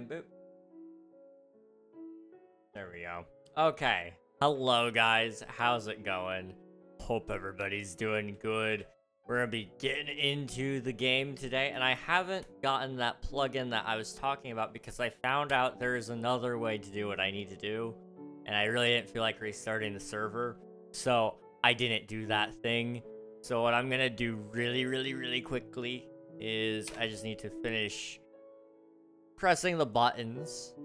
and boop. There we go. Okay. Hello, guys. How's it going? Hope everybody's doing good. We're going to be getting into the game today, and I haven't gotten that plugin that I was talking about because I found out there is another way to do what I need to do, and I really didn't feel like restarting the server, so I didn't do that thing. So what I'm going to do really quickly is I just need to finish pressing the buttons.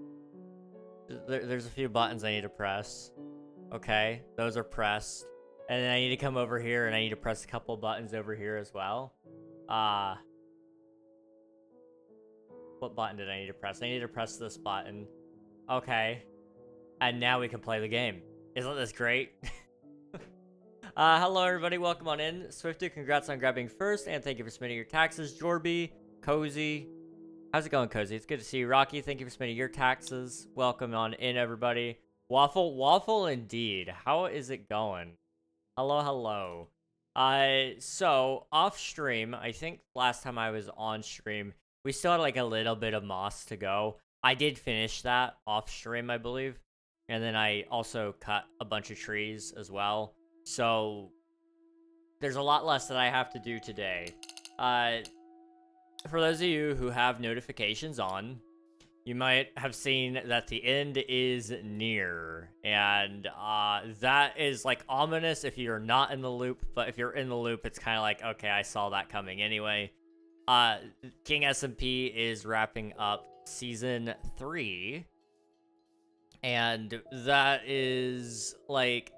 There's a few buttons I need to press. Okay, those are pressed. And then I need to come over here and I need to press a couple buttons over here as well. What button did I need to press? I need to press this button. Okay. And now we can play the game. Isn't this great? Hello everybody, welcome on in. Swifty, congrats on grabbing first, and thank you for submitting your taxes. Jorby, Cozy. How's it going, Cozy? It's good to see you. Rocky, thank you for submitting your taxes. Welcome on in, everybody. Waffle indeed. How is it going? Hello. So, off stream, I think last time I was on stream, we still had like a little bit of moss to go. I did finish that off stream, I believe. And then I also cut a bunch of trees as well. So, there's a lot less that I have to do today. For those of you who have notifications on, you might have seen that the end is near, and that is like ominous if you're not in the loop, but if you're in the loop, it's kind of like, okay, I saw that coming anyway. King SMP is wrapping up season 3, and that is like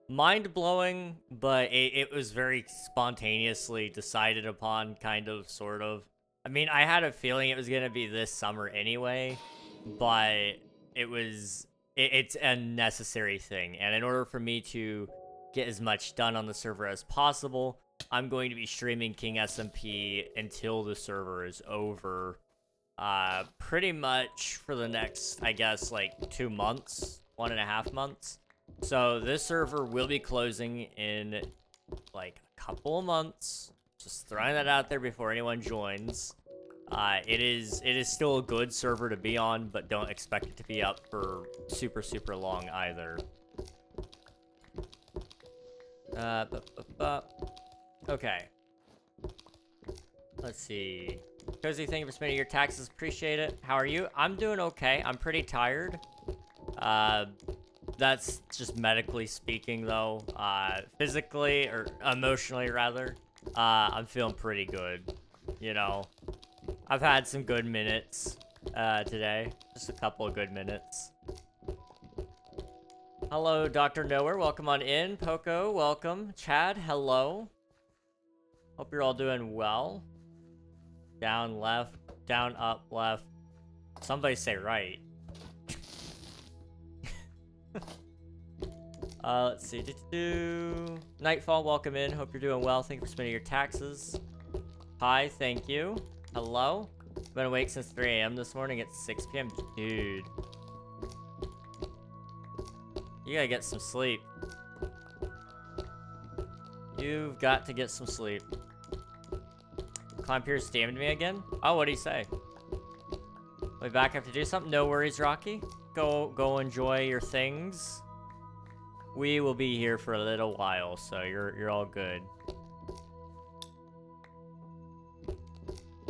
mind-blowing, but it was very spontaneously decided upon, kind of, sort of. I mean, I had a feeling it was going to be this summer anyway, but it's a necessary thing. And in order for me to get as much done on the server as possible, I'm going to be streaming King SMP until the server is over. Pretty much for the next, I guess, like 2 months, 1.5 months. So this server will be closing in like a couple of months. Just throwing that out there before anyone joins. It is still a good server to be on, but don't expect it to be up for super long either. Okay. Let's see. Cozy, thank you for submitting your taxes. Appreciate it. How are you? I'm doing okay. I'm pretty tired. That's just medically speaking, though. Physically, or emotionally, rather. I'm feeling pretty good, you know. I've had some good minutes today. Just a couple of good minutes. Hello, Dr. Nowhere. Welcome on in. Poco, welcome. Chad, hello. Hope you're all doing well. Down, left. Down, up, left. Somebody say right. Let's see. Nightfall, welcome in. Hope you're doing well. Thank you for submitting your taxes. Hi, thank you. Hello? Been awake since 3 a.m. this morning. It's 6 p.m. Dude. You gotta get some sleep. You've got to get some sleep. Climb Pierce damned me again? Oh, what'd he say? I'll be back. I have to do something. No worries, Rocky. Go enjoy your things. We will be here for a little while, so you're all good.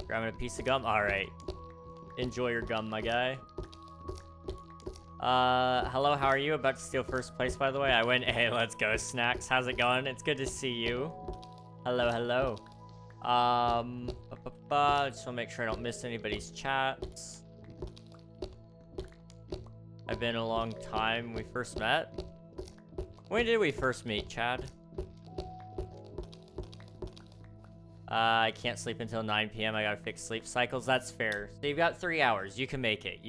Grabbing a piece of gum? Alright. Enjoy your gum, my guy. Hello, how are you? About to steal first place, by the way. I went, hey, let's go, Snacks. How's it going? It's good to see you. Hello. Just want to make sure I don't miss anybody's chats. I've been a long time. We first met? When did we first meet, Chad? I can't sleep until 9 p.m. I gotta fix sleep cycles. That's fair. So you've got 3 hours. You can make it.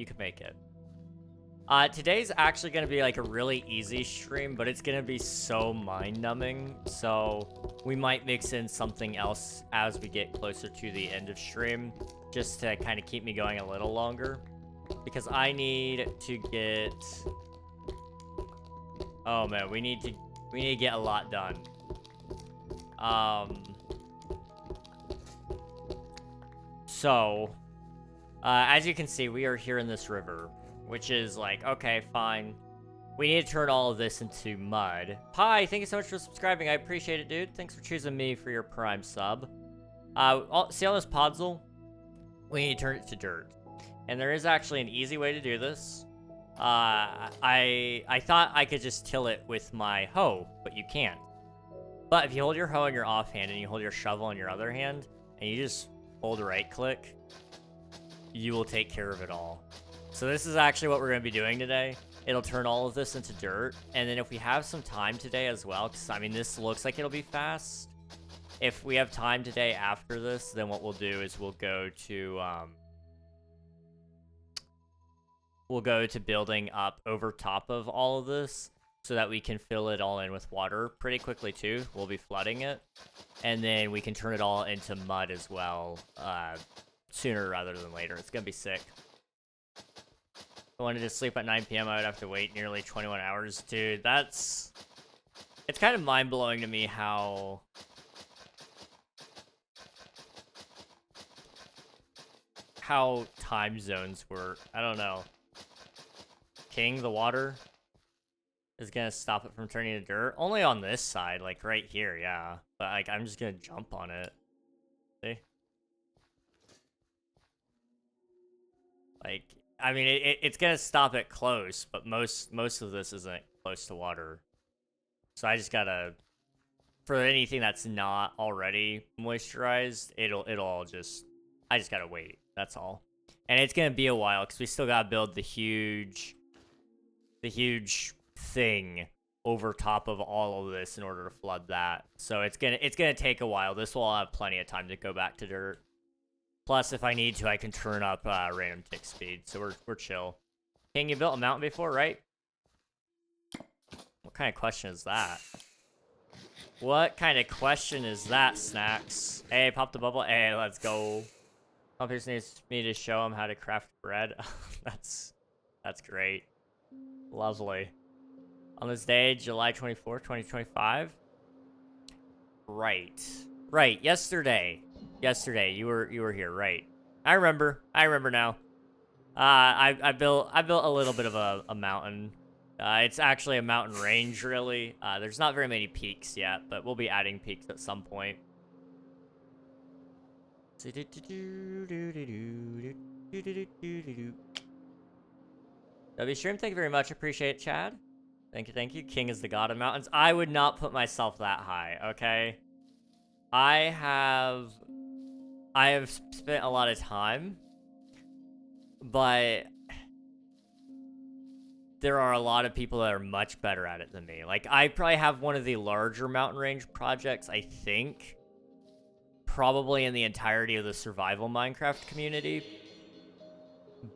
Today's actually gonna be like a really easy stream, but it's gonna be so mind-numbing. So we might mix in something else as we get closer to the end of stream, just to kind of keep me going a little longer. Because I need to get... Oh man, we need to get a lot done. So As you can see, we are here in this river, which is like, okay, fine. We need to turn all of this into mud. Pi, thank you so much for subscribing. I appreciate it, dude. Thanks for choosing me for your Prime sub. See all this Podzol? We need to turn it to dirt. And there is actually an easy way to do this. I thought I could just till it with my hoe, but you can't. But if you hold your hoe in your offhand and you hold your shovel in your other hand, and you just hold right click, you will take care of it all. So this is actually what we're going to be doing today. It'll turn all of this into dirt. And then if we have some time today as well, because I mean, this looks like it'll be fast. If we have time today after this, then what we'll do is we'll go to building up over top of all of this so that we can fill it all in with water pretty quickly too. We'll be flooding it. And then we can turn it all into mud as well sooner rather than later. It's going to be sick. If I wanted to sleep at 9 p.m., I would have to wait nearly 21 hours. Dude, it's kind of mind-blowing to me how time zones work. I don't know. King, the water is gonna stop it from turning to dirt. Only on this side, like right here, yeah. But like, I'm just gonna jump on it. See? Like, I mean, it's gonna stop it close, but most of this isn't close to water. So I just gotta, for anything that's not already moisturized, I just gotta wait. That's all. And it's gonna be a while because we still gotta build the huge thing over top of all of this in order to flood that. So it's gonna take a while. This will have plenty of time to go back to dirt. Plus, if I need to, I can turn up random tick speed. So we're chill. King, you built a mountain before, right? What kind of question is that? What kind of question is that, Snacks? Hey, pop the bubble. Hey, let's go. One person needs me to show him how to craft bread. That's great. Lovely. On this day, July 24th, 2025. Right. Yesterday, you were here, right? I remember now. I built a little bit of a mountain. It's actually a mountain range, really. There's not very many peaks yet, but we'll be adding peaks at some point. W-Stream, thank you very much. Appreciate it, Chad. Thank you. King is the god of mountains. I would not put myself that high, okay? I have spent a lot of time, but there are a lot of people that are much better at it than me. Like, I probably have one of the larger mountain range projects, I think, probably in the entirety of the survival Minecraft community.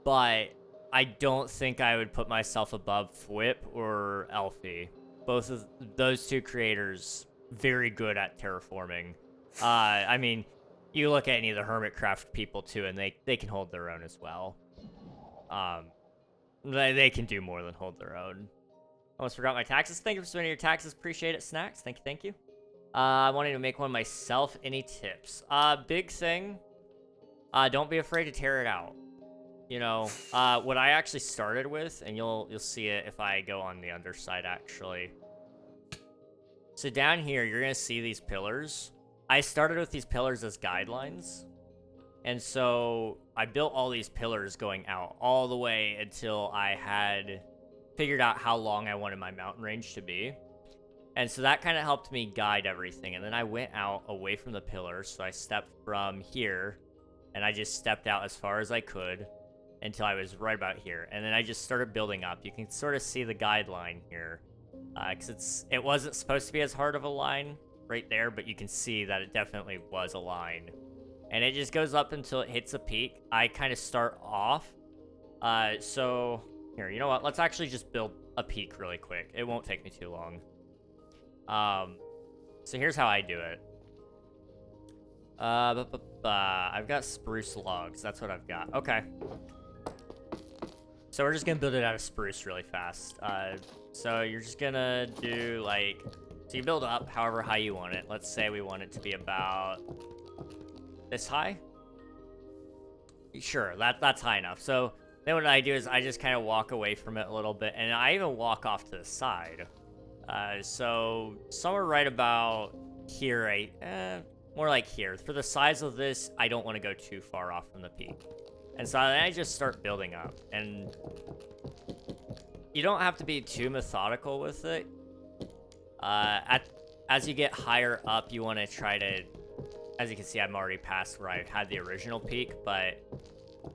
But I don't think I would put myself above Fwip or Elfie. Both of those two creators, very good at terraforming. I mean, you look at any of the Hermitcraft people too, and they can hold their own as well. They can do more than hold their own. Almost forgot my taxes. Thank you for submitting your taxes. Appreciate it, Snacks. Thank you. I wanted to make one myself. Any tips? Big thing. Don't be afraid to tear it out. You know, what I actually started with, and you'll see it if I go on the underside, actually. So down here, you're going to see these pillars. I started with these pillars as guidelines. And so I built all these pillars going out all the way until I had figured out how long I wanted my mountain range to be. And so that kind of helped me guide everything. And then I went out away from the pillars. So I stepped from here, and I just stepped out as far as I could until I was right about here. And then I just started building up. You can sort of see the guideline here. Because it wasn't supposed to be as hard of a line right there, but you can see that it definitely was a line. And it just goes up until it hits a peak. I kind of start off. So, here, you know what? Let's actually just build a peak really quick. It won't take me too long. So here's how I do it. I've got spruce logs. That's what I've got. Okay. So we're just gonna build it out of spruce really fast. So you're just gonna do like, so you build up however high you want it. Let's say we want it to be about this high. Sure, that's high enough. So then what I do is I just kind of walk away from it a little bit, and I even walk off to the side. So somewhere right about here, more like here. For the size of this, I don't want to go too far off from the peak. And so then I just start building up. And you don't have to be too methodical with it. As you get higher up, you want to try to... As you can see, I'm already past where I had the original peak, but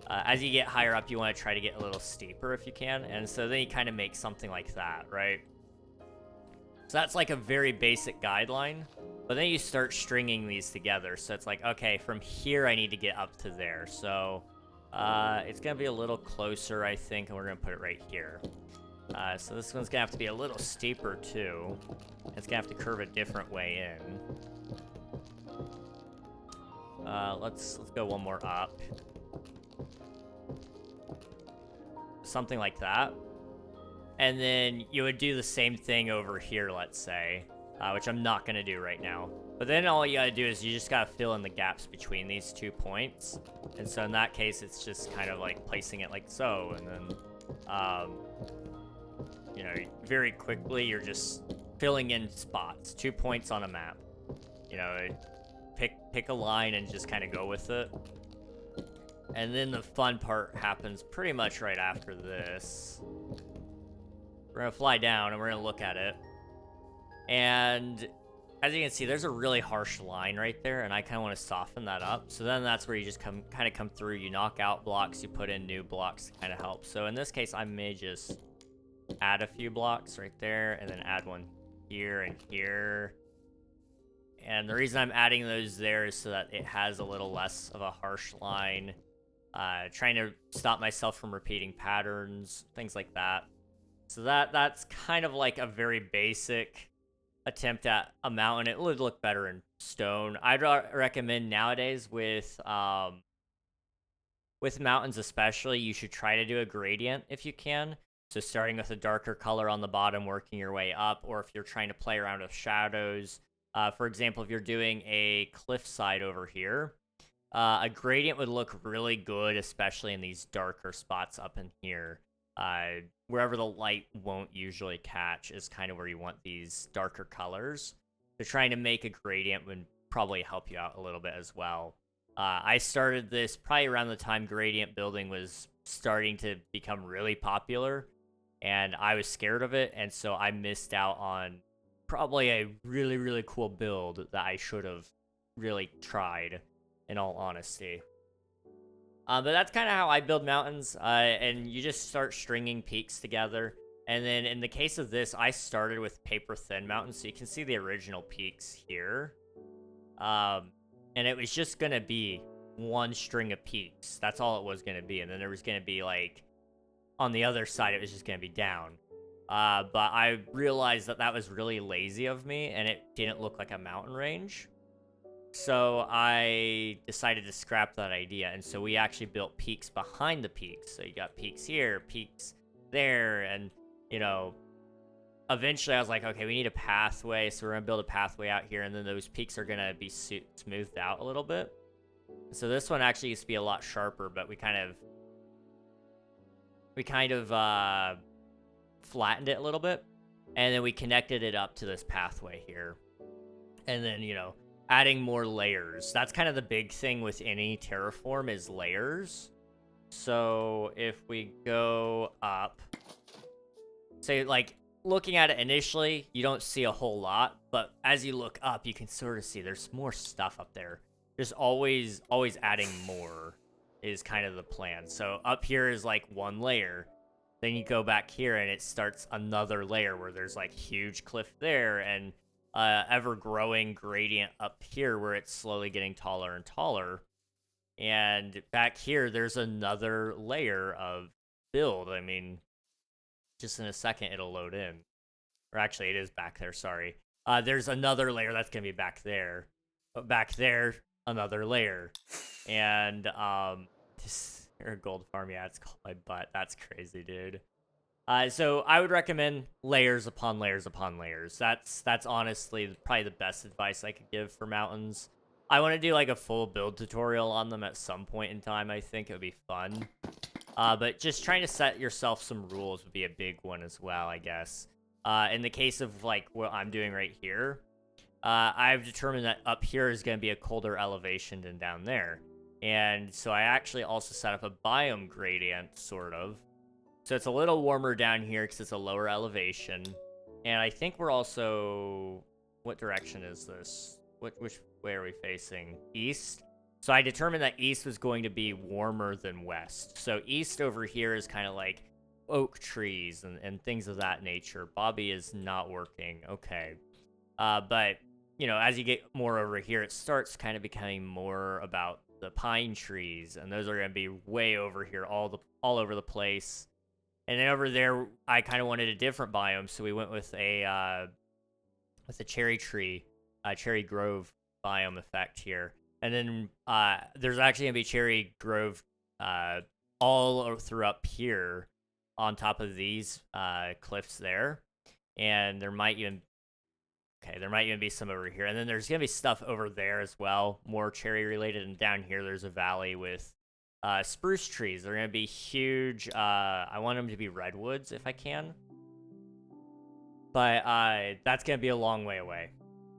as you get higher up, you want to try to get a little steeper if you can. And so then you kind of make something like that, right? So that's like a very basic guideline, but then you start stringing these together. So it's like, okay, from here, I need to get up to there. So it's going to be a little closer, I think, and we're going to put it right here. So this one's going to have to be a little steeper, too. It's going to have to curve a different way in. Let's go one more up. Something like that. And then you would do the same thing over here, let's say, which I'm not going to do right now. But then all you got to do is you just got to fill in the gaps between these 2 points. And so in that case, it's just kind of like placing it like so. And then, you know, very quickly, you're just filling in spots, 2 points on a map. You know, pick a line and just kind of go with it. And then the fun part happens pretty much right after this. We're going to fly down and we're going to look at it. And as you can see, there's a really harsh line right there, and I kind of want to soften that up. So then that's where you just kind of come through. You knock out blocks, you put in new blocks to kind of help. So in this case, I may just add a few blocks right there and then add one here and here. And the reason I'm adding those there is so that it has a little less of a harsh line. Trying to stop myself from repeating patterns, things like that. So that's kind of like a very basic attempt at a mountain. It would look better in stone. I'd recommend nowadays with mountains especially, you should try to do a gradient if you can. So starting with a darker color on the bottom, working your way up, or if you're trying to play around with shadows. For example, if you're doing a cliffside over here, a gradient would look really good, especially in these darker spots up in here. Wherever the light won't usually catch is kind of where you want these darker colors. So trying to make a gradient would probably help you out a little bit as well. I started this probably around the time gradient building was starting to become really popular, and I was scared of it, and so I missed out on probably a really, really cool build that I should have really tried, in all honesty. But that's kind of how I build mountains, and you just start stringing peaks together. And then in the case of this, I started with paper thin mountains, so you can see the original peaks here. And it was just going to be one string of peaks. That's all it was going to be. And then there was going to be, like, on the other side, it was just going to be down. But I realized that was really lazy of me, and it didn't look like a mountain range. So I decided to scrap that idea, and so we actually built peaks behind the peaks. So you got peaks here, peaks there, and, you know, eventually I was like, okay, we need a pathway, so we're going to build a pathway out here, and then those peaks are going to be smoothed out a little bit. So this one actually used to be a lot sharper, but we kind of flattened it a little bit, and then we connected it up to this pathway here. And then, you know, adding more layers. That's kind of the big thing with any terraform is layers. So if we go up, say, like, looking at it initially, you don't see a whole lot, but as you look up, you can sort of see there's more stuff up there. Just always adding more is kind of the plan. So up here is like one layer. Then you go back here and it starts another layer where there's like huge cliff there and ever-growing gradient up here where it's slowly getting taller and taller. And back here, there's another layer of build. I mean, just in a second, it'll load in. Or actually, it is back there, sorry. There's another layer that's going to be back there. But back there, another layer. And this gold farm, yeah, it's called my butt. That's crazy, dude. So I would recommend layers upon layers upon layers. That's honestly probably the best advice I could give for mountains. I want to do like a full build tutorial on them at some point in time. I think it would be fun. But just trying to set yourself some rules would be a big one as well, I guess. In the case of like what I'm doing right here, I've determined that up here is going to be a colder elevation than down there. And so I actually also set up a biome gradient, sort of. So it's a little warmer down here because it's a lower elevation. And I think we're also... What direction is this? Which way are we facing? East? So I determined that east was going to be warmer than west. So east over here is kind of like oak trees and things of that nature. Bobby is not working. Okay. But, you know, as you get more over here, it starts kind of becoming more about the pine trees. And those are going to be way over here, all over the place. And then over there, I kind of wanted a different biome. So we went with a cherry tree, cherry grove biome effect here. And then there's actually going to be cherry grove all through up here on top of these cliffs there. And there might even be some over here. And then there's going to be stuff over there as well, more cherry related. And down here, there's a valley with spruce trees. They're going to be huge. I want them to be redwoods if I can. But that's going to be a long way away.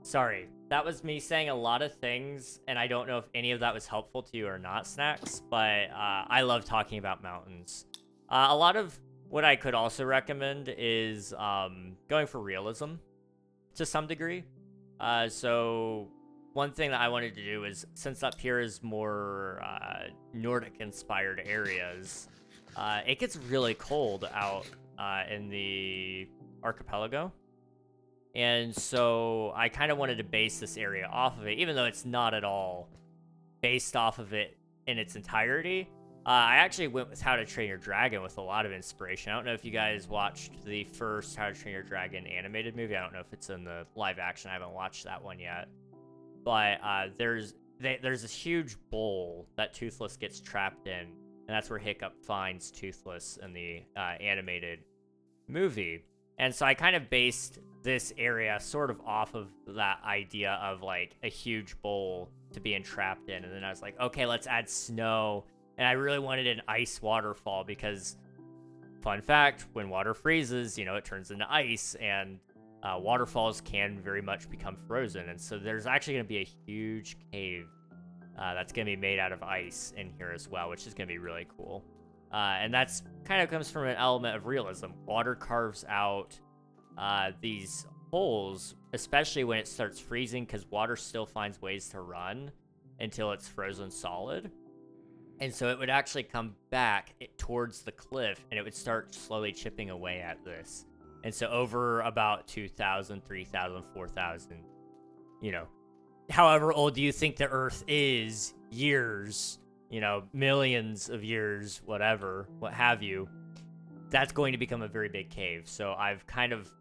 Sorry, that was me saying a lot of things, and I don't know if any of that was helpful to you or not, Snacks, but I love talking about mountains. A lot of what I could also recommend is going for realism to some degree. So one thing that I wanted to do is, since up here is more Nordic-inspired areas, it gets really cold out in the archipelago. And so I kind of wanted to base this area off of it, even though it's not at all based off of it in its entirety. I actually went with How to Train Your Dragon with a lot of inspiration. I don't know if you guys watched the first How to Train Your Dragon animated movie. I don't know if it's in the live action. I haven't watched that one yet. But there's this huge bowl that Toothless gets trapped in, and that's where Hiccup finds Toothless in the animated movie. And so I kind of based this area sort of off of that idea of like a huge bowl to be entrapped in. And then I was like, okay, let's add snow. And I really wanted an ice waterfall because, fun fact, when water freezes, you know, it turns into ice, and waterfalls can very much become frozen. And so there's actually going to be a huge cave that's going to be made out of ice in here as well, which is going to be really cool. And that's kind of comes from an element of realism. Water carves out these holes, especially when it starts freezing, because water still finds ways to run until it's frozen solid. And so it would actually come back towards the cliff, and it would start slowly chipping away at this. And so over about 2,000, 3,000, 4,000, you know, however old do you think the Earth is, years, you know, millions of years, whatever, what have you, that's going to become a very big cave. So I've kind of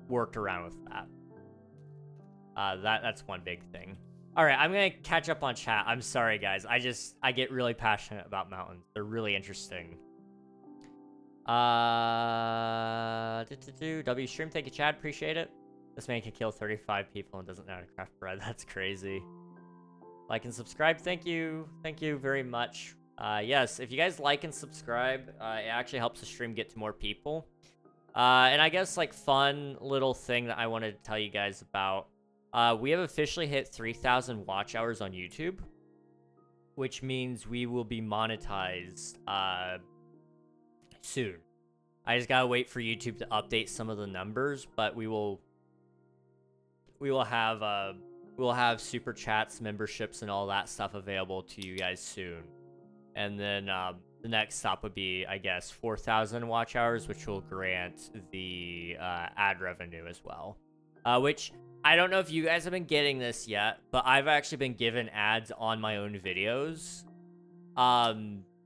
worked around with that. That's one big thing. All right, I'm going to catch up on chat. I'm sorry, guys. I get really passionate about mountains. They're really interesting. W stream, thank you, Chad. Appreciate it. This man can kill 35 people and doesn't know how to craft bread. That's crazy. Like and subscribe. Thank you. Thank you very much. Yes, if you guys like and subscribe, it actually helps the stream get to more people. And I guess, like, fun little thing that I wanted to tell you guys about. We have officially hit 3,000 watch hours on YouTube, which means we will be monetized soon. I just gotta wait for YouTube to update some of the numbers, but we will have super chats, memberships, and all that stuff available to you guys soon. And then the next stop would be, I guess, 4,000 watch hours, which will grant the ad revenue as well. Which, I don't know if you guys have been getting this yet, but I've actually been given ads on my own videos.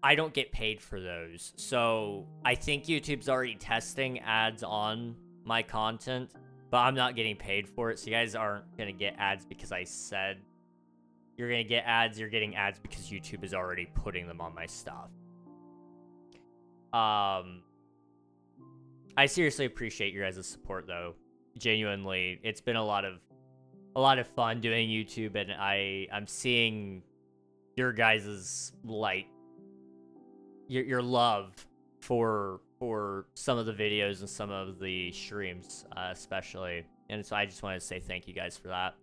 I don't get paid for those. So I think YouTube's already testing ads on my content, but I'm not getting paid for it. So you guys aren't going to get ads because I said you're going to get ads. You're getting ads because YouTube is already putting them on my stuff. I seriously appreciate your guys' support, though. Genuinely, it's been a lot of a lot of fun doing YouTube, and I'm seeing your guys' light, your love for some of the videos and some of the streams, especially. And so I just wanted to say thank you guys for that.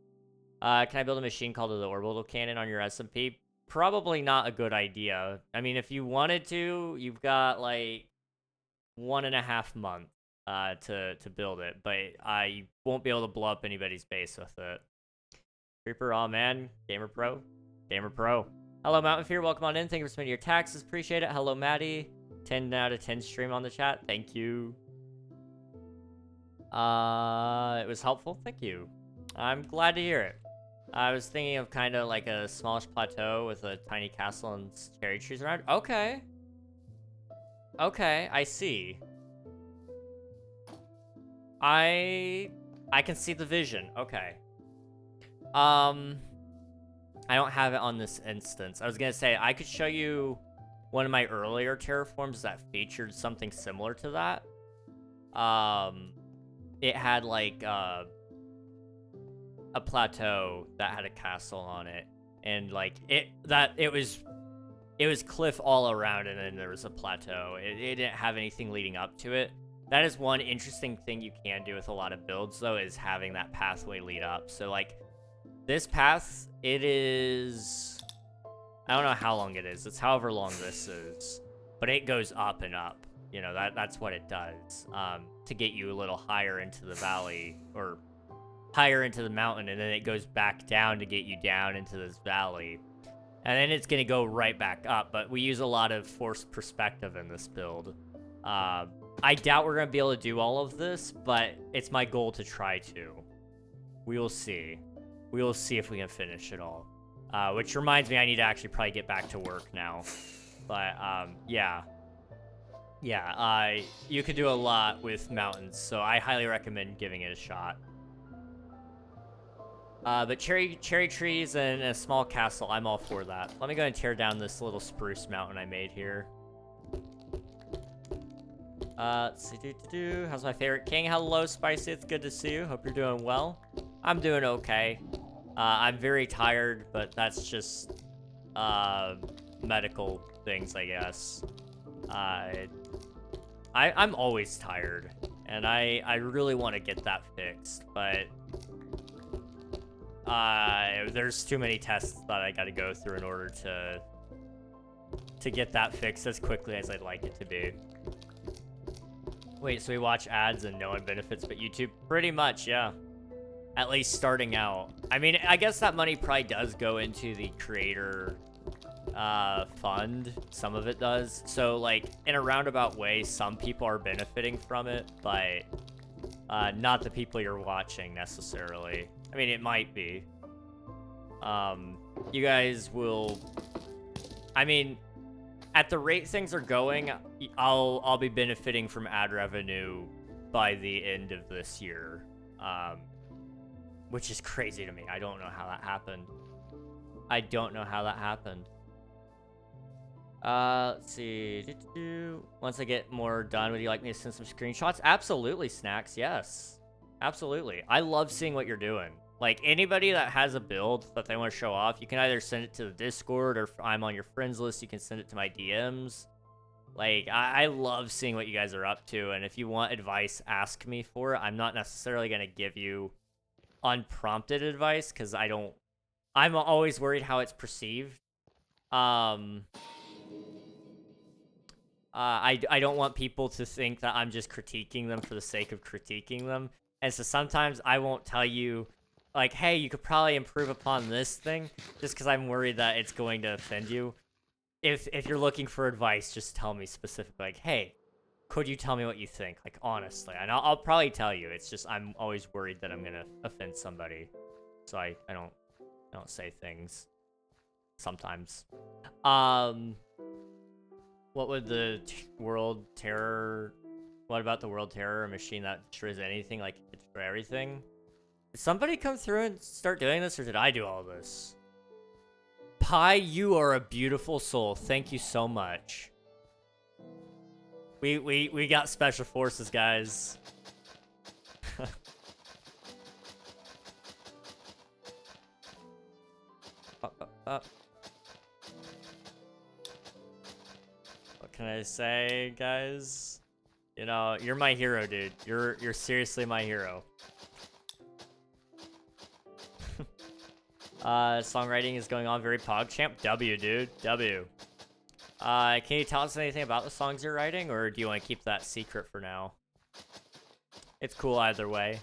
Can I build a machine called the orbital cannon on your SMP? Probably not a good idea. I mean, if you wanted to, you've got like 1.5 months to build it, but you won't be able to blow up anybody's base with it. Creeper, aw man, Gamer Pro. Hello, Mountain Fear, welcome on in. Thank you for submitting your taxes, appreciate it. Hello, Maddie. 10 out of 10 stream on the chat, thank you. It was helpful, thank you. I'm glad to hear it. I was thinking of kind of like a smallish plateau with a tiny castle and cherry trees around. Okay. Okay, I see. I can see the vision. Okay. I don't have it on this instance. I was gonna say I could show you one of my earlier terraforms that featured something similar to that. It had like a plateau that had a castle on it, and like it was cliff all around, and then there was a plateau. It didn't have anything leading up to it. That is one interesting thing you can do with a lot of builds, though, is having that pathway lead up. So like this path, it is, I don't know how long it is. It's however long this is, but it goes up and up. You know, that's what it does, to get you a little higher into the valley, or higher into the mountain, and then it goes back down to get you down into this valley. And then it's going to go right back up, but we use a lot of forced perspective in this build. I doubt we're going to be able to do all of this, but it's my goal to try to. We will see. We will see if we can finish it all. Which reminds me, I need to actually probably get back to work now. But, yeah. Yeah, you could do a lot with mountains, so I highly recommend giving it a shot. But cherry trees and a small castle, I'm all for that. Let me go and tear down this little spruce mountain I made here. Let's see, how's my favorite king? Hello, Spicy, it's good to see you. Hope you're doing well. I'm doing okay. I'm very tired, but that's just, medical things, I guess. I'm always tired, and I really want to get that fixed, but there's too many tests that I gotta go through in order to get that fixed as quickly as I'd like it to be. Wait, so we watch ads and no one benefits but YouTube? Pretty much, yeah. At least starting out. I mean, I guess that money probably does go into the creator fund. Some of it does. So, like, in a roundabout way, some people are benefiting from it, but not the people you're watching necessarily. I mean, it might be. You guys will... I mean, at the rate things are going, I'll be benefiting from ad revenue by the end of this year. Which is crazy to me. I don't know how that happened. I don't know how that happened. Let's see. Once I get more done, would you like me to send some screenshots? Absolutely, Snacks. Yes. Absolutely. I love seeing what you're doing. Like, anybody that has a build that they want to show off, you can either send it to the Discord, or if I'm on your friends list, you can send it to my DMs. Like, I love seeing what you guys are up to, and if you want advice, ask me for it. I'm not necessarily going to give you unprompted advice, because I'm always worried how it's perceived. I don't want people to think that I'm just critiquing them for the sake of critiquing them. And so sometimes I won't tell you, like, hey, you could probably improve upon this thing, just because I'm worried that it's going to offend you. If you're looking for advice, just tell me specifically, like, hey, could you tell me what you think? Like, honestly. And I'll probably tell you. It's just I'm always worried that I'm going to offend somebody. So I don't say things sometimes. What would the World Terror... What about the World Terror, a machine that destroys anything, like, it destroy everything? Did somebody come through and start doing this, or did I do all this? Pi, you are a beautiful soul. Thank you so much. We got special forces, guys. What can I say, guys? You know, you're my hero, dude. You're seriously my hero. Songwriting is going on very PogChamp. W, dude. W. Can you tell us anything about the songs you're writing, or do you want to keep that secret for now? It's cool either way.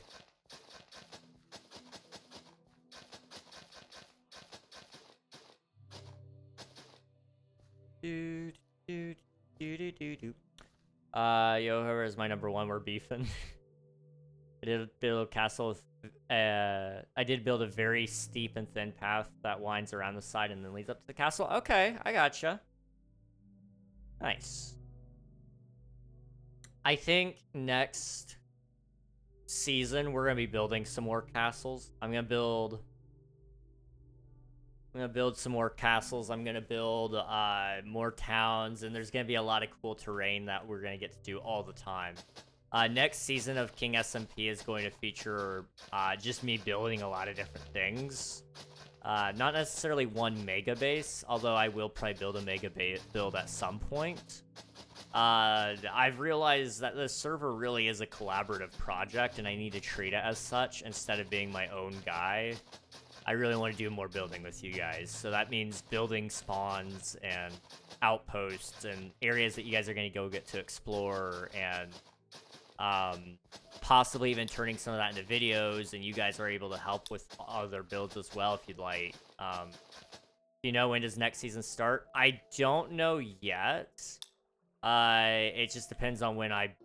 Yo, whoever is my number one, we're beefing. I did build a castle with, I did build a very steep and thin path that winds around the side and then leads up to the castle. Okay, I gotcha. Nice. I think next season we're gonna be building some more castles. I'm gonna build some more castles. I'm gonna build more towns, and there's gonna be a lot of cool terrain that we're gonna get to do all the time. Next season of King SMP is going to feature just me building a lot of different things. Not necessarily one mega base, although I will probably build a mega build at some point. I've realized that this server really is a collaborative project, and I need to treat it as such instead of being my own guy. I really want to do more building with you guys, so that means building spawns and outposts and areas that you guys are going to go get to explore, and possibly even turning some of that into videos, and you guys are able to help with other builds as well if you'd like. You know, when does next season start? I don't know yet. It just depends on when I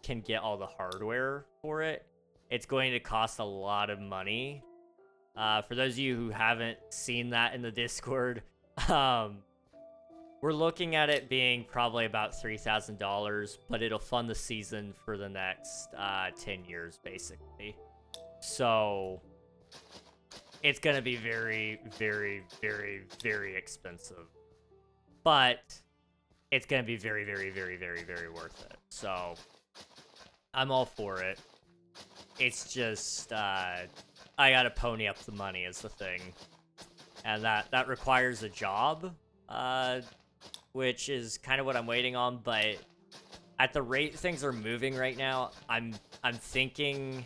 can get all the hardware for it. It's going to cost a lot of money. For those of you who haven't seen that in the Discord, we're looking at it being probably about $3,000, but it'll fund the season for the next 10 years, basically. So it's going to be very, very, very, very expensive. But it's going to be very, very, very, very, very worth it. So I'm all for it. It's just, I gotta pony up the money is the thing. And that requires a job, which is kind of what I'm waiting on, but at the rate things are moving right now, I'm thinking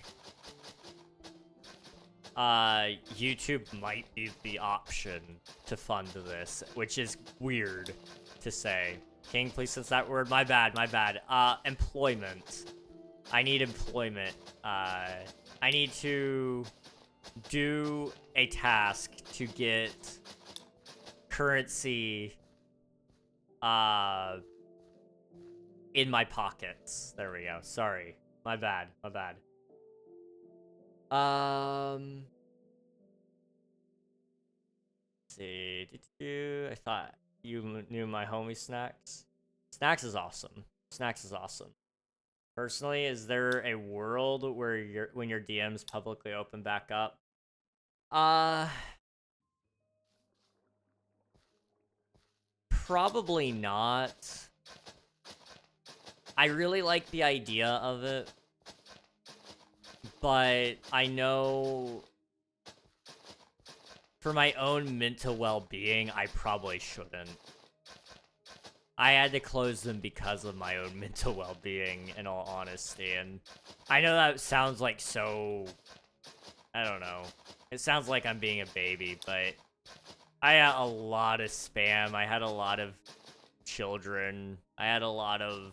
YouTube might be the option to fund this, which is weird to say. King, please sense that word. My bad. Employment. I need employment. I need to do a task to get currency in my pockets. There we go. Sorry. My bad. Let's see. I thought you knew my homie Snacks. Snacks is awesome. Personally, is there a world where when your DMs publicly open back up? Probably not. I really like the idea of it, but I know for my own mental well-being, I probably shouldn't. I had to close them because of my own mental well-being, in all honesty, and I know that sounds like so... I don't know. It sounds like I'm being a baby, but I had a lot of spam. I had a lot of children. I had a lot of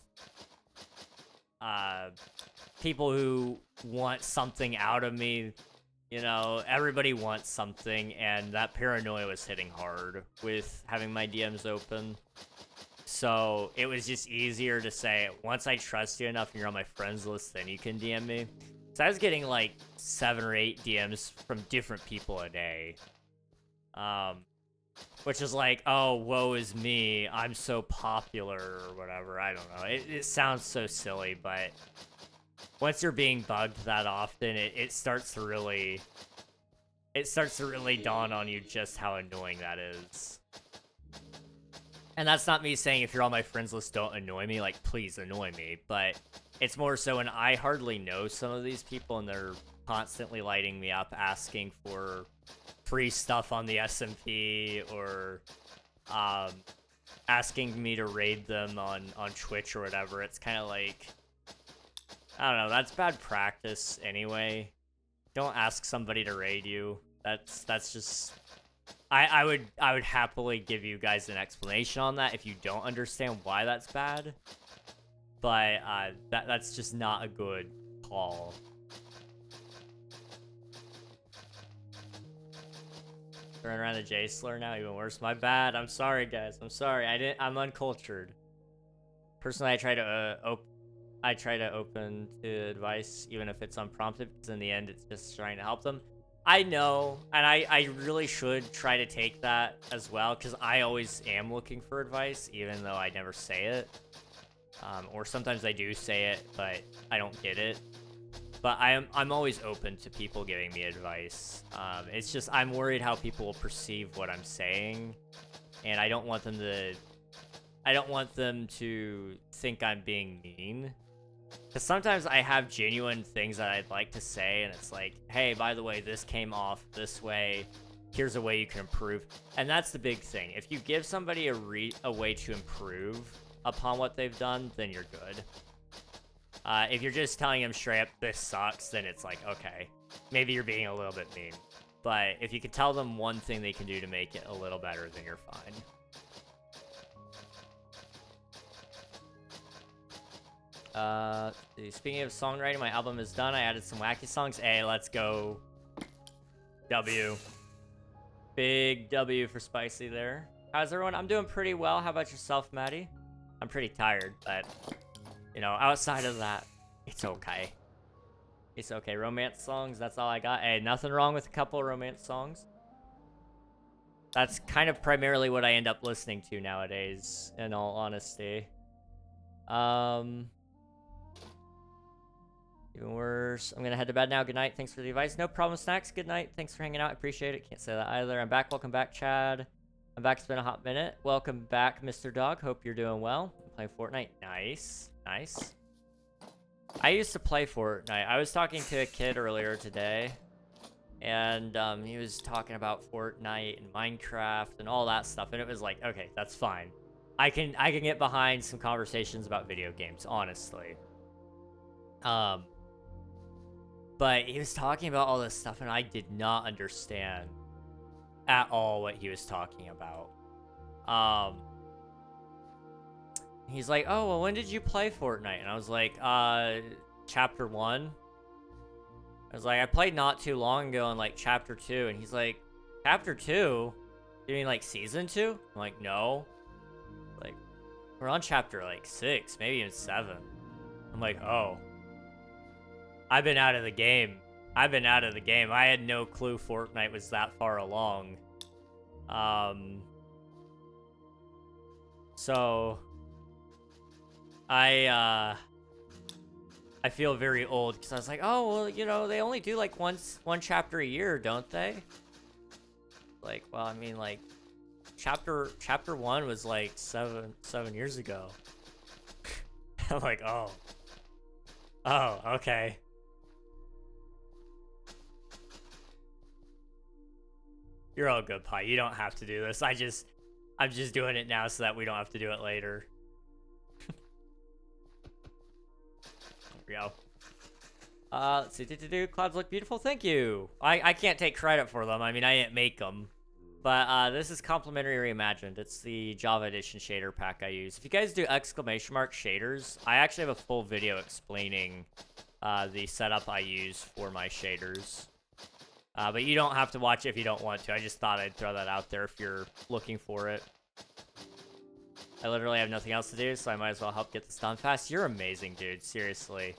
people who want something out of me. You know, everybody wants something, and that paranoia was hitting hard with having my DMs open. So it was just easier to say, once I trust you enough and you're on my friends list, then you can DM me. So I was getting like 7 or 8 DMs from different people a day. Which is like, oh, woe is me, I'm so popular or whatever. I don't know. It sounds so silly, but once you're being bugged that often, it starts to really dawn on you just how annoying that is. And that's not me saying if you're on my friends list, don't annoy me. Like, please annoy me. But it's more so when I hardly know some of these people and they're constantly lighting me up asking for free stuff on the SMP or asking me to raid them on Twitch or whatever. It's kind of like, I don't know, that's bad practice anyway. Don't ask somebody to raid you. That's just, I would happily give you guys an explanation on that if you don't understand why that's bad. But that's just not a good call. Turn around the J slur now, even worse. My bad. I'm sorry, guys. I'm sorry. I'm uncultured. Personally, I try to open to advice, even if it's unprompted, because in the end, it's just trying to help them. I know, and I really should try to take that as well, because I always am looking for advice, even though I never say it. Or sometimes I do say it, but I don't get it. But I'm always open to people giving me advice. It's just I'm worried how people will perceive what I'm saying, and I don't want them to think I'm being mean. Because sometimes I have genuine things that I'd like to say, and it's like, hey, by the way, this came off this way. Here's a way you can improve. And that's the big thing. If you give somebody a way to improve upon what they've done, then you're good. If you're just telling them straight up, this sucks, then it's like, okay, maybe you're being a little bit mean. But if you can tell them one thing they can do to make it a little better, then you're fine. Speaking of songwriting, my album is done. I added some wacky songs. Hey, let's go. W. Big W for Spicy there. How's everyone? I'm doing pretty well. How about yourself, Maddie? I'm pretty tired, but, you know, outside of that, it's okay. It's okay. Romance songs, that's all I got. Hey, nothing wrong with a couple of romance songs. That's kind of primarily what I end up listening to nowadays, in all honesty. Even worse. I'm gonna head to bed now. Good night. Thanks for the advice. No problem, Snacks. Good night. Thanks for hanging out. I appreciate it. Can't say that either. I'm back. Welcome back, Chad. I'm back. It's been a hot minute. Welcome back, Mr. Dog. Hope you're doing well. I'm playing Fortnite. Nice. Nice. I used to play Fortnite. I was talking to a kid earlier today, and he was talking about Fortnite and Minecraft and all that stuff, and it was like, okay, that's fine. I can get behind some conversations about video games, honestly. But he was talking about all this stuff, and I did not understand at all what he was talking about. He's like, oh, well, when did you play Fortnite? And I was like, chapter 1. I was like, I played not too long ago in, like, chapter 2. And he's like, chapter 2? You mean, like, season 2? I'm like, no. Like, we're on chapter, like, 6, maybe even 7. I'm like, oh. I've been out of the game. I had no clue Fortnite was that far along. So I feel very old because I was like, oh, well, you know, they only do like one chapter a year, don't they? Like, well, I mean, like, chapter 1 was like seven years ago. I'm like, oh, okay. You're all good, Pi. You don't have to do this. I'm just doing it now so that we don't have to do it later. There we go. Let's see. Clouds look beautiful. Thank you. I can't take credit for them. I mean, I didn't make them. But this is complimentary reimagined. It's the Java Edition shader pack I use. If you guys do ! Shaders, I actually have a full video explaining the setup I use for my shaders. But you don't have to watch it if you don't want to. I just thought I'd throw that out there if you're looking for it. I literally have nothing else to do, so I might as well help get this done fast. You're amazing, dude. Seriously.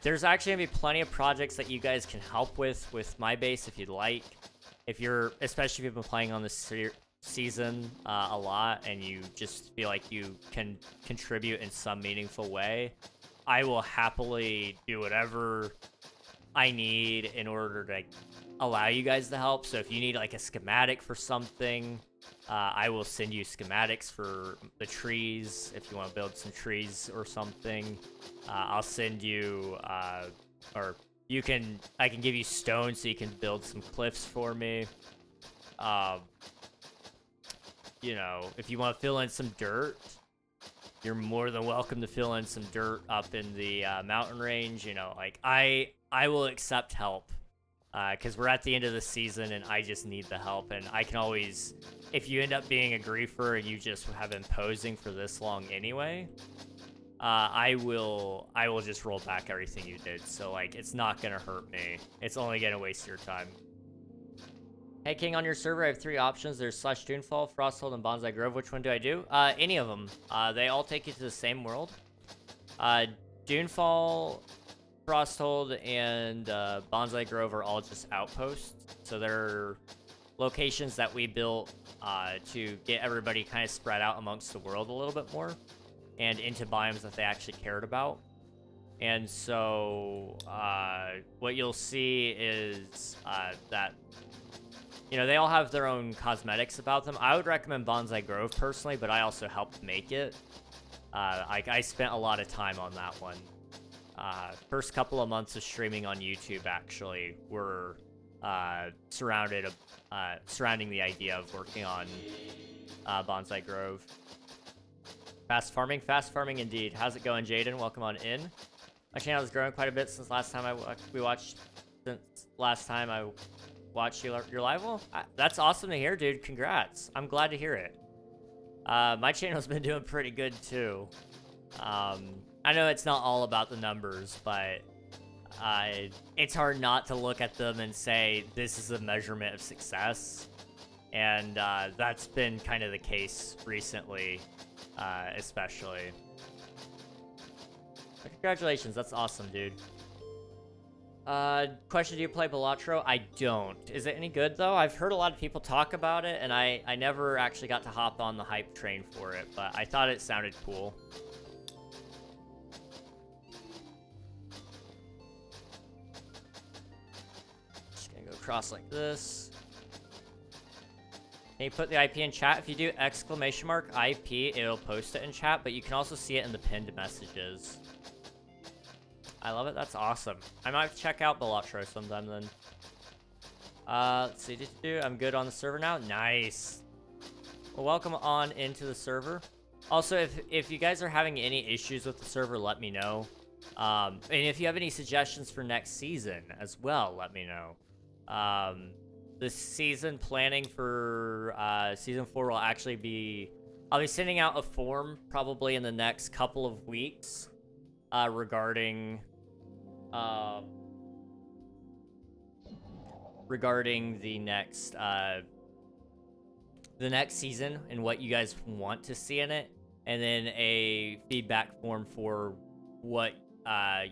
There's actually going to be plenty of projects that you guys can help with my base if you'd like. Especially if you've been playing on this season a lot and you just feel like you can contribute in some meaningful way, I will happily do whatever I need in order to allow you guys the help. So if you need like a schematic for something, I will send you schematics for the trees. If you want to build some trees or something, I'll send you or I can give you stone so you can build some cliffs for me. You know, if you want to fill in some dirt, you're more than welcome to fill in some dirt up in the mountain range. You know, like I will accept help because we're at the end of the season and I just need the help. And I can always, if you end up being a griefer and you just have been posing for this long anyway, I will just roll back everything you did. So like, it's not gonna hurt me. It's only gonna waste your time. Hey King, on your server I have 3 options. There's /Dunefall, Frosthold, and Bonsai Grove. Which one do I do? Any of them. They all take you to the same world. Dunefall, Frosthold, and Bonsai Grove are all just outposts. So they're locations that we built to get everybody kind of spread out amongst the world a little bit more and into biomes that they actually cared about. And so what you'll see is that, you know, they all have their own cosmetics about them. I would recommend Bonsai Grove personally, but I also helped make it. I spent a lot of time on that one. First couple of months of streaming on YouTube actually were surrounding the idea of working on Bonsai Grove. Fast farming indeed. How's it going, Jaden? Welcome on in. My channel has grown quite a bit since last time I watched your live. Well, that's awesome to hear, dude. Congrats. I'm glad to hear it. My channel's been doing pretty good too. I know it's not all about the numbers, but it's hard not to look at them and say this is a measurement of success. And that's been kind of the case recently, especially. But congratulations, that's awesome, dude. Question, do you play Balatro? I don't. Is it any good, though? I've heard a lot of people talk about it, and I never actually got to hop on the hype train for it, but I thought it sounded cool. Just gonna go across like this. Can you put the IP in chat? If you do !IP, it'll post it in chat, but you can also see it in the pinned messages. I love it. That's awesome. I might check out Balatro sometime then. Let's see. I'm good on the server now. Nice. Well, welcome on into the server. Also, if you guys are having any issues with the server, let me know. And if you have any suggestions for next season as well, let me know. The season planning for season 4 will actually be... I'll be sending out a form probably in the next couple of weeks regarding the next season and what you guys want to see in it, and then a feedback form for what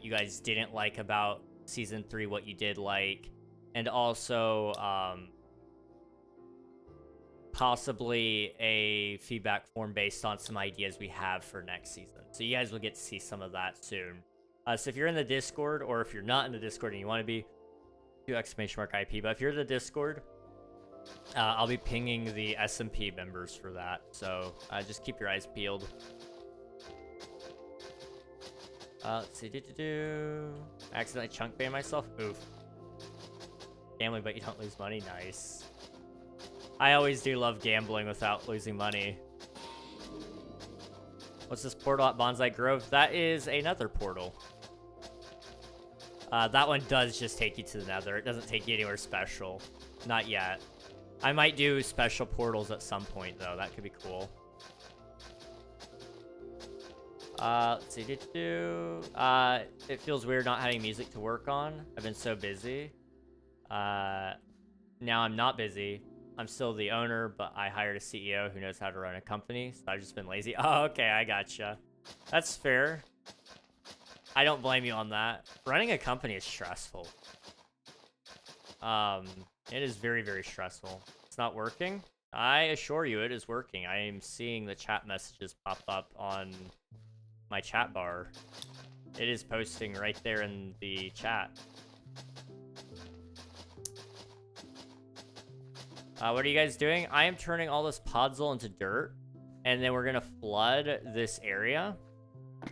you guys didn't like about season 3, what you did like, and also possibly a feedback form based on some ideas we have for next season. So you guys will get to see some of that soon. So if you're in the Discord, or if you're not in the Discord and you want to be, do !IP. But if you're in the Discord, I'll be pinging the SMP members for that. So just keep your eyes peeled. Let's see. I accidentally chunk banned myself. Oof. Gambling, but you don't lose money. Nice. I always do love gambling without losing money. What's this portal at Bonsai Grove? That is another portal. That one does just take you to the nether. It doesn't take you anywhere special. Not yet. I might do special portals at some point, though. That could be cool. Let's see. It feels weird not having music to work on. I've been so busy. Now I'm not busy. I'm still the owner, but I hired a CEO who knows how to run a company, so I've just been lazy. Oh, okay, I gotcha. That's fair. I don't blame you on that. Running a company is stressful. It is very, very stressful. It's not working? I assure you it is working. I am seeing the chat messages pop up on my chat bar. It is posting right there in the chat. What are you guys doing? I am turning all this Podzol into dirt, and then we're gonna flood this area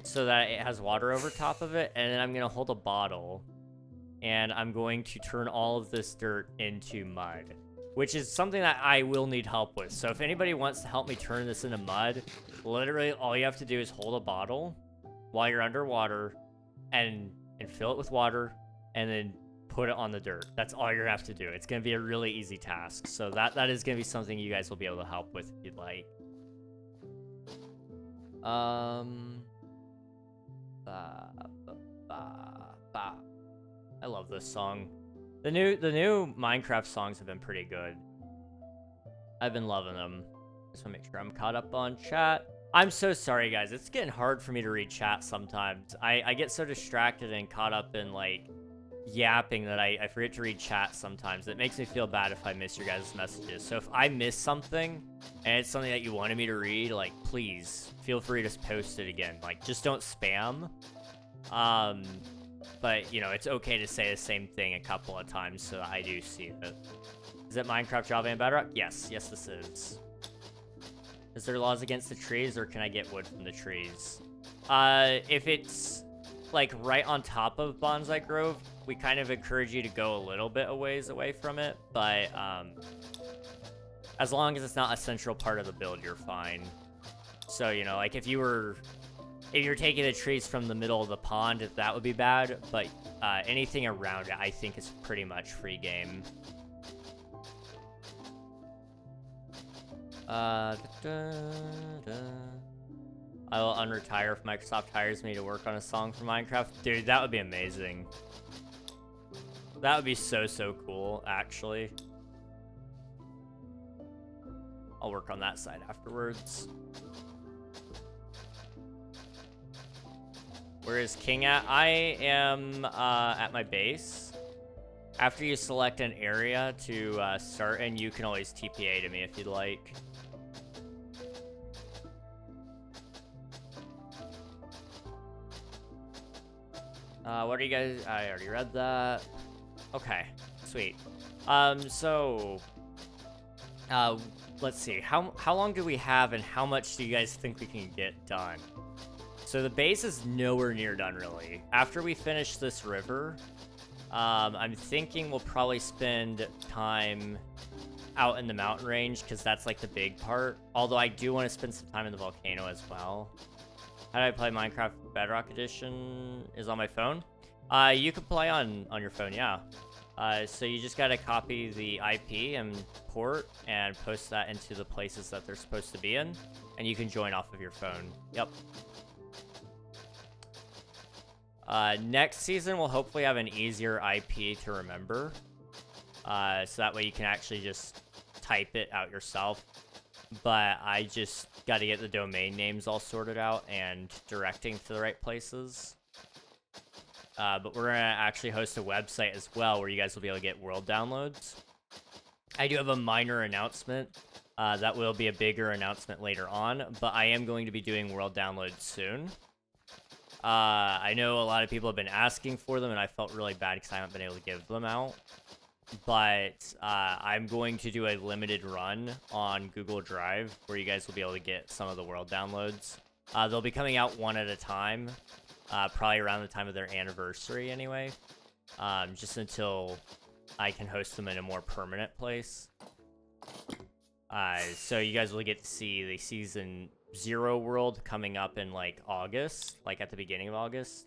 so that it has water over top of it, and then I'm gonna hold a bottle and I'm going to turn all of this dirt into mud, which is something that I will need help with. So if anybody wants to help me turn this into mud, literally all you have to do is hold a bottle while you're underwater and fill it with water and then put it on the dirt. That's all you have to do. It's going to be a really easy task. So that is going to be something you guys will be able to help with if you'd like. I love this song. The new Minecraft songs have been pretty good. I've been loving them. Just want to make sure I'm caught up on chat. I'm so sorry, guys. It's getting hard for me to read chat sometimes. I get so distracted and caught up in, like, yapping that I forget to read chat sometimes. It makes me feel bad if I miss your guys' messages. So if I miss something, and it's something that you wanted me to read, like, please, feel free to post it again. Like, just don't spam. But, you know, it's okay to say the same thing a couple of times so I do see it. Is it Minecraft, Java, and Bedrock? Yes. Yes, this is. Is there laws against the trees, or can I get wood from the trees? If it's, like, right on top of Bonsai Grove, we kind of encourage you to go a little bit a ways away from it, but, as long as it's not a central part of the build, you're fine. So, you know, like, if you're taking the trees from the middle of the pond, that would be bad, but, anything around it, I think, is pretty much free game. I will unretire if Microsoft hires me to work on a song for Minecraft. Dude, that would be amazing. That would be so cool, actually. I'll work on that side afterwards. Where is King at? I am at my base. After you select an area to start in, you can always TPA to me if you'd like. What are you guys? I already read that. Okay, sweet. So, let's see. How long do we have, and how much do you guys think we can get done? So the base is nowhere near done, really. After we finish this river, I'm thinking we'll probably spend time out in the mountain range, because that's like the big part. Although I do want to spend some time in the volcano as well. How do I play Minecraft Bedrock Edition? Is on my phone. You can play on your phone, yeah. So you just gotta copy the IP and port and post that into the places that they're supposed to be in, and you can join off of your phone. Yep. Next season, we'll hopefully have an easier IP to remember. So that way you can actually just type it out yourself. But I just got to get the domain names all sorted out and directing to the right places. But we're going to actually host a website as well where you guys will be able to get world downloads. I do have a minor announcement. That will be a bigger announcement later on, but I am going to be doing world downloads soon. I know a lot of people have been asking for them, and I felt really bad because I haven't been able to give them out. But I'm going to do a limited run on Google Drive where you guys will be able to get some of the world downloads. They'll be coming out one at a time, probably around the time of their anniversary anyway, just until I can host them in a more permanent place. So you guys will get to see the Season 0 world coming up in, like, August, like at the beginning of August.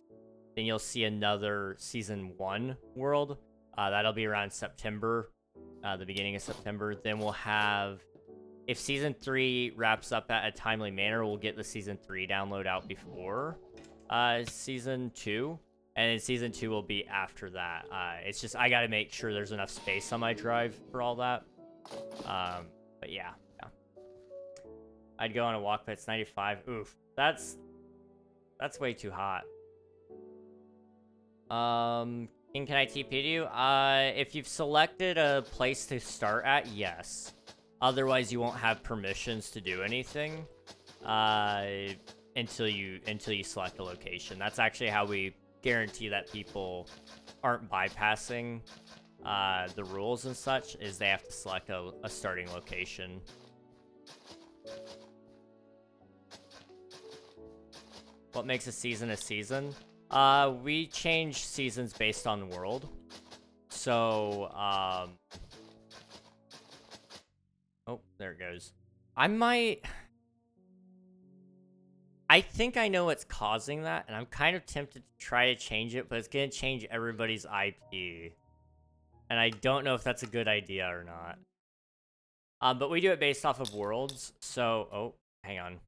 Then you'll see another Season 1 world. That'll be around September, the beginning of September. Then we'll have, if Season 3 wraps up at a timely manner, we'll get the Season 3 download out before Season 2. And then Season 2 will be after that. It's just, I gotta make sure there's enough space on my drive for all that. But yeah. I'd go on a walk, but it's 95. Oof. That's way too hot. Can I TP to you? If you've selected a place to start at, yes. Otherwise, you won't have permissions to do anything until you select a location. That's actually how we guarantee that people aren't bypassing the rules and such, is they have to select a starting location. What makes a season a season? We change seasons based on the world. So, oh, there it goes. I think I know what's causing that, and I'm kind of tempted to try to change it, but it's going to change everybody's IP. And I don't know if that's a good idea or not. But we do it based off of worlds, so... Oh, hang on.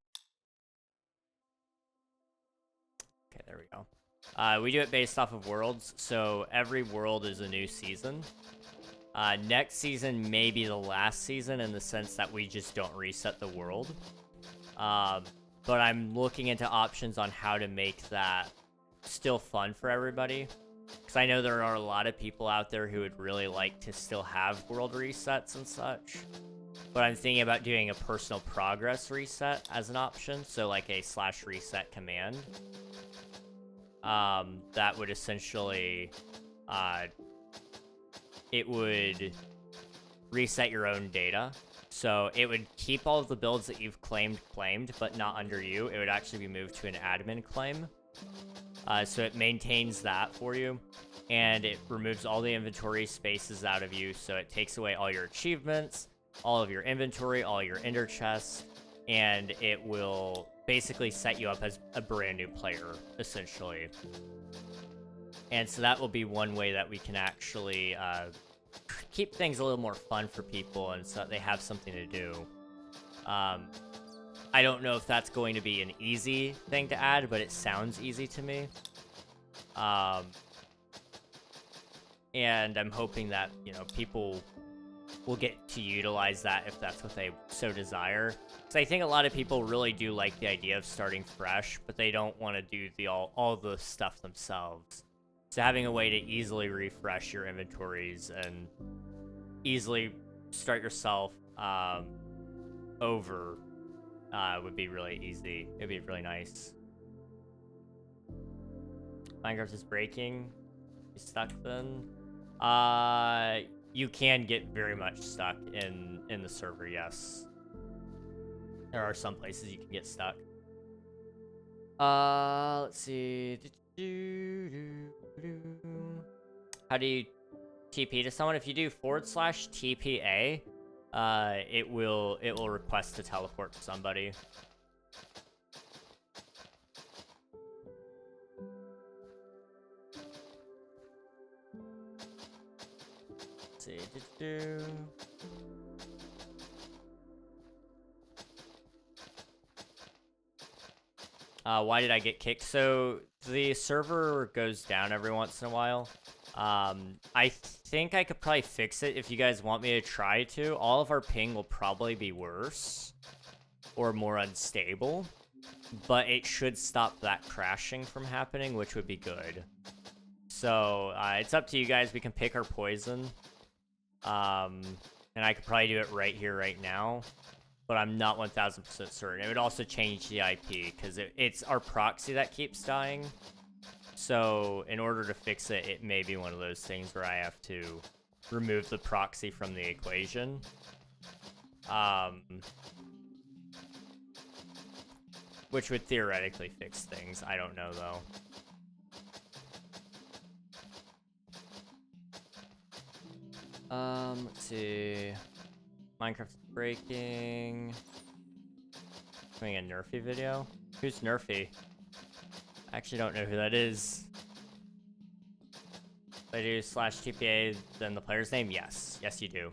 Okay, there we go. We do it based off of worlds, so every world is a new season. Next season may be the last season in the sense that we just don't reset the world. But I'm looking into options on how to make that still fun for everybody. Because I know there are a lot of people out there who would really like to still have world resets and such. But I'm thinking about doing a personal progress reset as an option. So like a /reset command. That would essentially... it would reset your own data. So it would keep all of the builds that you've claimed, but not under you. It would actually be moved to an admin claim. So it maintains that for you. And it removes all the inventory spaces out of you. So it takes away all your achievements, all of your inventory, all your ender chests. And it will basically set you up as a brand new player, essentially. And so that will be one way that we can actually... keep things a little more fun for people and so that they have something to do. I don't know if that's going to be an easy thing to add, but it sounds easy to me. And I'm hoping that, you know, people will get to utilize that if that's what they so desire. Because I think a lot of people really do like the idea of starting fresh, but they don't want to do all the stuff themselves. So having a way to easily refresh your inventories and easily start yourself over would be really easy. It'd be really nice. Minecraft is breaking. You stuck then? You can get very much stuck in the server, yes. There are some places you can get stuck. Let's see. How do you TP to someone? If you do /TPA, it will request to teleport to somebody. Let's see. Why did I get kicked? So the server goes down every once in a while. I think I could probably fix it if you guys want me to try to. All of our ping will probably be worse or more unstable, but it should stop that crashing from happening, which would be good. So it's up to you guys. We can pick our poison. And I could probably do it right here, right now. But I'm not 1000% certain. It would also change the IP because it's our proxy that keeps dying. So in order to fix it, it may be one of those things where I have to remove the proxy from the equation. Which would theoretically fix things. I don't know, though. Let's see. Minecraft's breaking. Doing a Nerfy video? Who's Nerfy? I actually don't know who that is. If I do /TPA, then the player's name? Yes. Yes, you do.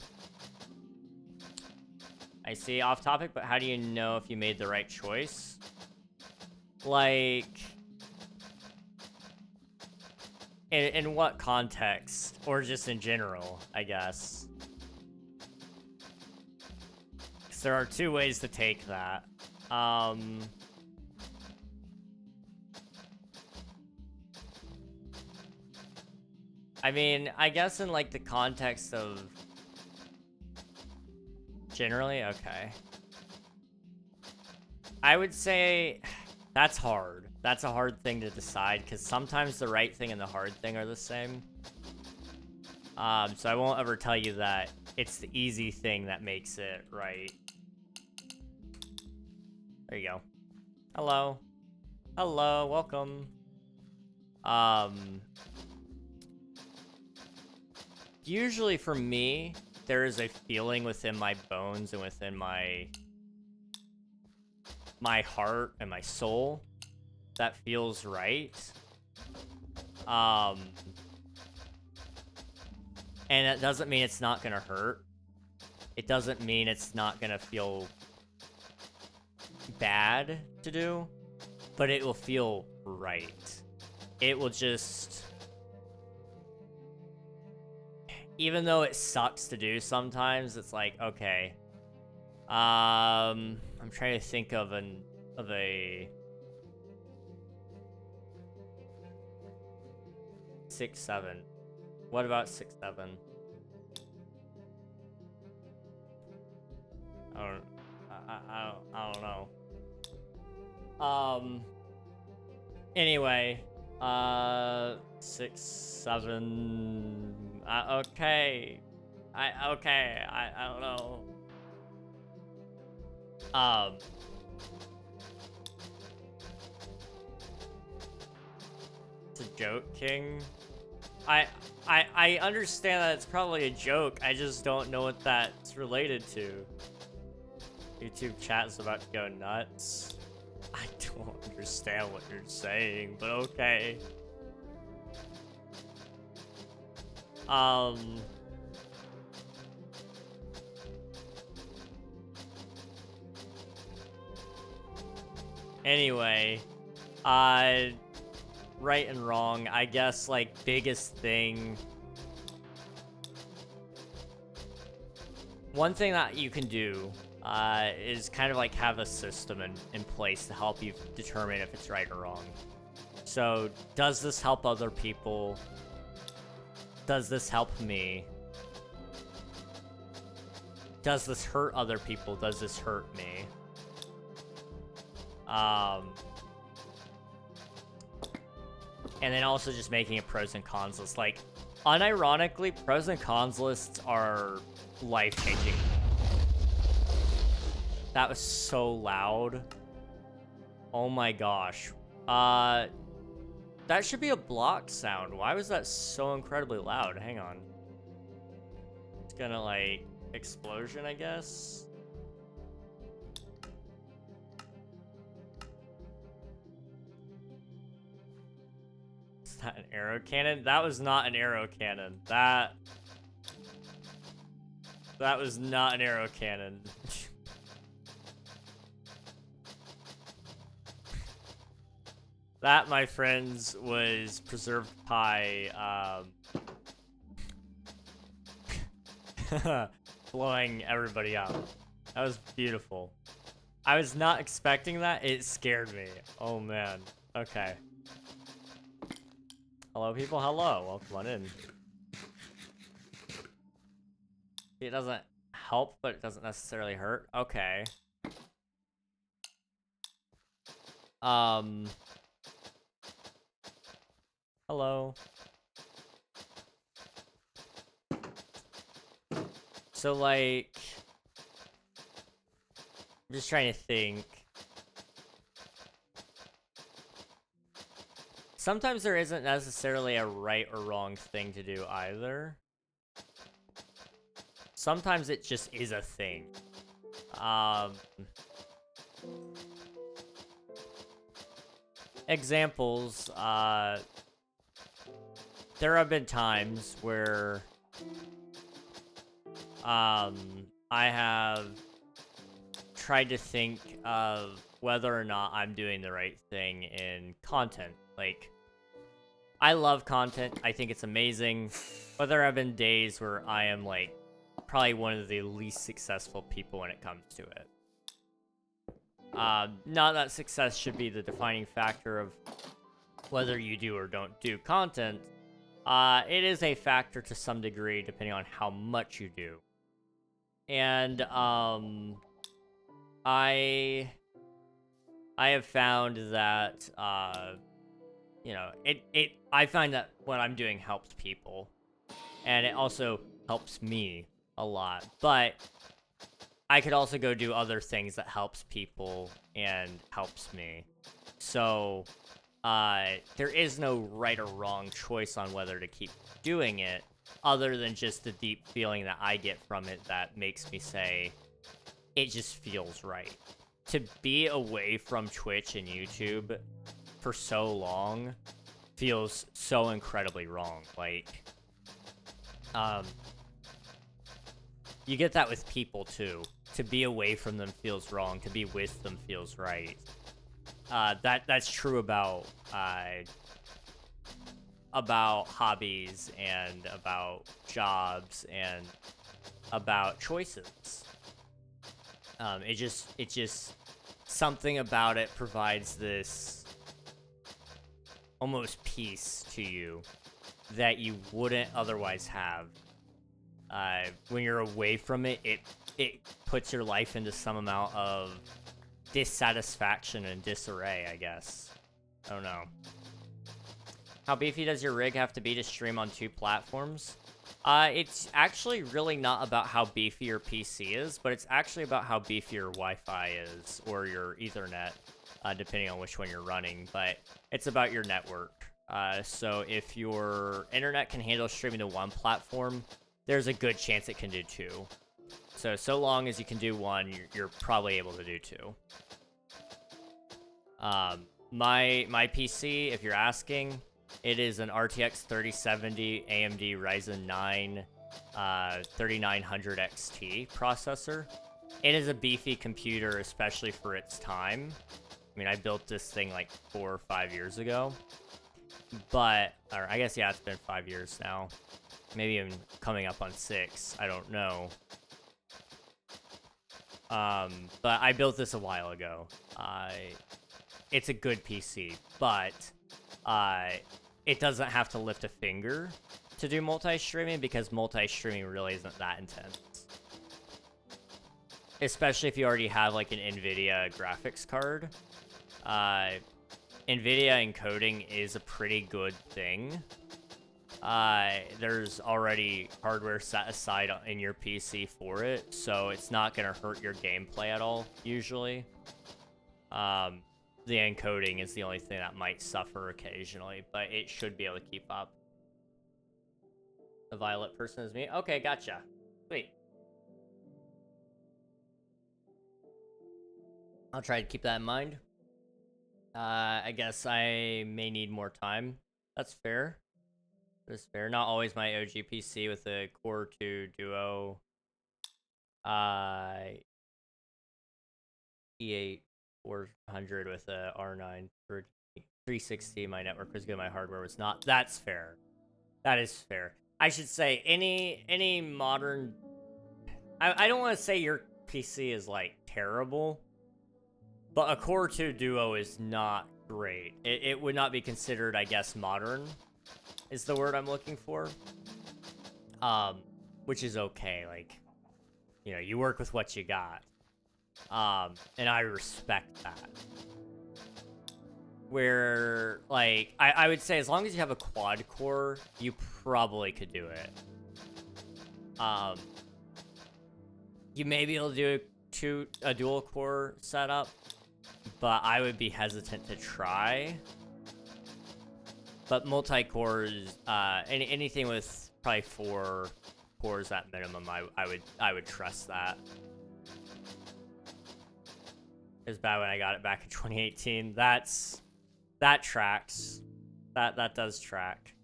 I see, off topic, but how do you know if you made the right choice? Like... In what context? Or just in general, I guess. Because there are two ways to take that. I mean, I guess in, like, the context of... Generally? Okay. I would say... That's hard. That's a hard thing to decide, because sometimes the right thing and the hard thing are the same. So I won't ever tell you that it's the easy thing that makes it right. There you go. Hello. Hello, welcome. Usually for me, there is a feeling within my bones and within my heart and my soul that feels right. And that doesn't mean it's not gonna hurt. It doesn't mean it's not gonna feel bad to do, but it will feel right. It will just... Even though it sucks to do sometimes, it's like, okay. I'm trying to think of a 6-7. What about 6-7? I don't know. Anyway, 6-7. Okay. I don't know. It's a joke, King. I understand that it's probably a joke. I just don't know what that's related to. YouTube chat is about to go nuts. I don't understand what you're saying, but okay. Anyway, right and wrong, I guess, like, biggest thing. One thing that you can do is kind of like have a system in place to help you determine if it's right or wrong. So, does this help other people? Does this help me? Does this hurt other people? Does this hurt me? And then also just making a pros and cons list. Like, unironically, pros and cons lists are life-changing. That was so loud. Oh my gosh. That should be a block sound. Why was that so incredibly loud? Hang on. It's gonna, like, explosion, I guess. Is that an arrow cannon? That was not an arrow cannon. That was not an arrow cannon. That, my friends, was preserved pie, blowing everybody up. That was beautiful. I was not expecting that. It scared me. Oh, man. Okay. Hello, people. Hello. Welcome on in. It doesn't help, but it doesn't necessarily hurt. Okay. Hello. So, like, I'm just trying to think. Sometimes there isn't necessarily a right or wrong thing to do either. Sometimes it just is a thing. Examples, there have been times where I have tried to think of whether or not I'm doing the right thing in content. Like, I love content. I think it's amazing. But there have been days where I am, like, probably one of the least successful people when it comes to it. Not that success should be the defining factor of whether you do or don't do content. It is a factor to some degree, depending on how much you do. And, I have found that, you know, I find that what I'm doing helps people. And it also helps me a lot. But I could also go do other things that helps people and helps me. So, there is no right or wrong choice on whether to keep doing it, other than just the deep feeling that I get from it that makes me say, it just feels right. To be away from Twitch and YouTube for so long feels so incredibly wrong. Like, you get that with people too. To be away from them feels wrong. To be with them feels right. That's true about hobbies and about jobs and about choices. It just something about it provides this almost peace to you that you wouldn't otherwise have. When you're away from it, it puts your life into some amount of dissatisfaction and disarray, I guess. I don't know. How beefy does your rig have to be to stream on 2 platforms? It's actually really not about how beefy your PC is, but it's actually about how beefy your Wi-Fi is, or your Ethernet, depending on which one you're running, but it's about your network. So if your internet can handle streaming to 1 platform, there's a good chance it can do 2. So long as you can do 1, you're probably able to do 2. My PC, if you're asking, it is an RTX 3070 AMD Ryzen 9 3900 XT processor. It is a beefy computer, especially for its time. I mean, I built this thing like 4 or 5 years ago. But, or I guess, yeah, it's been 5 years now. Maybe even coming up on 6. I don't know. But I built this a while ago. It's a good PC, but it doesn't have to lift a finger to do multi-streaming, because multi-streaming really isn't that intense. Especially if you already have like an NVIDIA graphics card. NVIDIA encoding is a pretty good thing. There's already hardware set aside in your PC for it, so it's not going to hurt your gameplay at all, usually. The encoding is the only thing that might suffer occasionally, but it should be able to keep up. The violet person is me? Okay, gotcha. Sweet. I'll try to keep that in mind. I guess I may need more time. That's fair. That's fair. Not always my OG PC with a Core 2 Duo. E8 400 with a R9 for 360. My network was good. My hardware was not. That's fair. That is fair. I should say any modern. I don't want to say your PC is like terrible, but a Core 2 Duo is not great. It would not be considered, I guess, modern is the word I'm looking for. Which is okay. Like, you know, you work with what you got. And I respect that. Where, like, I would say as long as you have a quad core, you probably could do it. You may be able to do a dual core setup, but I would be hesitant to try. But multi-cores, anything with probably 4 cores at minimum, I would trust that. It was bad when I got it back in 2018. That tracks. That does track.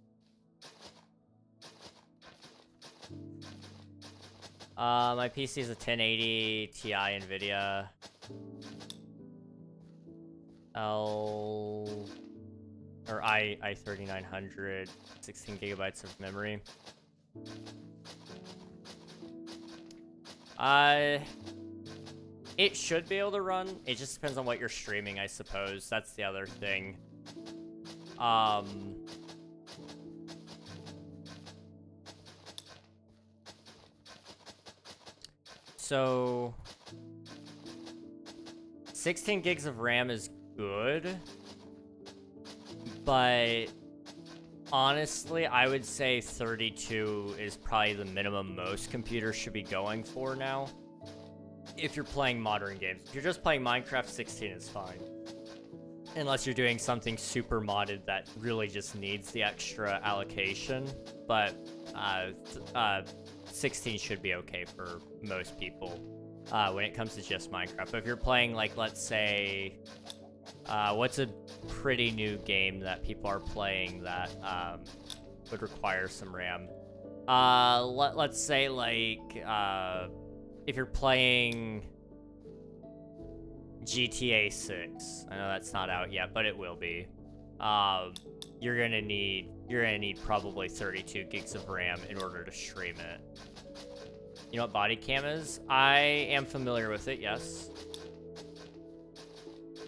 My PC is a 1080 Ti NVIDIA i3900, 16 gigabytes of memory. It should be able to run. It just depends on what you're streaming, I suppose. That's the other thing. So 16 gigs of RAM is good, but honestly, I would say 32 is probably the minimum most computers should be going for now. If you're playing modern games. If you're just playing Minecraft, 16 is fine. unless you're doing something super modded that really just needs the extra allocation. But 16 should be okay for most people when it comes to just Minecraft. But if you're playing, like, let's say, what's a pretty new game that people are playing that would require some RAM? Let's say, like, if you're playing GTA 6, I know that's not out yet, but it will be. You're gonna need probably 32 gigs of RAM in order to stream it. You know what body cam is? I am familiar with it, yes.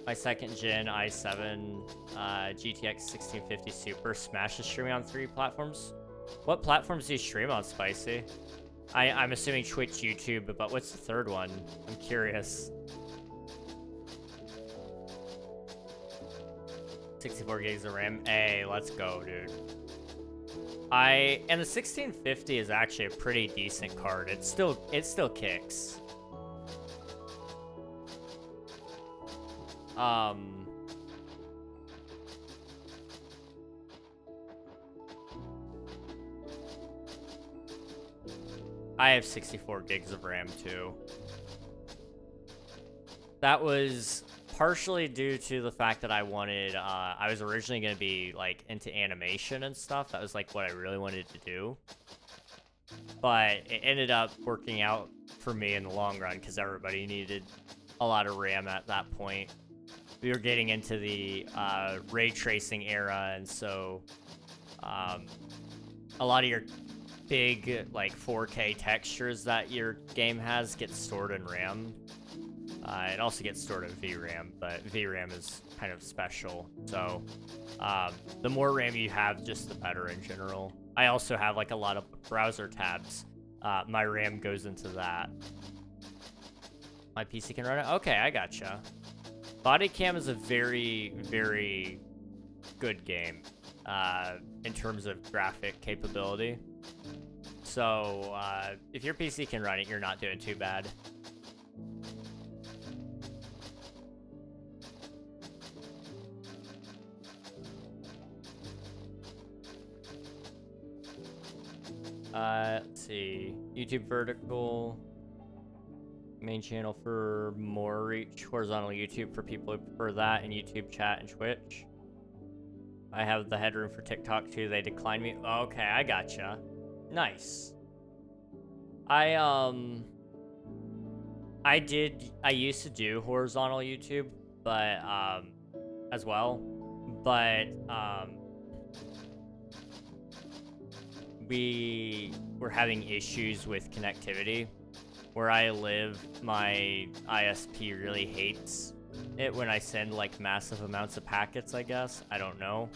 My second gen i7 GTX 1650 Super Smash is streaming on 3 platforms. What platforms do you stream on, Spicy? I'm assuming Twitch, YouTube, but what's the third one? I'm curious. 64 gigs of RAM. Hey, let's go, dude. And the 1650 is actually a pretty decent card. It still kicks. I have 64 gigs of RAM too. That was partially due to the fact that I wanted, I was originally going to be, like, into animation and stuff. That was, like, what I really wanted to do. But it ended up working out for me in the long run because everybody needed a lot of RAM at that point. We were getting into the ray tracing era, and so a lot of your big, like, 4K textures that your game has get stored in RAM. It also gets stored in VRAM, but VRAM is kind of special. So the more RAM you have, just the better in general. I also have, like, a lot of browser tabs. My RAM goes into that. My PC can run it? Okay, I gotcha. Body Cam is a very, very good game in terms of graphic capability. So if your PC can run it, you're not doing too bad. Let's see. YouTube vertical. Main channel for more reach. Horizontal YouTube for people who prefer that, and YouTube chat and Twitch. I have the headroom for TikTok too. They declined me. Okay, I gotcha. Nice. I used to do horizontal YouTube, but as well, but we were having issues with connectivity. Where I live, my ISP really hates it when I send, like, massive amounts of packets, I guess. I don't know.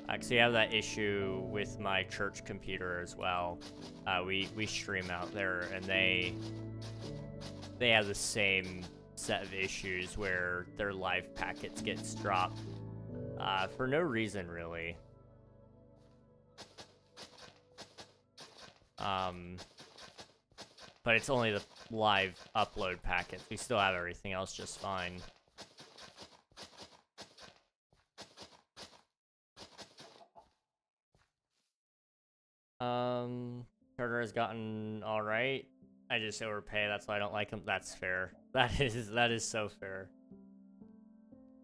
Actually, I have that issue with my church computer as well. We stream out there, and they have the same set of issues where their live packets gets dropped for no reason, really. But it's only the live upload packets. We still have everything else just fine. Turner has gotten alright. I just overpay, that's why I don't like him. That's fair. That is so fair.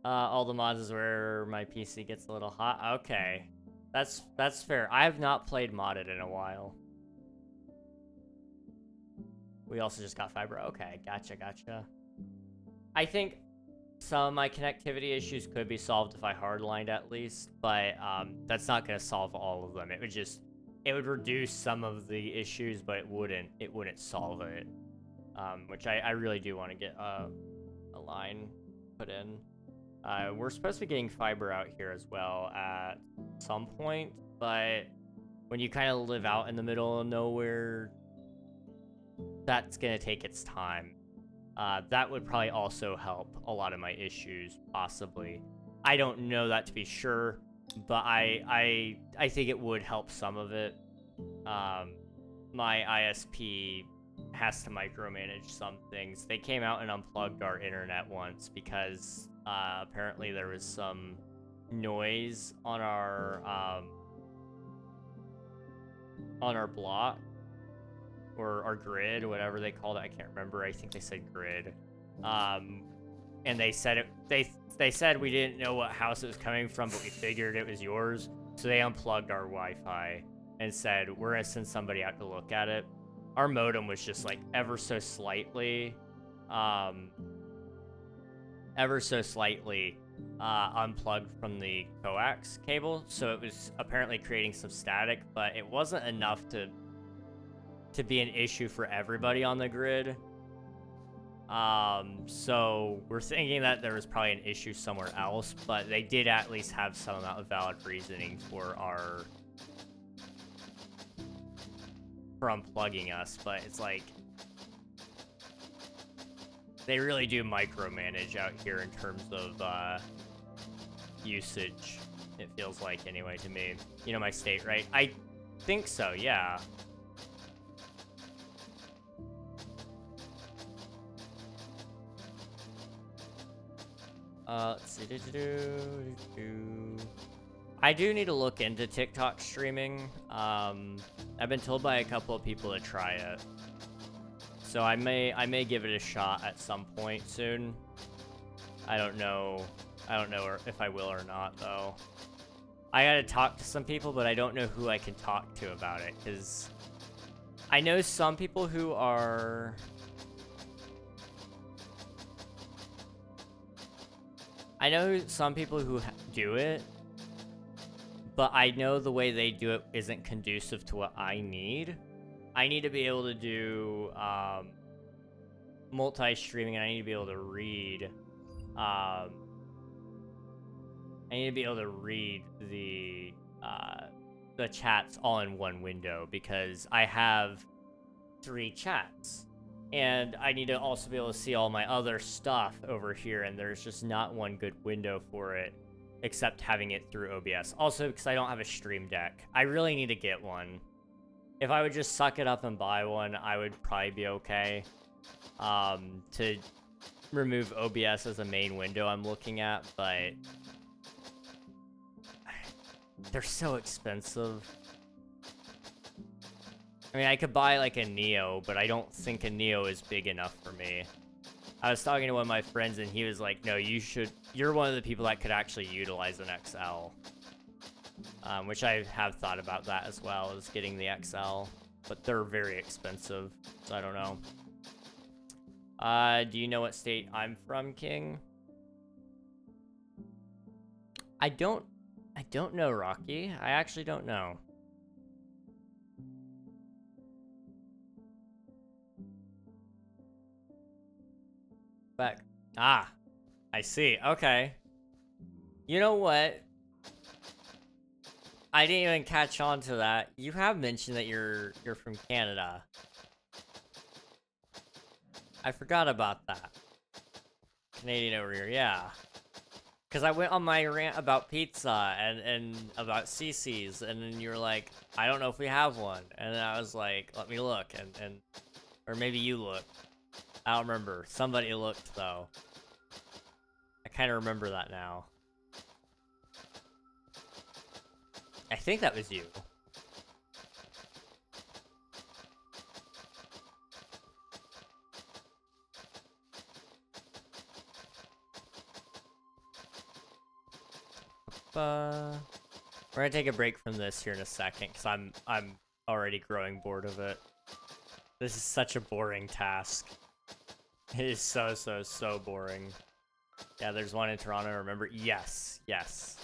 All the mods is where my PC gets a little hot. Okay. That's fair. I have not played modded in a while. We also just got fiber. Okay, gotcha. I think some of my connectivity issues could be solved if I hardlined at least, but that's not going to solve all of them. It would reduce some of the issues, but it wouldn't solve it. Which I really do want to get a line put in. We're supposed to be getting fiber out here as well at some point, but when you kind of live out in the middle of nowhere, that's gonna take its time. That would probably also help a lot of my issues, possibly. I don't know that to be sure, but I think it would help some of it. My ISP has to micromanage some things. They came out and unplugged our internet once because apparently there was some noise on our block, or our grid, or whatever they called it. I can't remember. I think they said grid. And they said they said we didn't know what house it was coming from, but we figured it was yours. So they unplugged our Wi-Fi and said, we're gonna send somebody out to look at it. Our modem was just like ever so slightly unplugged from the coax cable, so it was apparently creating some static, but it wasn't enough to be an issue for everybody on the grid. So we're thinking that there was probably an issue somewhere else, but they did at least have some amount of valid reasoning for unplugging us. But it's like, they really do micromanage out here in terms of usage, it feels like, anyway, to me. You know my state, right? I think so, yeah. Let's see. I do need to look into TikTok streaming. I've been told by a couple of people to try it, so I may give it a shot at some point soon. I don't know if I will or not, though. I gotta talk to some people, but I don't know who I can talk to about it, because I know some people who are... I know some people who do it, but I know the way they do it isn't conducive to what I need. I need to be able to do multi-streaming, and I need to be able to read. I need to be able to read the chats all in one window, because I have 3 chats. And I need to also be able to see all my other stuff over here, and there's just not one good window for it, except having it through OBS. Also, because I don't have a Stream Deck. I really need to get one. If I would just suck it up and buy one, I would probably be okay. To remove OBS as a main window I'm looking at, but... they're so expensive. I mean, I could buy, like, a Neo, but I don't think a Neo is big enough for me. I was talking to one of my friends, and he was like, no, you're one of the people that could actually utilize an XL. Which I have thought about that as well, as getting the XL. But they're very expensive, so I don't know. Do you know what state I'm from, King? I don't know, Rocky. I actually don't know. Back. Ah, I see. Okay. You know what? I didn't even catch on to that. You have mentioned that you're from Canada. I forgot about that. Canadian over here, yeah. Because I went on my rant about pizza and about CC's, and then you were like, I don't know if we have one. And then I was like, let me look, and or maybe you looked. I don't remember. Somebody looked, though. I kind of remember that now. I think that was you. We're gonna take a break from this here in a second, because I'm already growing bored of it. This is such a boring task. It is so boring. Yeah, there's one in Toronto, remember? Yes, yes.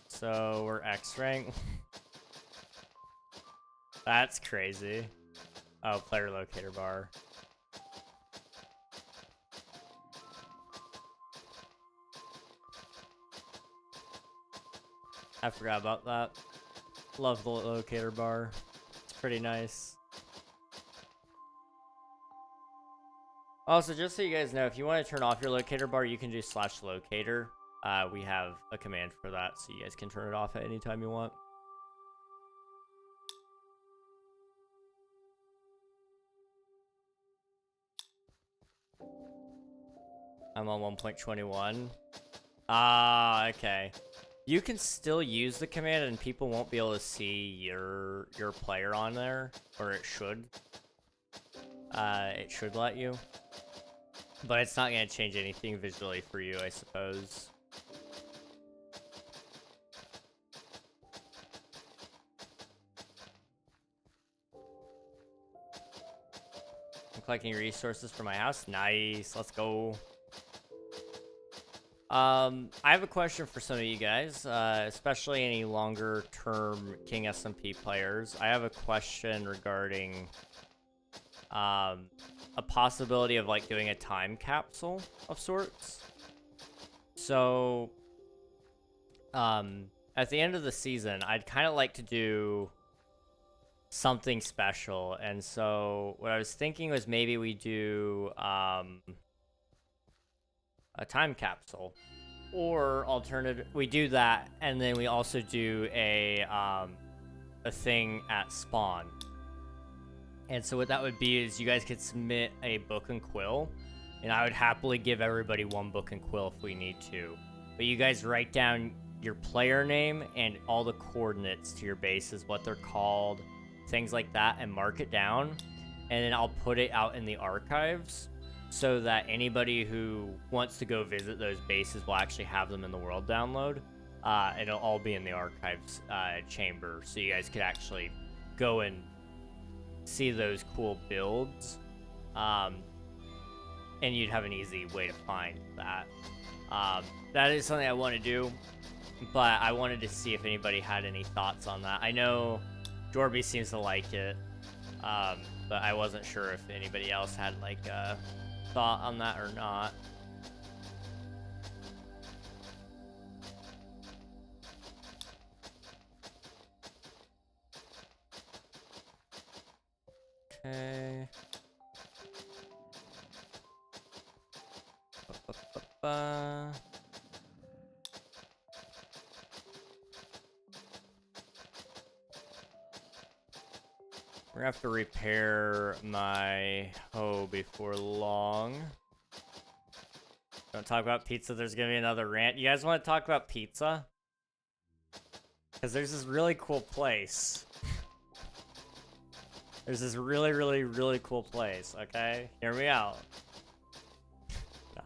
So, we're X rank. That's crazy. Oh, player locator bar. I forgot about that. Love the locator bar. It's pretty nice. Also, just so you guys know, if you want to turn off your locator bar, you can do /locator. We have a command for that, so you guys can turn it off at any time you want. I'm on 1.21. Ah, okay. You can still use the command and people won't be able to see your player on there, or it should. It should let you. But it's not going to change anything visually for you, I suppose. I'm collecting resources for my house. Nice, let's go. I have a question for some of you guys, especially any longer-term King SMP players. I have a question regarding a possibility of like doing a time capsule of sorts. So, at the end of the season, I'd kind of like to do something special, and so what I was thinking was maybe we do a time capsule, or alternative, we do that, and then we also do a thing at spawn. And so what that would be is you guys could submit a book and quill, and I would happily give everybody one book and quill if we need to. But you guys write down your player name and all the coordinates to your bases, what they're called, things like that, and mark it down. And then I'll put it out in the archives so that anybody who wants to go visit those bases will actually have them in the world download. It'll all be in the archives chamber, so you guys could actually go and see those cool builds, and you'd have an easy way to find that. That is something I want to do, but I wanted to see if anybody had any thoughts on that. I know Jorby seems to like it, but I wasn't sure if anybody else had like a thought on that or not. Okay. We're gonna have to repair my hoe before long. Don't talk about pizza, there's gonna be another rant. You guys want to talk about pizza? Because there's this really cool place. There's this really cool place, okay? Hear me out.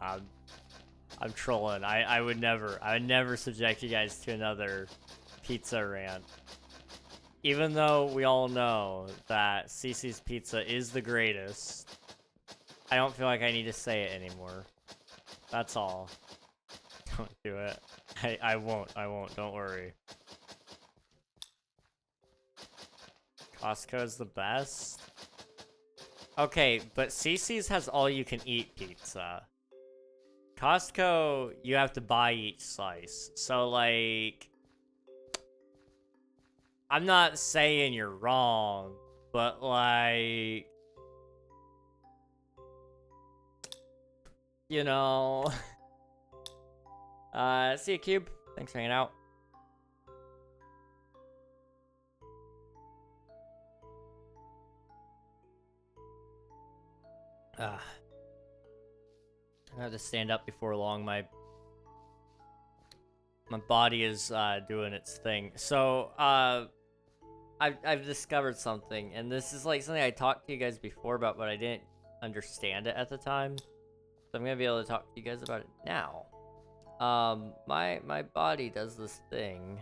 I'm trolling. I would never subject you guys to another pizza rant. Even though we all know that CC's Pizza is the greatest, I don't feel like I need to say it anymore. That's all. Don't do it. I won't, don't worry. Costco's the best? Okay, but CC's has all-you-can-eat pizza. Costco, you have to buy each slice. So, like, I'm not saying you're wrong, but, like, you know. See you, Cube. Thanks for hanging out. I have to stand up before long. My body is doing its thing. So I've discovered something, and this is like something I talked to you guys before about, but I didn't understand it at the time. So I'm gonna be able to talk to you guys about it now. My body does this thing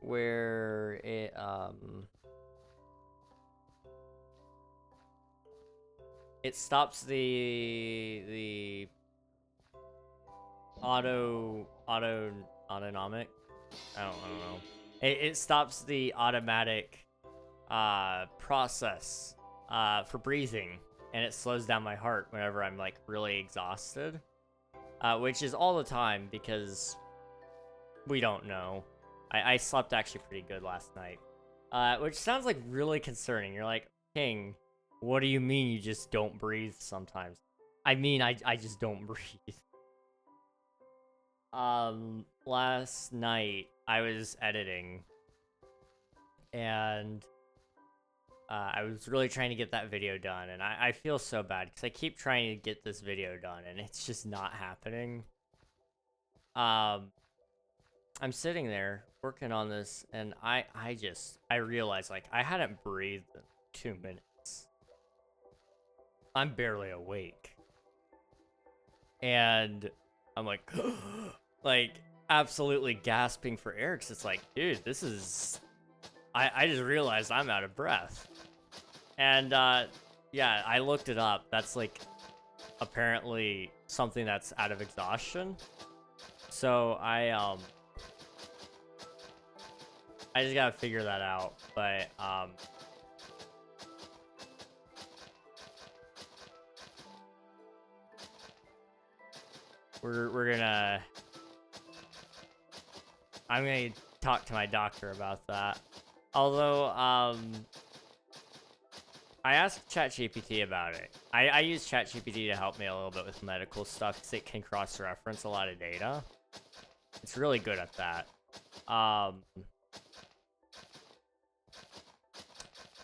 where it stops the autonomic. I don't know. It stops the automatic process for breathing, and it slows down my heart whenever I'm like really exhausted, which is all the time because we don't know. I slept actually pretty good last night, which sounds like really concerning. You're like, King, what do you mean you just don't breathe sometimes? I mean, I just don't breathe. Last night I was editing, and I was really trying to get that video done, and I feel so bad because I keep trying to get this video done, and it's just not happening. I'm sitting there working on this, and I realized, like, I hadn't breathed in 2 minutes. I'm barely awake. And I'm like, like, absolutely gasping for air, because it's like, dude, this is... I just realized I'm out of breath. And, yeah, I looked it up. That's, like, apparently something that's out of exhaustion. So, I just gotta figure that out. But, we're gonna... I'm gonna talk to my doctor about that. Although, I asked ChatGPT about it. I use ChatGPT to help me a little bit with medical stuff because it can cross-reference a lot of data. It's really good at that.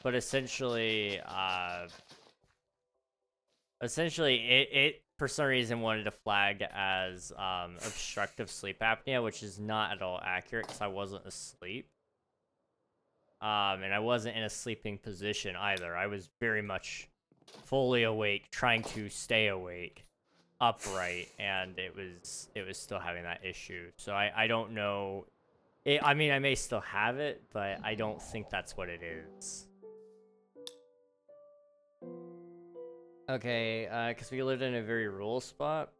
But essentially, it for some reason wanted to flag as obstructive sleep apnea, which is not at all accurate because I wasn't asleep. And I wasn't in a sleeping position either. I was very much fully awake, trying to stay awake, upright, and it was still having that issue. So I don't know. I mean, I may still have it, but I don't think that's what it is. Okay, because we lived in a very rural spot.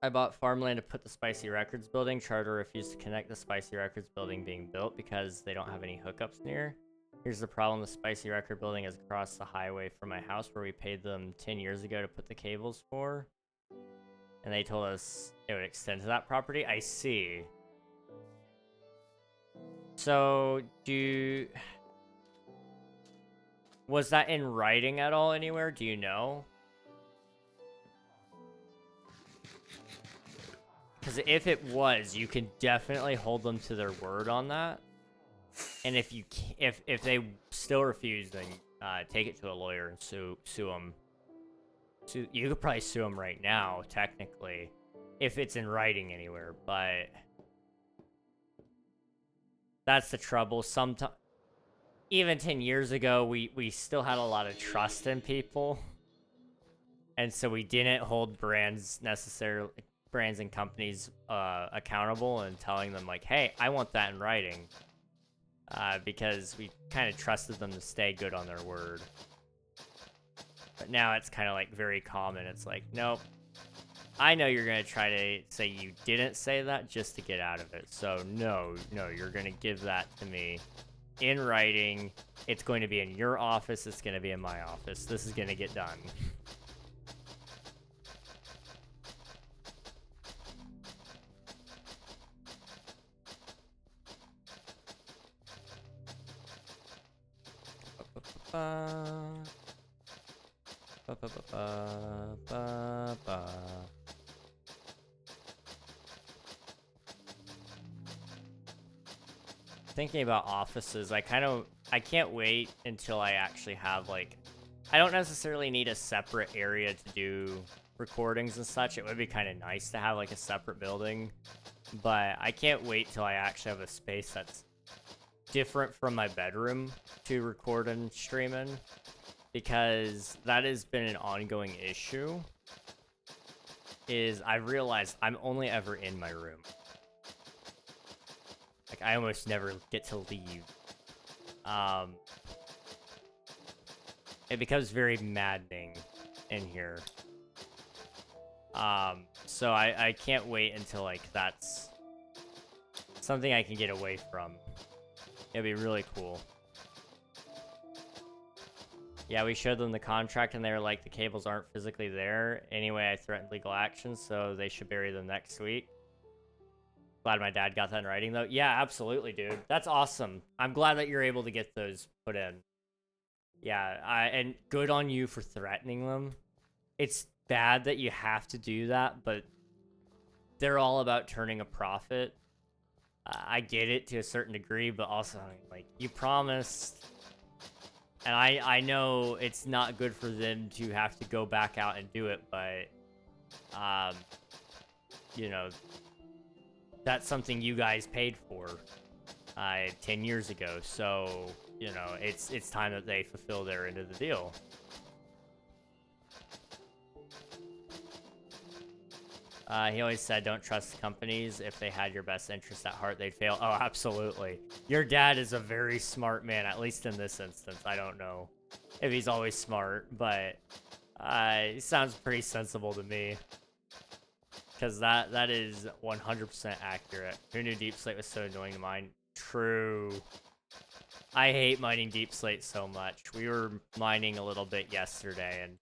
I bought farmland to put the Spicy Records building. Charter refused to connect the Spicy Records building being built because they don't have any hookups near. Here's the problem. The Spicy Record building is across the highway from my house where we paid them 10 years ago to put the cables for. And they told us it would extend to that property. I see. So, was that in writing at all anywhere? Do you know? Because if it was, you can definitely hold them to their word on that. And if they still refuse, then take it to a lawyer and sue them. You could probably sue them right now, technically, if it's in writing anywhere. But that's the trouble. Sometimes, even 10 years ago, we still had a lot of trust in people, and so we didn't hold brands and companies accountable and telling them, like, hey, I want that in writing, because we kind of trusted them to stay good on their word. But now it's kind of like very common. It's like, nope, I know you're gonna try to say you didn't say that just to get out of it, so no, you're gonna give that to me in writing. It's going to be in your office, it's going to be in my office, this is going to get done. Thinking about offices, I can't wait until I actually have, like, I don't necessarily need a separate area to do recordings and such. It would be kind of nice to have, like, a separate building, but I can't wait till I actually have a space that's different from my bedroom to record and stream in, because that has been an ongoing issue. Is I realized I'm only ever in my room. Like, I almost never get to leave. It becomes very maddening in here. So I can't wait until, like, that's something I can get away from. It'd be really cool. Yeah, we showed them the contract, and they were like, the cables aren't physically there. Anyway, I threatened legal action, so they should bury them next week. Glad my dad got that in writing, though. Yeah, absolutely, dude. That's awesome. I'm glad that you're able to get those put in. Yeah, and good on you for threatening them. It's bad that you have to do that, but they're all about turning a profit. I get it to a certain degree, but also, like, you promised. And I know it's not good for them to have to go back out and do it, but, you know, that's something you guys paid for 10 years ago. So, you know, it's time that they fulfill their end of the deal. He always said, don't trust companies. If they had your best interest at heart, they'd fail. Oh, absolutely. Your dad is a very smart man, at least in this instance. I don't know if he's always smart, but he sounds pretty sensible to me. Because that is 100% accurate. Who knew Deep Slate was so annoying to mine? True. I hate mining Deep Slate so much. We were mining a little bit yesterday, and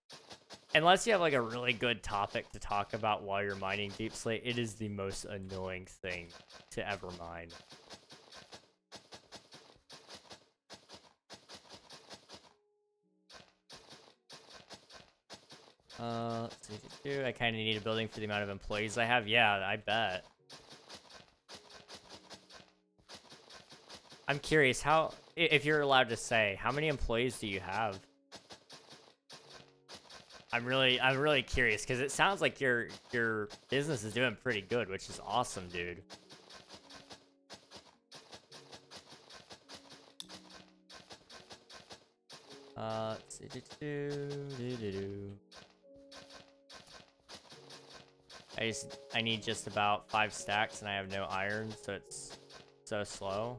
unless you have like a really good topic to talk about while you're mining Deep Slate, it is the most annoying thing to ever mine. Let's see. I kind of need a building for the amount of employees I have. Yeah, I bet. I'm curious, how, if you're allowed to say, how many employees do you have? I'm really curious, because it sounds like your business is doing pretty good, which is awesome, dude. Let's see. I need just about 5 stacks, and I have no iron, so it's so slow.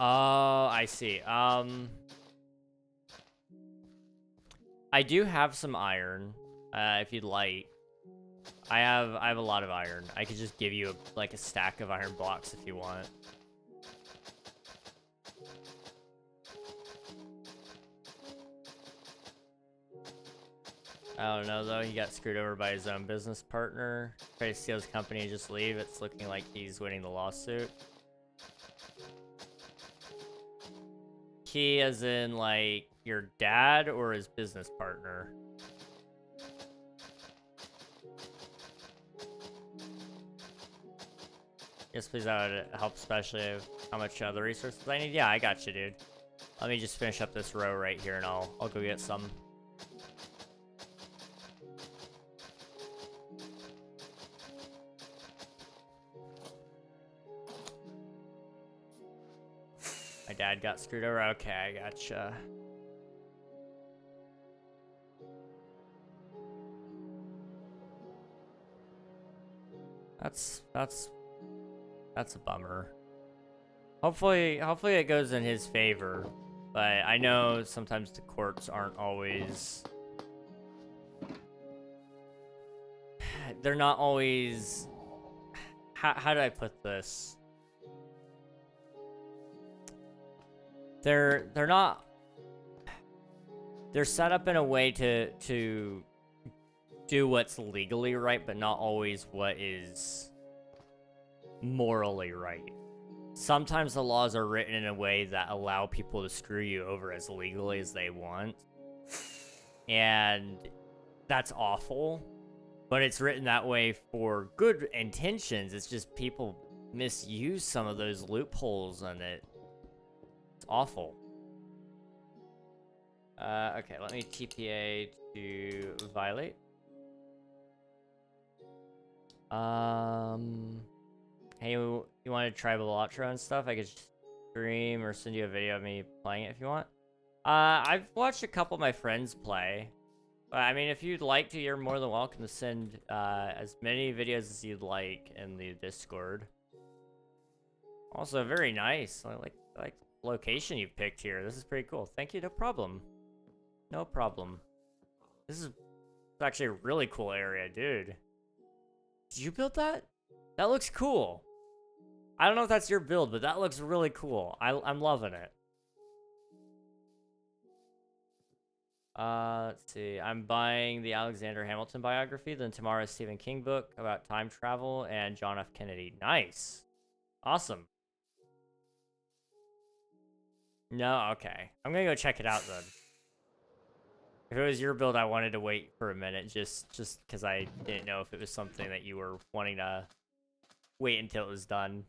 Oh, I see. I do have some iron, if you'd like. I have a lot of iron. I could just give you like a stack of iron blocks if you want. I don't know though, he got screwed over by his own business partner. Try to steal his company and just leave. It's looking like he's winning the lawsuit. He as in like your dad or his business partner? Yes, please, that would help, especially how much other resources I need. Yeah, I got you, dude. Let me just finish up this row right here, and I'll go get some. My dad got screwed over. Okay, I gotcha. That's a bummer. Hopefully it goes in his favor. But I know sometimes the courts aren't always... They're not always... How do I put this? They're not... They're set up in a way to do what's legally right, but not always what is morally right. Sometimes the laws are written in a way that allow people to screw you over as legally as they want. And that's awful. But it's written that way for good intentions. It's just people misuse some of those loopholes, and it's awful. Okay, let me TPA to Violate. Hey, you want to try Velotro and stuff? I could stream or send you a video of me playing it if you want. I've watched a couple of my friends play. But, I mean, if you'd like to, you're more than welcome to send as many videos as you'd like in the Discord. Also, very nice. I like the location you picked here. This is pretty cool. Thank you. No problem. No problem. This is actually a really cool area, dude. Did you build that? That looks cool. I don't know if that's your build, but that looks really cool. I'm loving it. Let's see. I'm buying the Alexander Hamilton biography, then tomorrow's Stephen King book about time travel, and John F. Kennedy. Nice. Awesome. No? Okay. I'm gonna go check it out then. If it was your build, I wanted to wait for a minute, just because I didn't know if it was something that you were wanting to wait until it was done.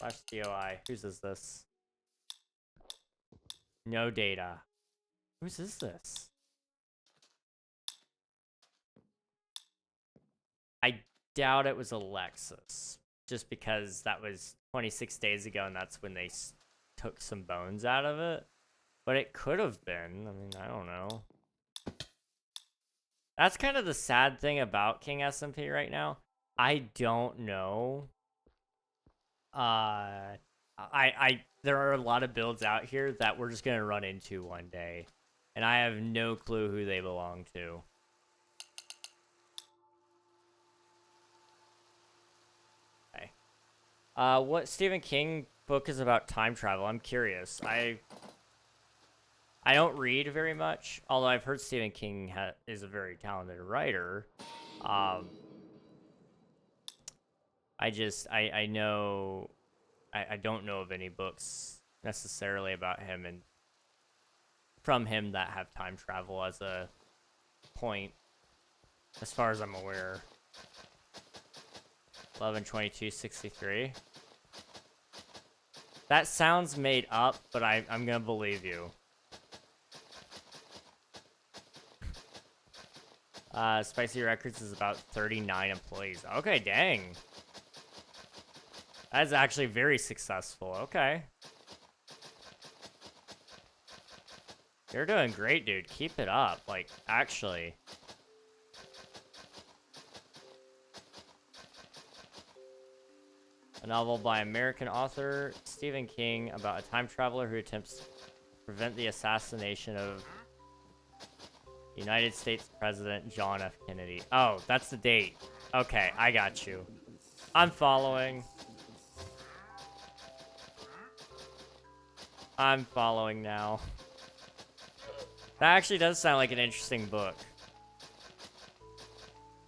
/DOI. Whose is this? No data. Whose is this? I doubt it was Alexis. Just because that was 26 days ago and that's when they took some bones out of it. But it could have been. I mean, I don't know. That's kind of the sad thing about King SMP right now. I don't know. There are a lot of builds out here that we're just gonna run into one day. And I have no clue who they belong to. Okay. What Stephen King book is about time travel? I'm curious. I don't read very much, although I've heard Stephen King is a very talented writer. I know, I don't know of any books necessarily about him and from him that have time travel as a point, as far as I'm aware. 11/22/63. That sounds made up, but I'm gonna believe you. Spicy Records is about 39 employees. Okay, dang. That's actually very successful. Okay. You're doing great, dude. Keep it up. Like, actually. A novel by American author Stephen King about a time traveler who attempts to prevent the assassination of United States President John F. Kennedy. Oh, that's the date. Okay, I got you. I'm following. I'm following now. That actually does sound like an interesting book.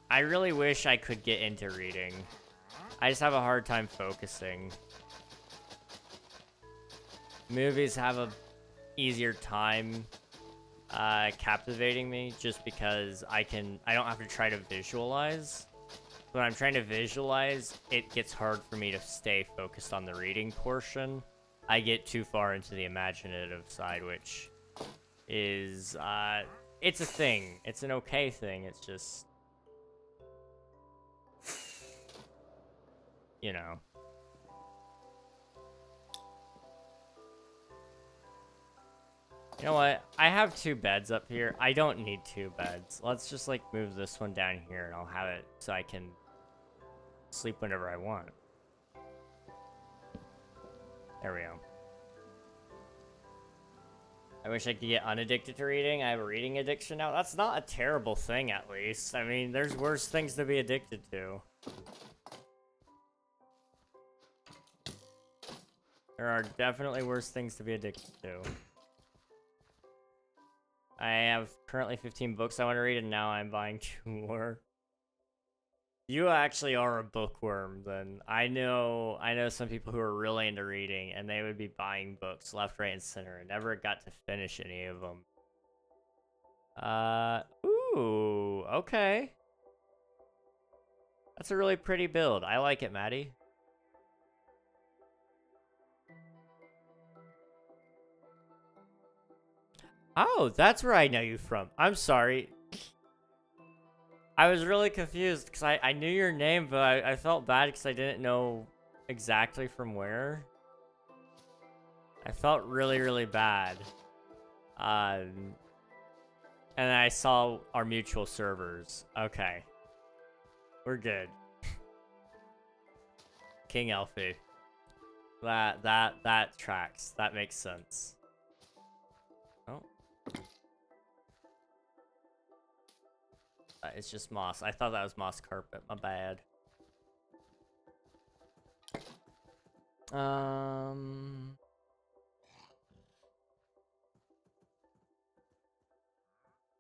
I really wish I could get into reading. I just have a hard time focusing. Movies have a easier time captivating me just because I don't have to try to visualize. When I'm trying to visualize, it gets hard for me to stay focused on the reading portion. I get too far into the imaginative side, which is, it's a thing. It's an okay thing. It's just, you know. You know what? I have 2 beds up here. I don't need 2 beds. Let's just, like, move this one down here, and I'll have it so I can sleep whenever I want. There we go. I wish I could get unaddicted to reading. I have a reading addiction now. That's not a terrible thing, at least. I mean, there's worse things to be addicted to. There are definitely worse things to be addicted to. I have currently 15 books I want to read, and now I'm buying 2 more. You actually are a bookworm, then. I know some people who are really into reading, and they would be buying books left, right, and center, and never got to finish any of them. Ooh, okay. That's a really pretty build. I like it, Maddie. Oh, that's where I know you from. I'm sorry. I was really confused because I knew your name, but I felt bad because I didn't know exactly from where. I felt really, really bad. And I saw our mutual servers. Okay. We're good. King Elfie. That tracks. That makes sense. Oh. It's just moss. I thought that was moss carpet. My bad.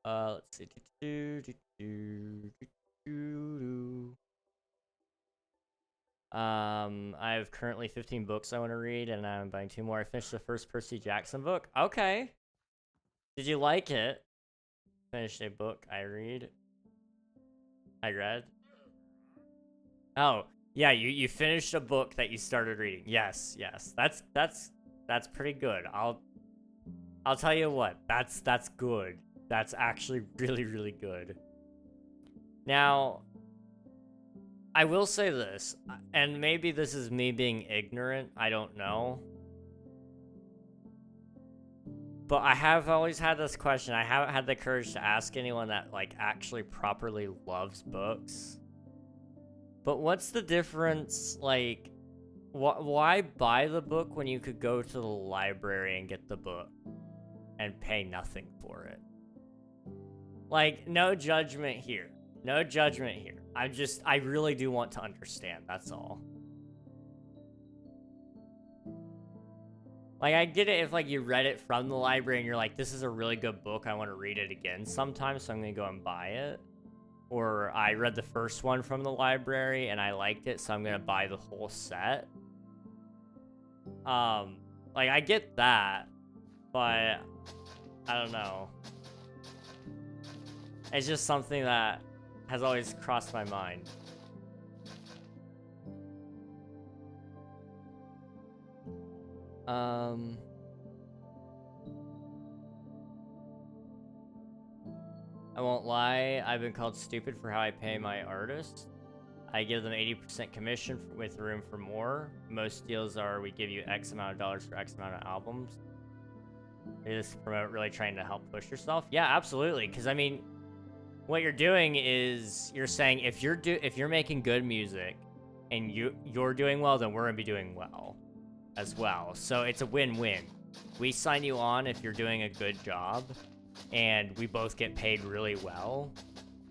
Let's see. I have currently 15 books I want to read, and I'm buying 2 more. I finished the first Percy Jackson book. Okay. Did you like it? Finished a book I read. I read. Oh, yeah, you finished a book that you started reading. Yes, yes. That's pretty good. I'll tell you what, that's good. That's actually really, really good. Now, I will say this, and maybe this is me being ignorant, I don't know. But I have always had this question. I haven't had the courage to ask anyone that, like, actually properly loves books. But what's the difference, like, why buy the book when you could go to the library and get the book and pay nothing for it? Like, no judgment here. No judgment here. I really do want to understand, that's all. Like, I get it if, like, you read it from the library and you're like, this is a really good book, I want to read it again sometime, so I'm gonna go and buy it. Or I read the first one from the library and I liked it, so I'm gonna buy the whole set. Like, I get that, but I don't know. It's just something that has always crossed my mind. I won't lie, I've been called stupid for how I pay my artists. I give them 80% commission with room for more. Most deals are we give you X amount of dollars for X amount of albums. They just promote really trying to help push yourself. Yeah, absolutely. Because I mean, what you're doing is you're saying if you're making good music and you're doing well, then we're gonna be doing well as well. So it's a win-win. We sign you on if you're doing a good job, and we both get paid really well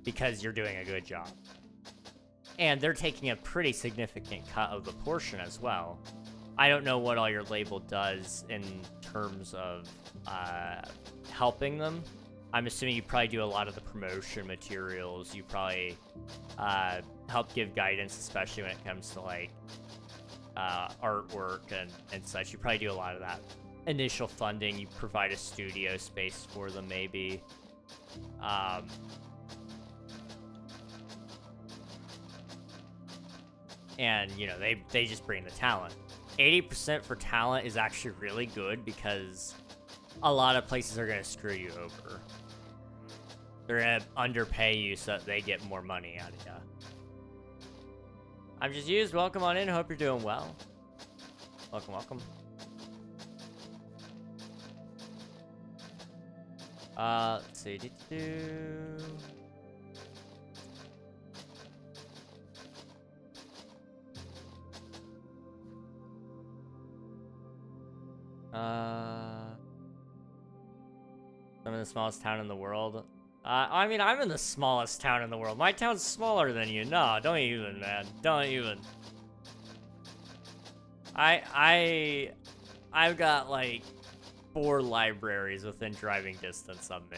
because you're doing a good job. And they're taking a pretty significant cut of the portion as well. I don't know what all your label does in terms of helping them. I'm assuming you probably do a lot of the promotion materials. You probably help give guidance, especially when it comes to like artwork and such. You probably do a lot of that. Initial funding, you provide a studio space for them, maybe. And, you know, they just bring the talent. 80% for talent is actually really good because a lot of places are going to screw you over. They're going to underpay you so that they get more money out of you. I'm just used. Welcome on in. Hope you're doing well. Welcome, welcome. Let's see. I'm in the smallest town in the world. I mean, I'm in the smallest town in the world. My town's smaller than you. No, don't even, man. Don't even. I've got like 4 libraries within driving distance of me.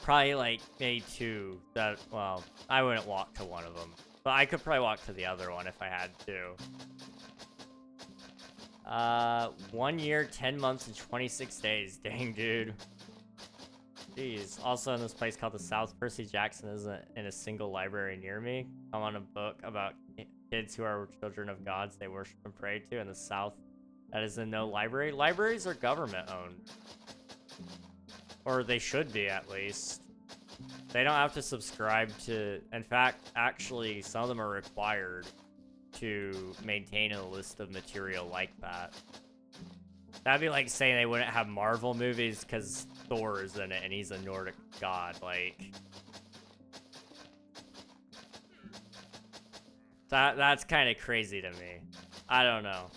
Probably like maybe 2 that, well, I wouldn't walk to one of them. But I could probably walk to the other one if I had to. 1 year, 10 months, and 26 days. Dang, dude. Jeez. Also in this place called the South, Percy Jackson isn't in a single library near me. I'm on a book about kids who are children of gods they worship and pray to in the South. That is in no library. Libraries are government owned. Or they should be, at least. They don't have to subscribe to... In fact, actually, some of them are required to maintain a list of material like that. That'd be like saying they wouldn't have Marvel movies because Thor is in it and he's a Nordic god. Like, that's kind of crazy to me. I don't know.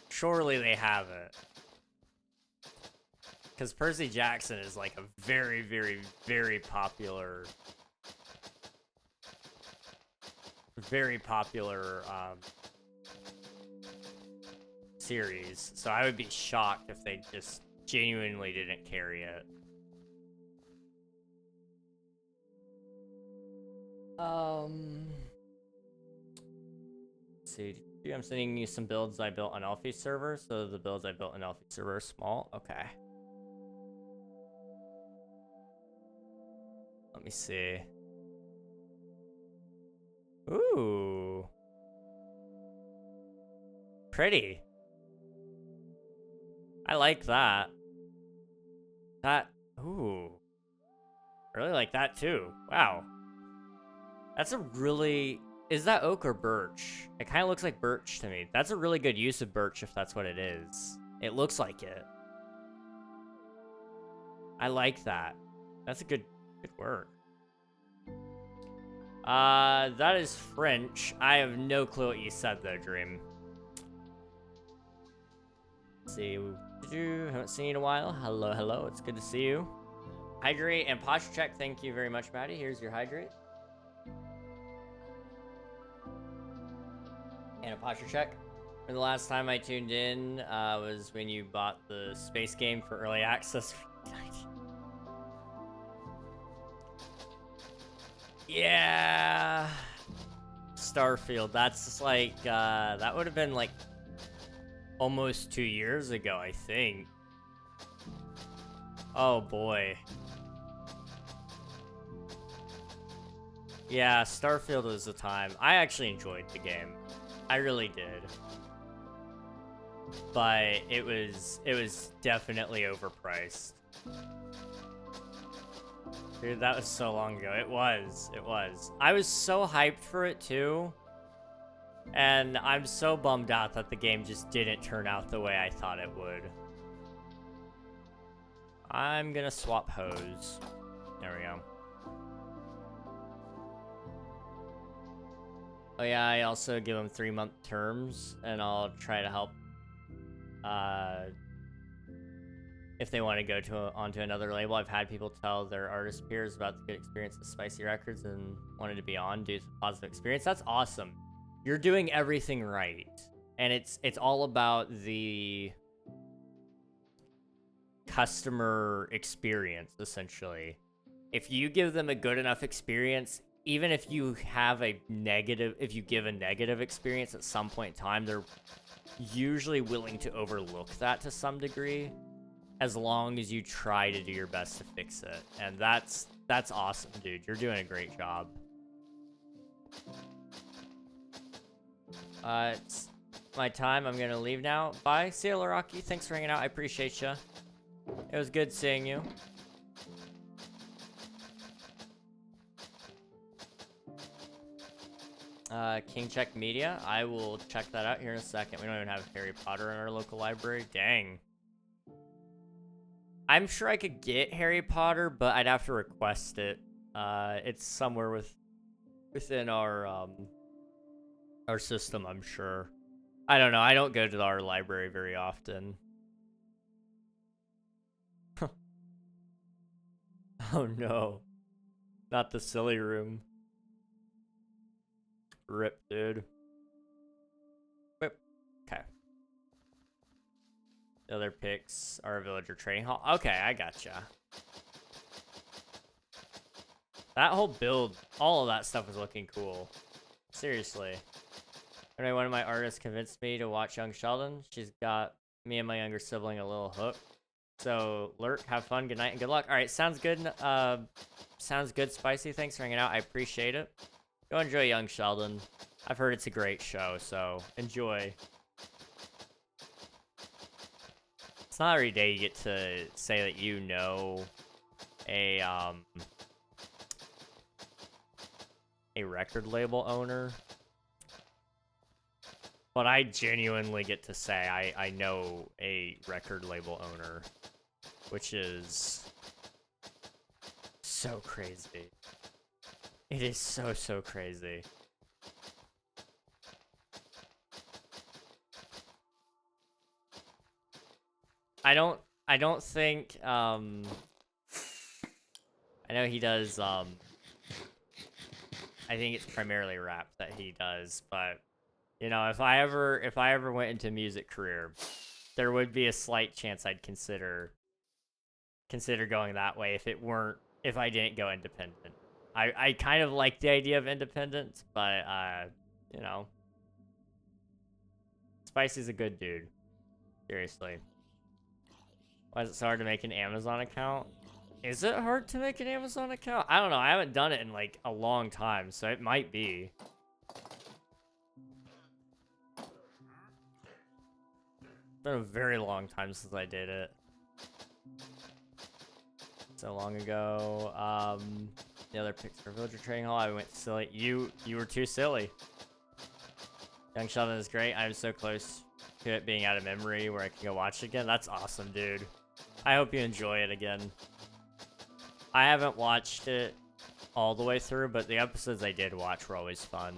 Surely they have it. Because Percy Jackson is like a very, very, very popular... series, so I would be shocked if they just genuinely didn't carry it. Let's see, I'm sending you some builds I built on Alfie server, so the builds I built on Alfie server are small. Okay. Let me see. Ooh. Pretty. I like that. Ooh. I really like that too. Wow. That's a really... Is that oak or birch? It kind of looks like birch to me. That's a really good use of birch if that's what it is. It looks like it. I like that. That's a good work. That is French. I have no clue what you said though, Dream. Let's see. Haven't seen you in a while. Hello, hello. It's good to see you. Hydrate and posture check. Thank you very much, Maddie. Here's your hydrate. And a posture check. And the last time I tuned in was when you bought the space game for early access. Yeah. Starfield. That's just like, that would have been like almost 2 years ago, I think. Oh boy. Yeah, Starfield was the time. I actually enjoyed the game. I really did. But it was definitely overpriced. Dude, that was so long ago. It was. I was so hyped for it too. And I'm so bummed out that the game just didn't turn out the way I thought it would. I'm gonna swap hose. There we go. Oh yeah, I also give them 3-month terms, and I'll try to help if they want to go onto another label. I've had people tell their artist peers about the good experience of Spicy Records and wanted to be on due to the positive experience. That's awesome. You're doing everything right, and it's all about the customer experience, essentially. If you give them a good enough experience, even if you have a negative, if you give a negative experience at some point in time, they're usually willing to overlook that to some degree, as long as you try to do your best to fix it. And that's awesome, dude. You're doing a great job. It's my time. I'm gonna leave now. Bye. See you, Laraki. Thanks for hanging out. I appreciate you. It was good seeing you. King Check Media. I will check that out here in a second. We don't even have Harry Potter in our local library. Dang. I'm sure I could get Harry Potter, but I'd have to request it. It's somewhere within our system, I'm sure. I don't know. I don't go to our library very often. Oh no. Not the silly room. Rip, dude. Whip. Okay. The other picks are a villager trading hall. Okay, I gotcha. That whole build, all of that stuff was looking cool. Seriously. Anyway, one of my artists convinced me to watch Young Sheldon. She's got me and my younger sibling a little hook. So, Lurk, have fun, good night, and good luck. Alright, sounds good. Sounds good, Spicy. Thanks for hanging out. I appreciate it. Go enjoy Young Sheldon. I've heard it's a great show, so enjoy. It's not every day you get to say that you know a record label owner. But I genuinely get to say I know a record label owner, which is so crazy. It is so crazy. I don't think I know he does I think it's primarily rap that he does, but you know, if I ever went into music career, there would be a slight chance I'd consider going that way if I didn't go independent. I kind of like the idea of independence, but you know, Spicy's a good dude. Seriously. Why is it so hard to make an Amazon account? Is it hard to make an Amazon account? I don't know. I haven't done it in like a long time, so it might be. been a very long time since I did it. So long ago. The other picks for Villager Trading Hall, I went silly. You were too silly. Young Sheldon is great. I'm so close to it being out of memory where I can go watch it again. That's awesome, dude. I hope you enjoy it again. I haven't watched it all the way through, but the episodes I did watch were always fun.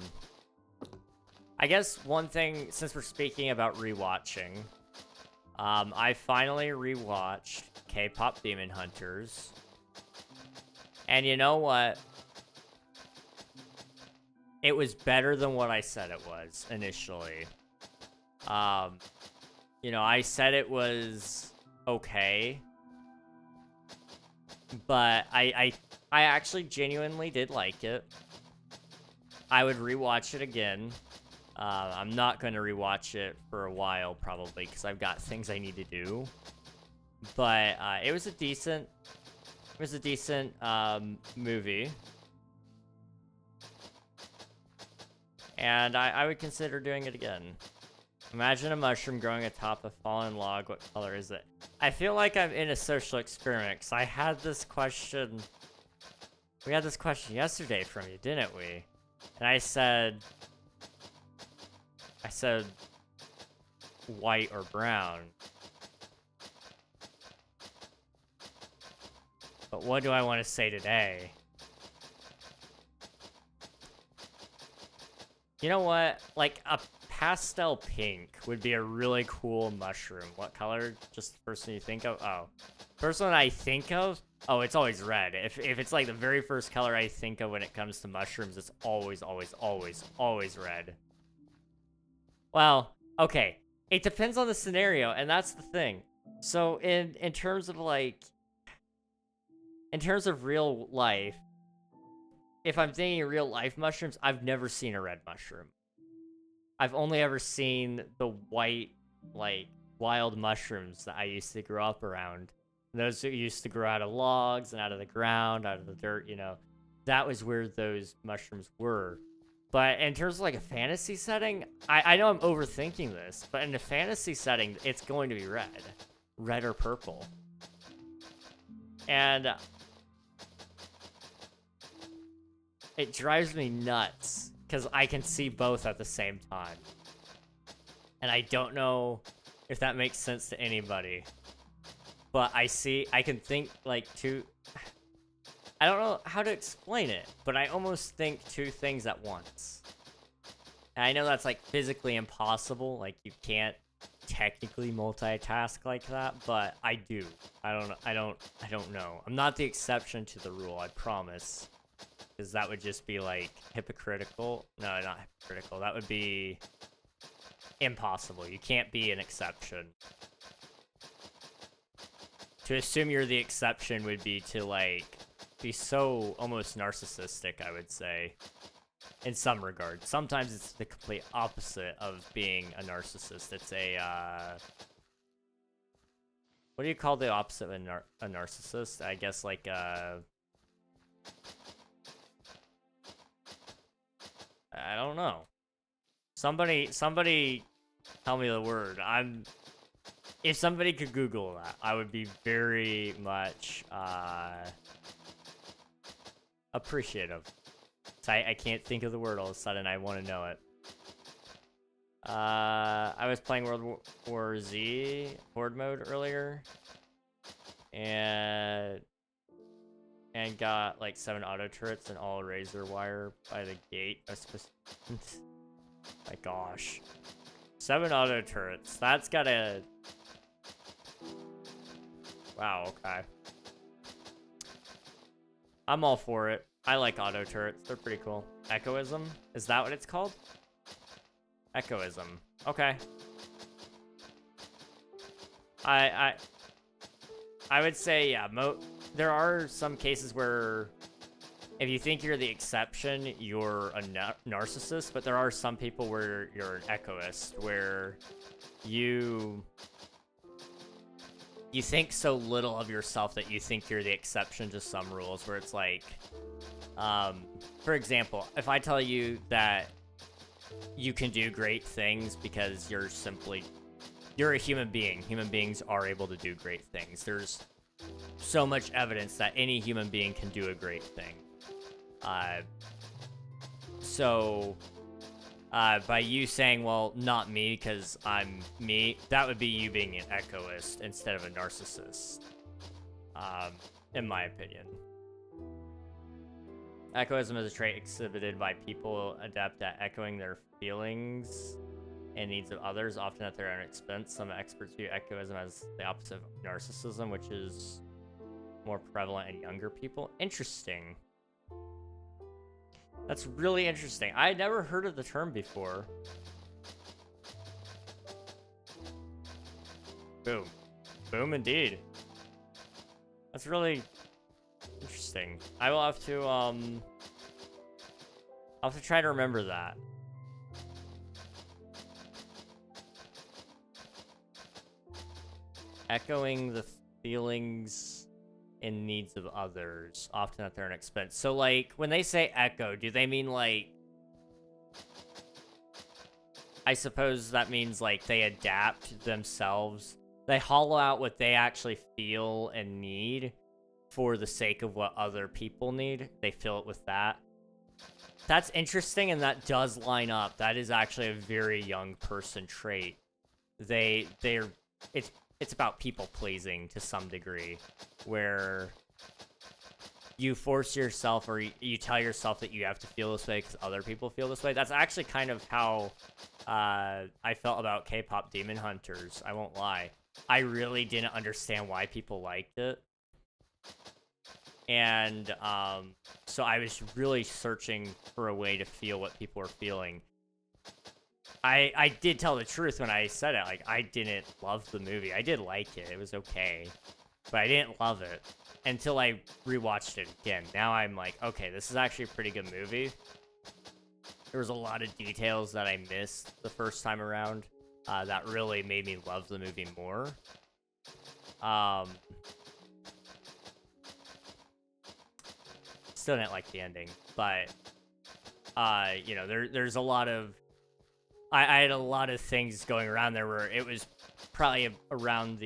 I guess one thing, since we're speaking about rewatching, I finally rewatched K-Pop Demon Hunters. And you know what? It was better than what I said it was initially. You know, I said it was okay, but I actually genuinely did like it. I would rewatch it again. I'm not going to rewatch it for a while, probably, because I've got things I need to do. But it was a decent movie. And I would consider doing it again. Imagine a mushroom growing atop a fallen log. What color is it? I feel like I'm in a social experiment, because I had this question. We had this question yesterday from you, didn't we? And I said white or brown. But what do I want to say today? You know what? Like a pastel pink would be a really cool mushroom. What color? Just the first one you think of? Oh. First one I think of? Oh, it's always red. If it's like the very first color I think of when it comes to mushrooms, it's always, always, always, always red. Well, okay. It depends on the scenario, and that's the thing. So in terms of like... In terms of real life, if I'm thinking real life mushrooms, I've never seen a red mushroom. I've only ever seen the white, like, wild mushrooms that I used to grow up around. Those that used to grow out of logs and out of the ground, out of the dirt, you know. That was where those mushrooms were. But in terms of, like, a fantasy setting, I know I'm overthinking this, but in a fantasy setting, it's going to be red. Red or purple. And... it drives me nuts, because I can see both at the same time. And I don't know if that makes sense to anybody. But I can think, like, I don't know how to explain it, but I almost think two things at once. And I know that's, like, physically impossible, like, you can't technically multitask like that, but I do. I don't know. I'm not the exception to the rule, I promise. Because that would just be, like, hypocritical. No, not hypocritical. That would be impossible. You can't be an exception. To assume you're the exception would be to, like, be so almost narcissistic, I would say. In some regards. Sometimes it's the complete opposite of being a narcissist. It's a, what do you call the opposite of a narcissist? I guess, like, I don't know. Somebody tell me the word. If somebody could Google that, I would be very much, appreciative. So I can't think of the word all of a sudden. I want to know it. I was playing World War Z horde mode earlier. And got like 7 auto turrets and all razor wire by the gate. My gosh. 7 auto turrets. That's gotta... Wow, okay. I'm all for it. I like auto turrets. They're pretty cool. Echoism? Is that what it's called? Echoism. Okay. I would say, yeah, there are some cases where if you think you're the exception, you're a narcissist, but there are some people where you're an echoist, where you think so little of yourself that you think you're the exception to some rules, where it's like, for example, if I tell you that you can do great things because you're simply you're a human being. Human beings are able to do great things. There's so much evidence that any human being can do a great thing. So by you saying, well, not me because I'm me, that would be you being an echoist instead of a narcissist, in my opinion. Echoism is a trait exhibited by people adept at echoing their feelings and needs of others, often at their own expense. Some experts view echoism as the opposite of narcissism, which is more prevalent in younger people. Interesting. That's really interesting. I had never heard of the term before. Boom. Boom indeed. That's really interesting. I will have to, I'll have to try to remember that. Echoing the feelings and needs of others, often at their own expense. So, like, when they say echo, do they mean, like... I suppose that means, like, they adapt themselves. They hollow out what they actually feel and need for the sake of what other people need. They fill it with that. That's interesting, and that does line up. That is actually a very young person trait. It's about people pleasing to some degree, where you force yourself or you tell yourself that you have to feel this way because other people feel this way. That's actually kind of how I felt about K-pop Demon Hunters. I won't lie. I really didn't understand why people liked it. And so I was really searching for a way to feel what people were feeling. I did tell the truth when I said it. Like, I didn't love the movie. I did like it. It was okay. But I didn't love it until I rewatched it again. Now I'm like, okay, this is actually a pretty good movie. There was a lot of details that I missed the first time around that really made me love the movie more. Still didn't like the ending, but you know, there's a lot of... I had a lot of things going around there where it was probably around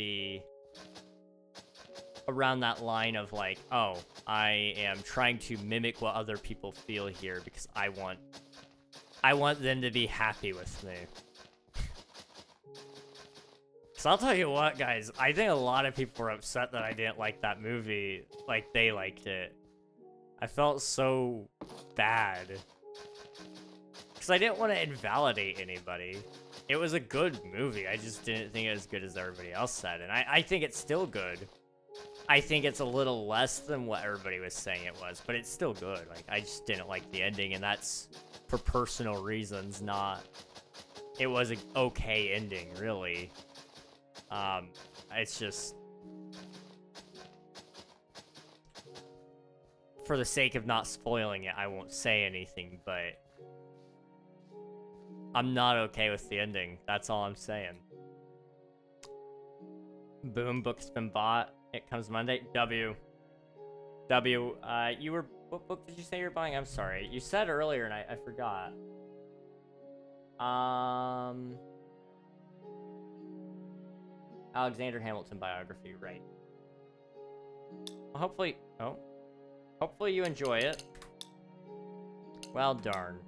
that line of like, oh, I am trying to mimic what other people feel here because I want them to be happy with me. So I'll tell you what, guys, I think a lot of people were upset that I didn't like that movie like they liked it. I felt so bad. Because I didn't want to invalidate anybody. It was a good movie. I just didn't think it was as good as everybody else said. And I think it's still good. I think it's a little less than what everybody was saying it was. But it's still good. Like, I just didn't like the ending. And that's for personal reasons, not... It was an okay ending, really. It's just... For the sake of not spoiling it, I won't say anything, but... I'm not okay with the ending. That's all I'm saying. Boom, book's been bought. It comes Monday. W, you were... What book did you say you're buying? I'm sorry. You said earlier and I forgot. Alexander Hamilton biography, right. Well, hopefully... Oh. Hopefully you enjoy it. Well, darn.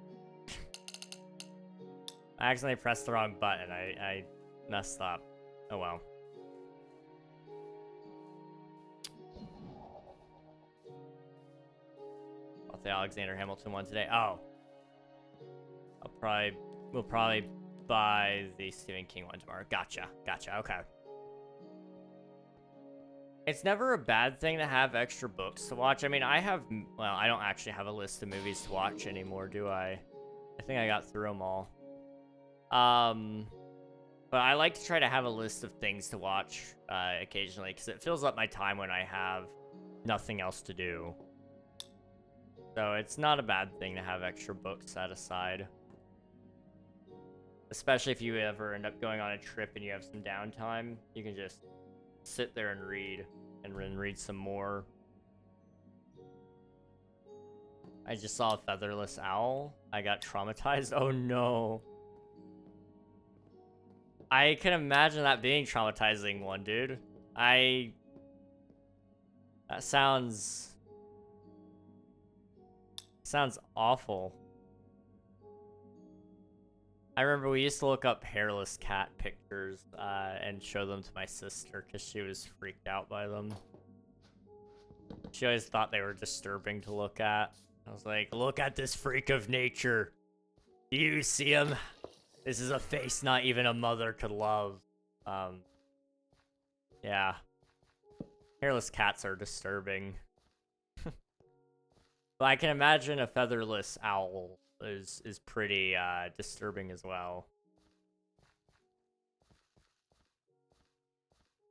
I accidentally pressed the wrong button. I messed up. Oh well. Bought the Alexander Hamilton one today. Oh. We'll probably buy the Stephen King one tomorrow. Gotcha. Okay. It's never a bad thing to have extra books to watch. I mean, I don't actually have a list of movies to watch anymore, do I? I think I got through them all. But I like to try to have a list of things to watch occasionally because it fills up my time when I have nothing else to do. So it's not a bad thing to have extra books set aside. Especially if you ever end up going on a trip and you have some downtime, you can just sit there and read some more. I just saw a featherless owl. I got traumatized. Oh no. I can imagine that being traumatizing one, dude. That sounds awful. I remember we used to look up hairless cat pictures and show them to my sister because she was freaked out by them. She always thought they were disturbing to look at. I was like, look at this freak of nature. Do you see him? This is a face not even a mother could love. Yeah. Hairless cats are disturbing. But I can imagine a featherless owl is pretty disturbing as well.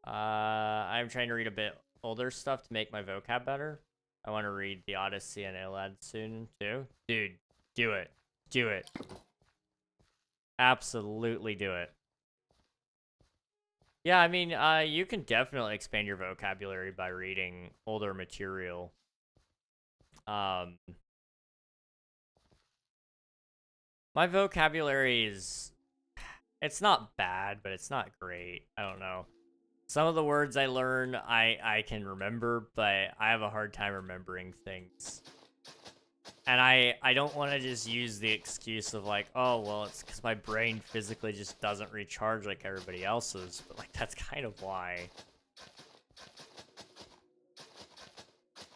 I'm trying to read a bit older stuff to make my vocab better. I want to read the Odyssey and Iliad soon too. Dude, do it. Do it. Absolutely do it. Yeah, I mean, you can definitely expand your vocabulary by reading older material. My vocabulary is... It's not bad, but it's not great. I don't know. Some of the words I learn, I can remember, but I have a hard time remembering things. And I don't want to just use the excuse of like, oh, well, it's because my brain physically just doesn't recharge like everybody else's. But like, that's kind of why.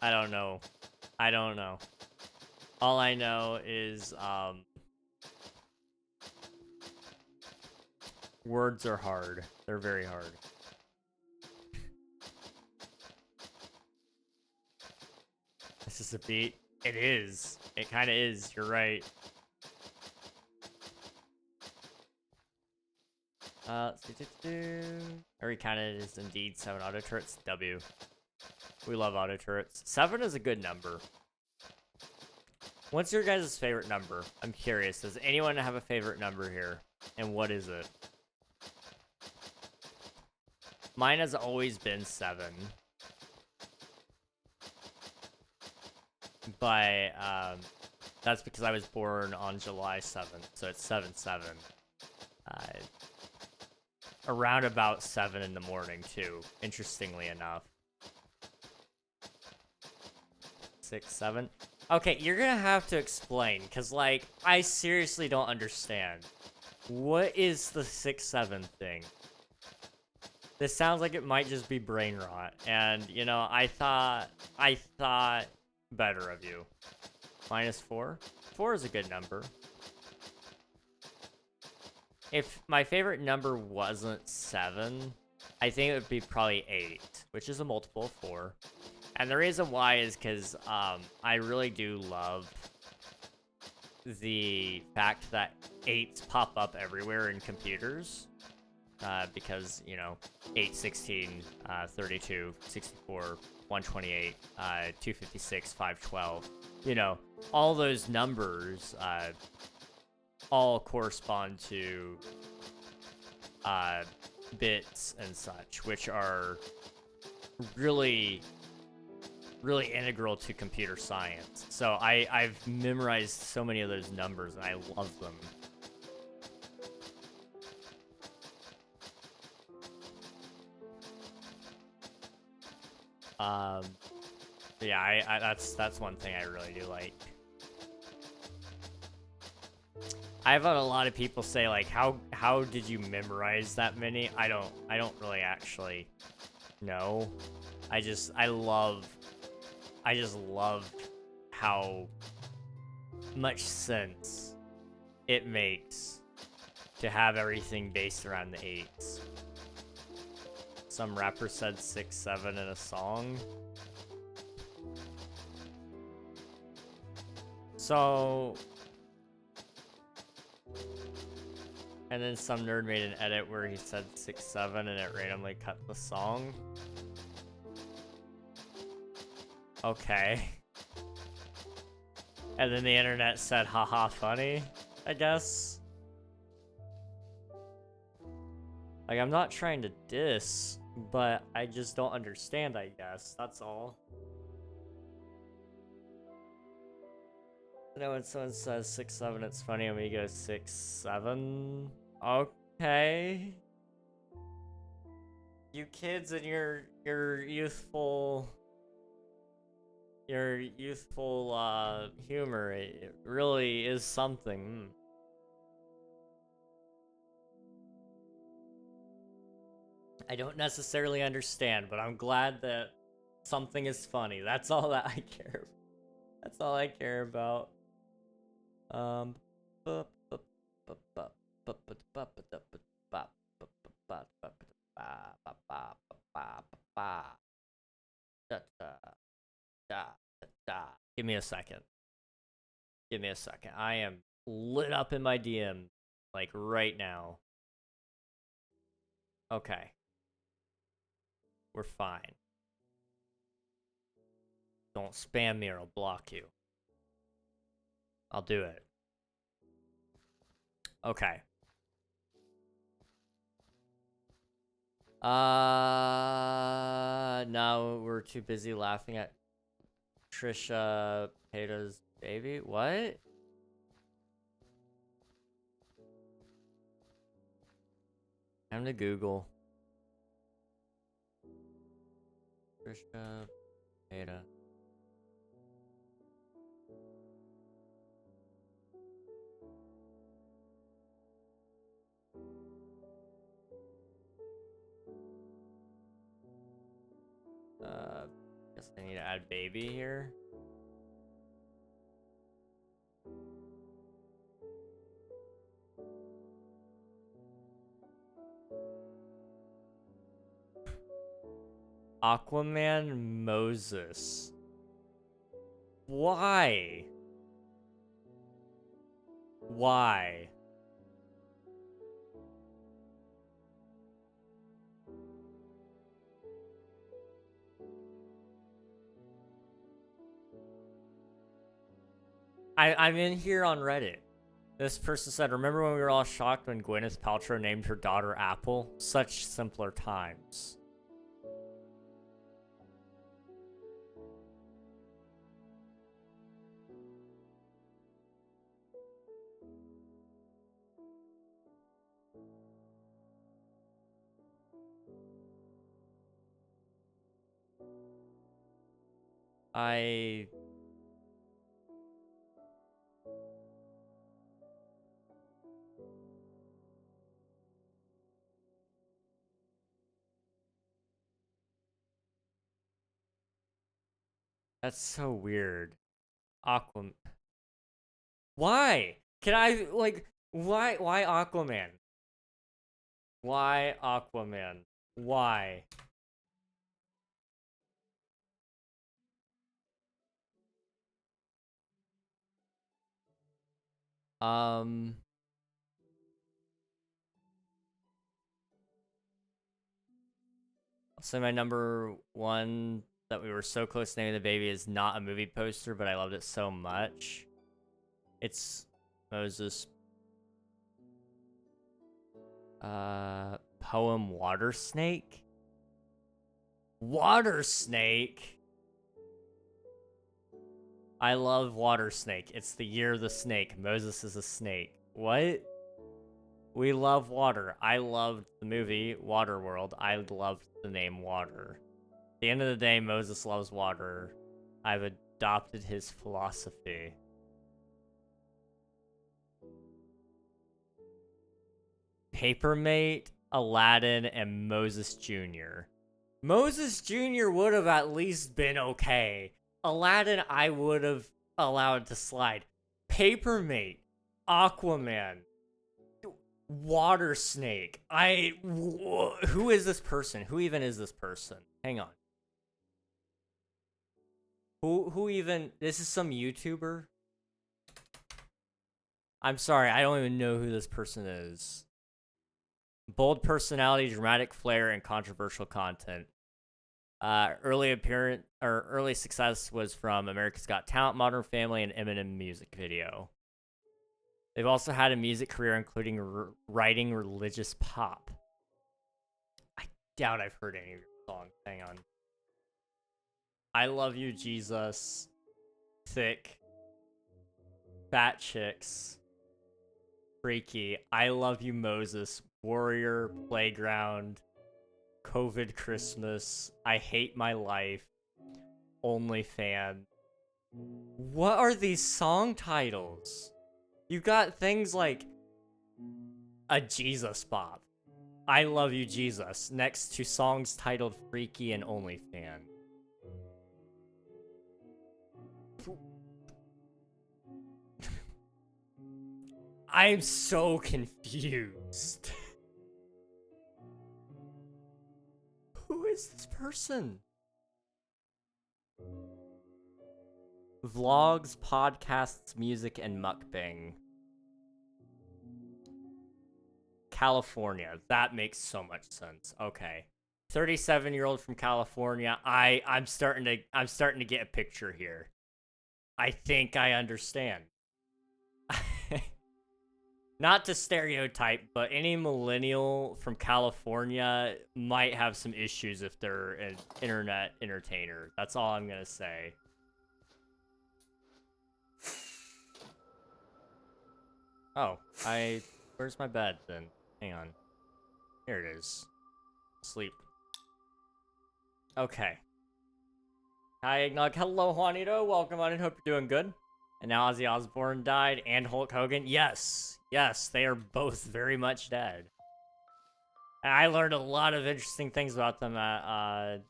I don't know. I don't know. All I know is, words are hard. They're very hard. This is a beat. It is. It kind of is. You're right. Every counted is indeed 7 auto turrets. W. We love auto turrets. 7 is a good number. What's your guys' favorite number? I'm curious. Does anyone have a favorite number here? And what is it? Mine has always been 7. But that's because I was born on July 7th, so it's 7/7. Around about 7 in the morning too, interestingly enough. 6, 7. Okay, you're gonna have to explain, because like I seriously don't understand. What is the 6/7 thing? This sounds like it might just be brain rot, and you know, I thought better of you. -4? 4 is a good number. If my favorite number wasn't 7, I think it would be probably 8, which is a multiple of 4. And the reason why is because I really do love the fact that 8s pop up everywhere in computers. Because, you know, 8, 16, 32, 64, 128, 256, 512, you know, all those numbers all correspond to bits and such, which are really, really integral to computer science. So I've memorized so many of those numbers, and I love them. Yeah, that's one thing I really do like. I've had a lot of people say like, how did you memorize that many? I don't really actually know. I just love how much sense it makes to have everything based around the 8s. Some rapper said 6/7 in a song. So, and then some nerd made an edit where he said 6/7 and it randomly cut the song. Okay. And then the internet said, haha, funny, I guess. Like, I'm not trying to diss, but I just don't understand, I guess. That's all. You know, when someone says 6/7, it's funny when we go 6/7. Okay. You kids and your youthful humor, it really is something. I don't necessarily understand, but I'm glad that something is funny. That's all that I care about. That's all I care about. Give me a second. Give me a second. I am lit up in my DM, like right now. Okay. We're fine. Don't spam me or I'll block you. I'll do it. Okay. No, we're too busy laughing at Trisha Payta's baby. What? Time to Google. Trisha Payta. Guess I need to add baby here. Aquaman Moses. Why? Why? I'm in here on Reddit. This person said, remember when we were all shocked when Gwyneth Paltrow named her daughter Apple? Such simpler times. That's so weird. Aquaman. Why? Can I, like, why Aquaman? Why Aquaman? Why? Um, so my number one that we were so close to naming the baby is not a movie poster, but I loved it so much. It's Moses' poem Water Snake. Water Snake? I love Water Snake. It's the year of the snake. Moses is a snake. What? We love water. I loved the movie Waterworld. I loved the name Water. At the end of the day, Moses loves water. I've adopted his philosophy. Papermate, Aladdin, and Moses Jr. Moses Jr. would have at least been okay. Aladdin, I would have allowed to slide. Papermate, Aquaman, Water Snake. Who is this person? Who even is this person? Hang on. Who even? This is some YouTuber? I'm sorry, I don't even know who this person is. Bold personality, dramatic flair, and controversial content. Early success was from America's Got Talent, Modern Family, and Eminem music video. They've also had a music career, including writing religious pop. I doubt I've heard any of your songs. Hang on. I Love You, Jesus. Thick. Fat Chicks. Freaky. I Love You, Moses. Warrior. Playground. COVID Christmas. I hate my life. OnlyFan. What are these song titles? You got things like a Jesus Bop. I love you, Jesus, next to songs titled Freaky and OnlyFan. I'm so confused. Who is this person? Vlogs, podcasts, music, and mukbang. California. That makes so much sense. Okay. 37-year-old from California. I'm starting to get a picture here. I think I understand. Not to stereotype, but any millennial from California might have some issues if they're an internet entertainer. That's all I'm gonna say. Oh, where's my bed then? Hang on. Here it is. Sleep. Okay. Hi, Eggnog. Hello, Juanito. Welcome on and hope you're doing good. And now Ozzy Osbourne died and Hulk Hogan. Yes. Yes, they are both very much dead. And I learned a lot of interesting things about them at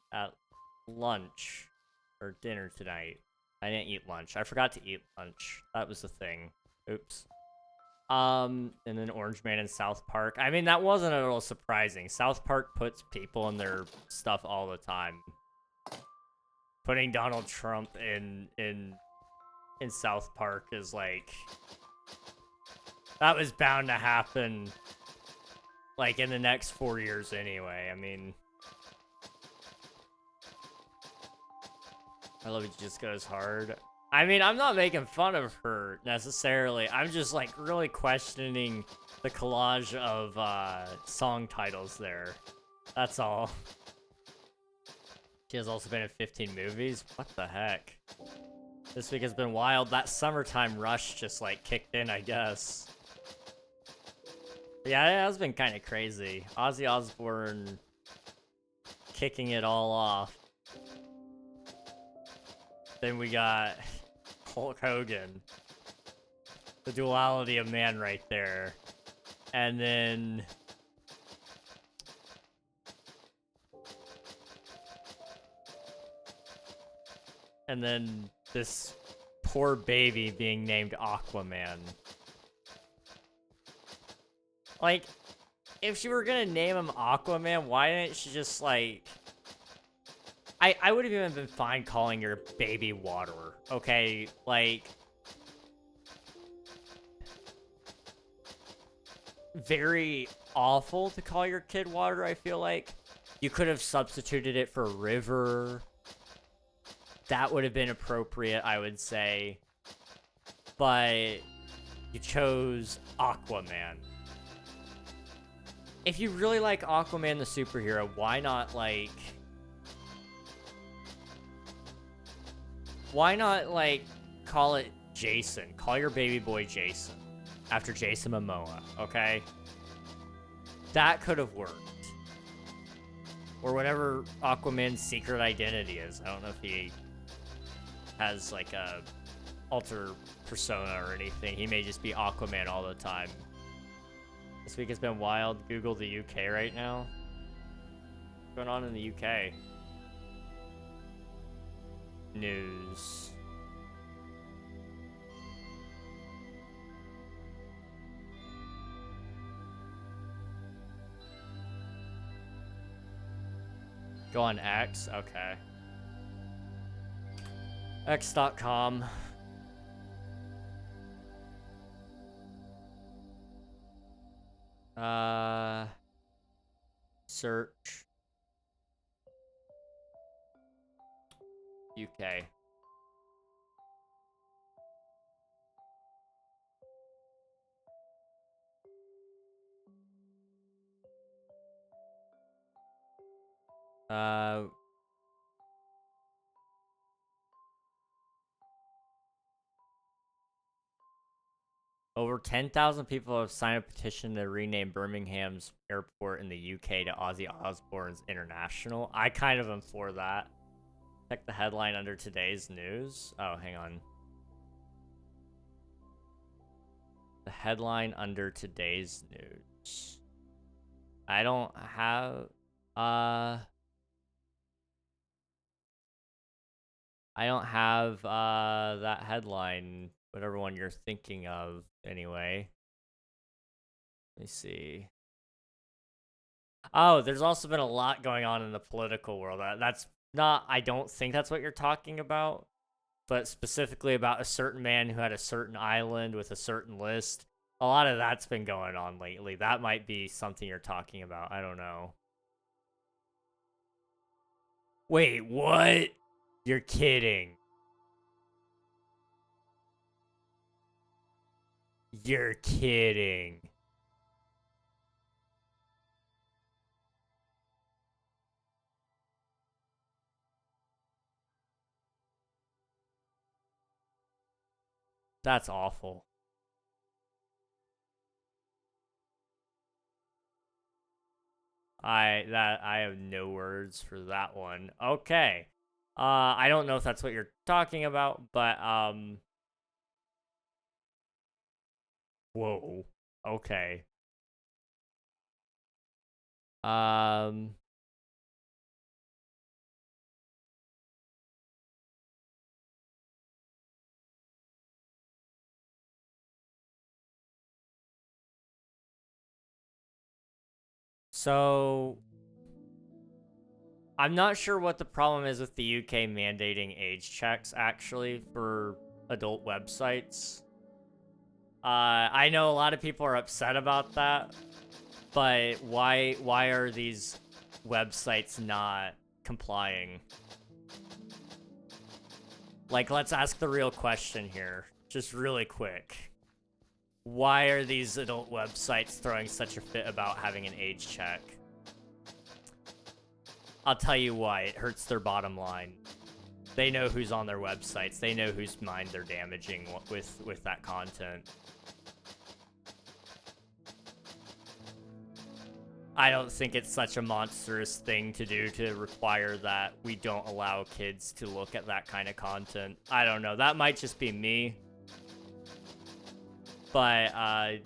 lunch or dinner tonight. I didn't eat lunch. I forgot to eat lunch. That was the thing. Oops. And then Orange Man in South Park. I mean, that wasn't at all surprising. South Park puts people in their stuff all the time. Putting Donald Trump in South Park is like, that was bound to happen, like, in the next 4 years anyway. I mean, I love it just goes hard. I mean, I'm not making fun of her necessarily. I'm just like really questioning the collage of song titles there. That's all. She has also been in 15 movies. What the heck? This week has been wild. That summertime rush just like kicked in, I guess. Yeah, it has been kind of crazy. Ozzy Osbourne kicking it all off. Then we got Hulk Hogan. The duality of man right there. And then this poor baby being named Aquaman. Like, if she were gonna name him Aquaman, why didn't she just, like... I would have even been fine calling her Baby Water, okay? Like... very awful to call your kid Water, I feel like. You could have substituted it for River. That would have been appropriate, I would say. But you chose Aquaman. If you really like Aquaman the superhero, why not, like... why not, like, call it Jason? Call your baby boy Jason. After Jason Momoa, okay? That could have worked. Or whatever Aquaman's secret identity is. I don't know if he has, like, a alter persona or anything. He may just be Aquaman all the time. This week has been wild. Google the UK right now. What's going on in the UK? News. Go on X? Okay. X.com. Search. UK. Over 10,000 people have signed a petition to rename Birmingham's airport in the UK to Ozzy Osbourne's International. I kind of am for that. Check the headline under today's news. Oh, hang on. The headline under today's news. I don't have, I don't have, that headline, whatever one you're thinking of, anyway. Let me see. Oh, there's also been a lot going on in the political world. That's not, I don't think that's what you're talking about, but specifically about a certain man who had a certain island with a certain list. A lot of that's been going on lately. That might be something you're talking about. I don't know. Wait, what? You're kidding. You're kidding. That's awful. I have no words for that one. Okay. I don't know if that's what you're talking about, but whoa. Okay. Um So I'm not sure what the problem is with the UK mandating age checks actually for adult websites. I know a lot of people are upset about that, but why are these websites not complying? Like, let's ask the real question here, just really quick. Why are these adult websites throwing such a fit about having an age check? I'll tell you why. It hurts their bottom line. They know who's on their websites. They know whose mind they're damaging with that content. I don't think it's such a monstrous thing to do to require that we don't allow kids to look at that kind of content. I don't know. That might just be me. But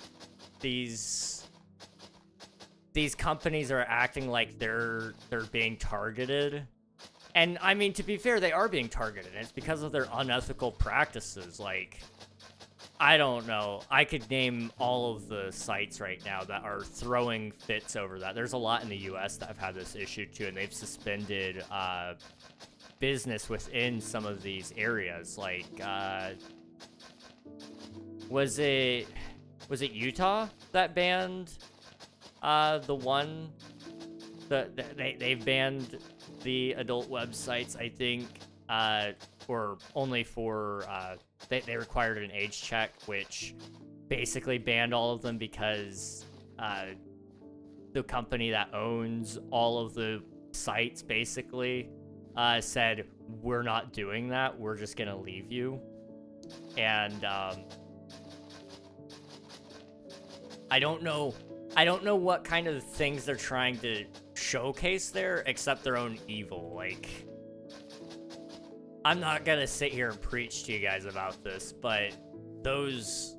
these companies are acting like they're being targeted. And I mean, to be fair, they are being targeted. And it's because of their unethical practices. Like, I don't know. I could name all of the sites right now that are throwing fits over that. There's a lot in the US that have had this issue too, and they've suspended business within some of these areas. Like, was it Utah that banned the one that they've banned the adult websites, I think, or only for they required an age check, which basically banned all of them because the company that owns all of the sites basically said, we're not doing that, we're just gonna leave you. And I don't know what kind of things they're trying to showcase there, except their own evil. Like, I'm not gonna sit here and preach to you guys about this, but those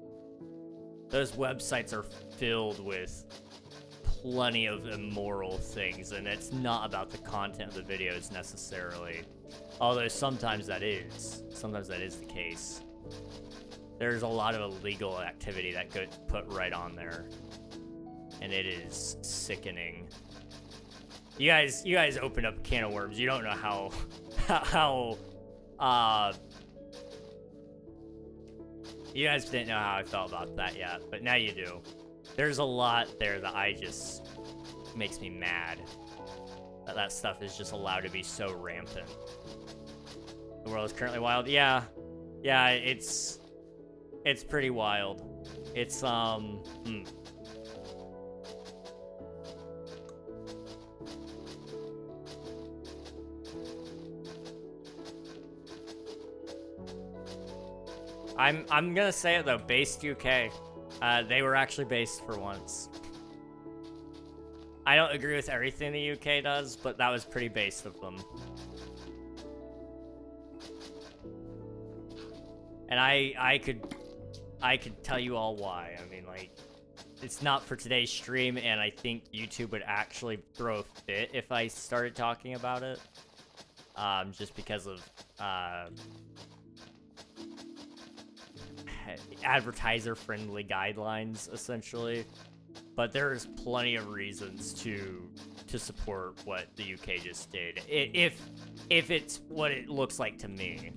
websites are filled with plenty of immoral things, and it's not about the content of the videos necessarily. Although sometimes that is the case. There's a lot of illegal activity that gets put right on there, and it is sickening. You guys opened up a can of worms. You don't know how you guys didn't know how I felt about that yet, but now you do. There's a lot there that makes me mad that stuff is just allowed to be so rampant. The world is currently wild. Yeah, it's pretty wild. It's I'm gonna say it though, based UK. They were actually based for once. I don't agree with everything the UK does, but that was pretty based of them. And I could tell you all why. I mean, like, it's not for today's stream, and I think YouTube would actually throw a fit if I started talking about it. Just because of advertiser-friendly guidelines, essentially. But there's plenty of reasons to support what the UK just did, if it's what it looks like to me.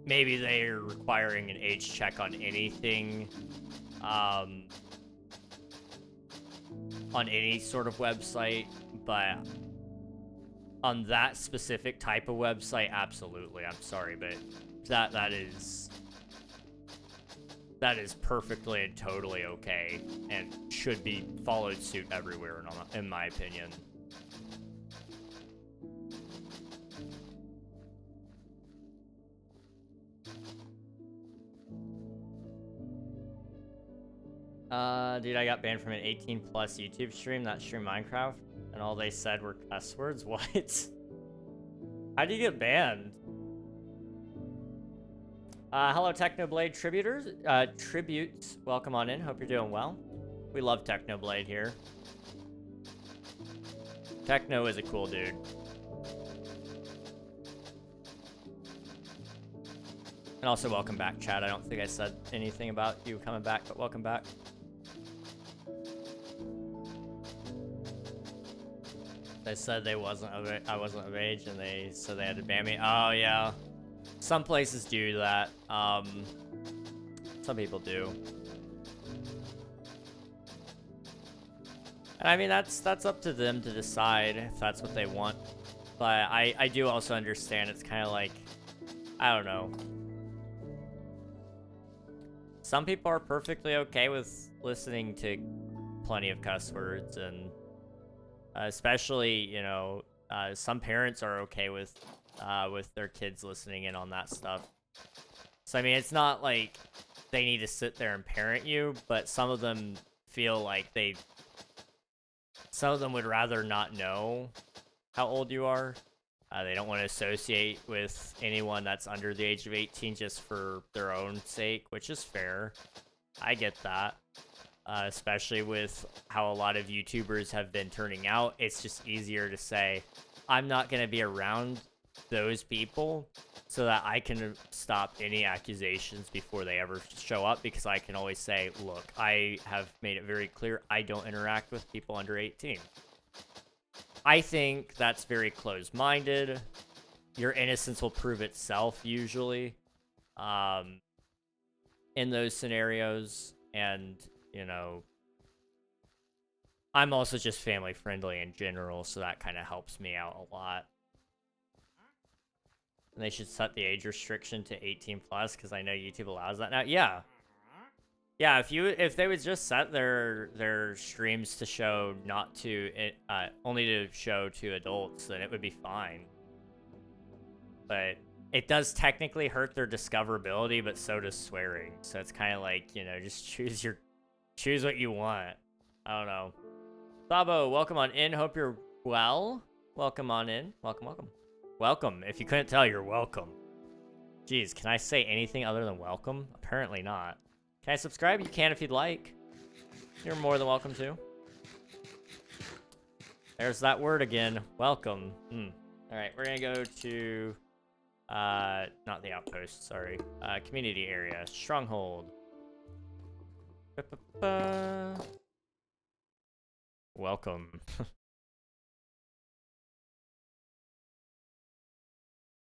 Maybe they're requiring an age check on anything, on any sort of website, but on that specific type of website, absolutely. I'm sorry, but that is perfectly and totally okay, and should be followed suit everywhere, in my opinion. Dude, I got banned from an 18+ YouTube stream that streamed Minecraft, and all they said were cuss words. What? How do you get banned? Hello, Technoblade tributes. Welcome on in. Hope you're doing well. We love Technoblade here. Techno is a cool dude. And also, welcome back, Chad. I don't think I said anything about you coming back, but welcome back. They said I wasn't of age, and they said they had to ban me. Oh, yeah. Some places do that. Some people do. And I mean, that's up to them to decide if that's what they want. But I do also understand it's kind of like, I don't know. Some people are perfectly okay with listening to plenty of cuss words, and especially, you know, some parents are okay with their kids listening in on that stuff. So I mean, it's not like they need to sit there and parent you, but some of them feel like some of them would rather not know how old you are. They don't want to associate with anyone that's under the age of 18 just for their own sake, which is fair. I get that. Especially with how a lot of YouTubers have been turning out. It's just easier to say, I'm not going to be around those people so that I can stop any accusations before they ever show up, because I can always say, look, I have made it very clear I don't interact with people under 18. I think that's very closed-minded. Your innocence will prove itself, usually, in those scenarios. And, you know, I'm also just family-friendly in general, so that kind of helps me out a lot. And they should set the age restriction to 18+, because I know YouTube allows that now. Yeah. Yeah, if they would just set their streams to show only to show to adults, then it would be fine. But it does technically hurt their discoverability, but so does swearing. So it's kind of like, you know, just choose what you want. I don't know. Thabo, welcome on in. Hope you're well. Welcome on in. Welcome, welcome. Welcome. If you couldn't tell, you're welcome. Jeez, can I say anything other than welcome? Apparently not. Can I subscribe? You can if you'd like. You're more than welcome to. There's that word again. Welcome. Alright, we're gonna go to... not the outpost, sorry. Community area. Stronghold. Welcome.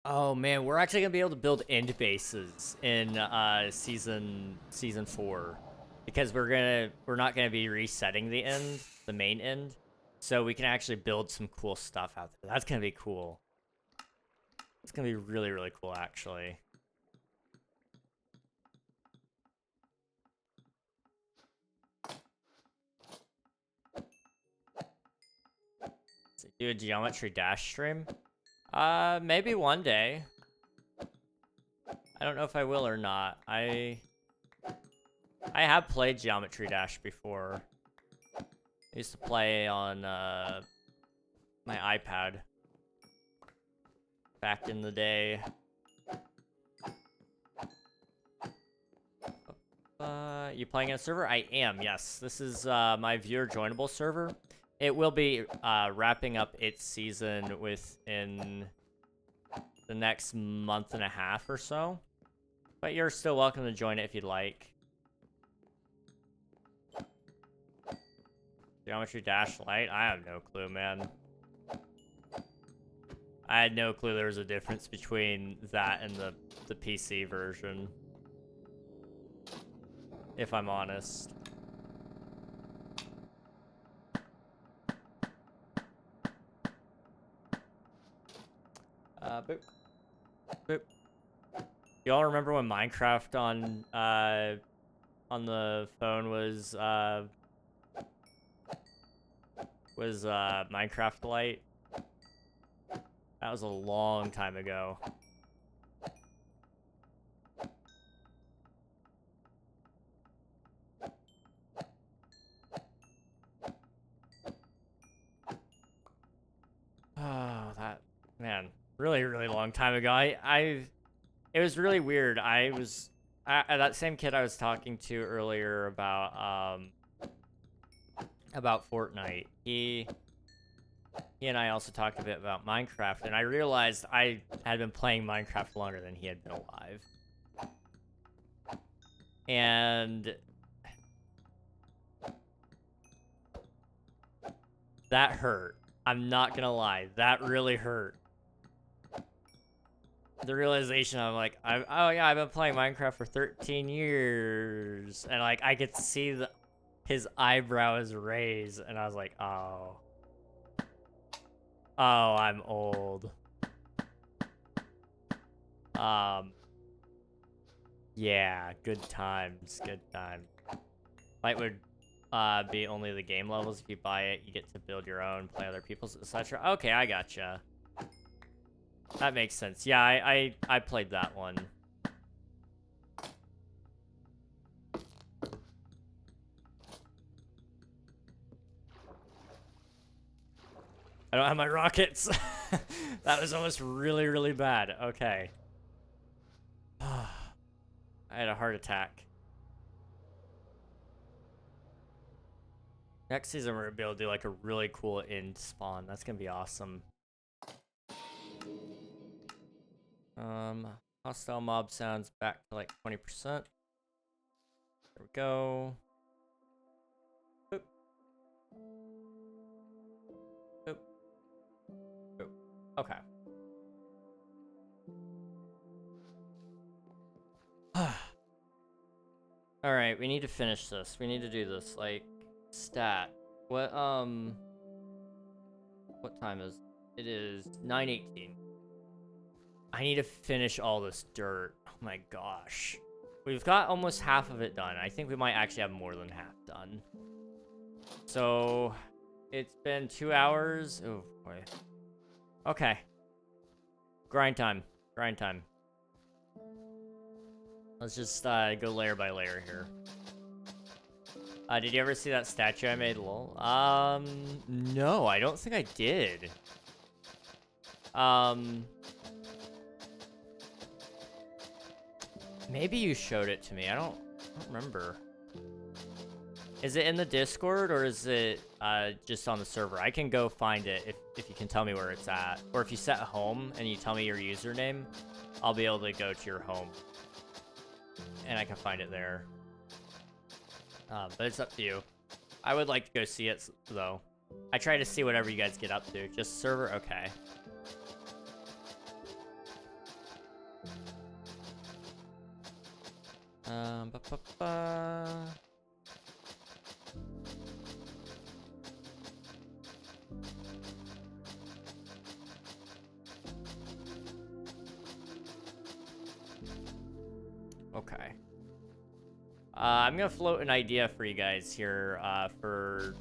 Oh man, we're actually gonna be able to build end bases in season 4, because we're not gonna be resetting the main end, so we can actually build some cool stuff out there. That's gonna be cool. It's gonna be really, really cool, actually. So do a geometry dash stream? Maybe one day. I don't know if I will or not. I have played Geometry Dash before. I used to play on my iPad back in the day. You playing in a server? I am, yes. This is my viewer joinable server. It will be wrapping up its season within the next month and a half or so. But you're still welcome to join it if you'd like. Geometry Dash Lite? I have no clue, man. I had no clue there was a difference between that and the PC version. If I'm honest. Boop. Boop. Y'all remember when Minecraft on the phone was Minecraft Lite? That was a long time ago. Oh, that, man, really, really long time ago. It was really weird. That same kid I was talking to earlier about Fortnite. He and I also talked a bit about Minecraft, and I realized I had been playing Minecraft longer than he had been alive. And that hurt. I'm not gonna lie, that really hurt. The realization, I'm like, oh yeah, I've been playing Minecraft for 13 years, and like I could see his eyebrows raise, and I was like, oh, I'm old. Yeah, good times, good times. Light would be only the game levels. If you buy it, you get to build your own, play other people's, etc. Okay, I gotcha. That makes sense. Yeah, I played that one. I don't have my rockets. That was almost really, really bad. Okay. I had a heart attack. Next season, we're gonna be able to do like a really cool end spawn. That's gonna be awesome. Hostile mob sounds back to like 20%. There we go. Boop. Boop. Boop. Okay. Alright, we need to finish this. We need to do this. Like, stat. What time is it? It is 9:18. I need to finish all this dirt. Oh my gosh. We've got almost half of it done. I think we might actually have more than half done. So, it's been 2 hours. Oh boy. Okay. Grind time. Grind time. Let's just go layer by layer here. Did you ever see that statue I made, lol? No, I don't think I did. Maybe you showed it to me. I don't remember. Is it in the Discord, or is it just on the server? I can go find it if you can tell me where it's at. Or if you set home and you tell me your username, I'll be able to go to your home. And I can find it there. But it's up to you. I would like to go see it, though. I try to see whatever you guys get up to. Just server? Okay. Okay. I'm gonna float an idea for you guys here for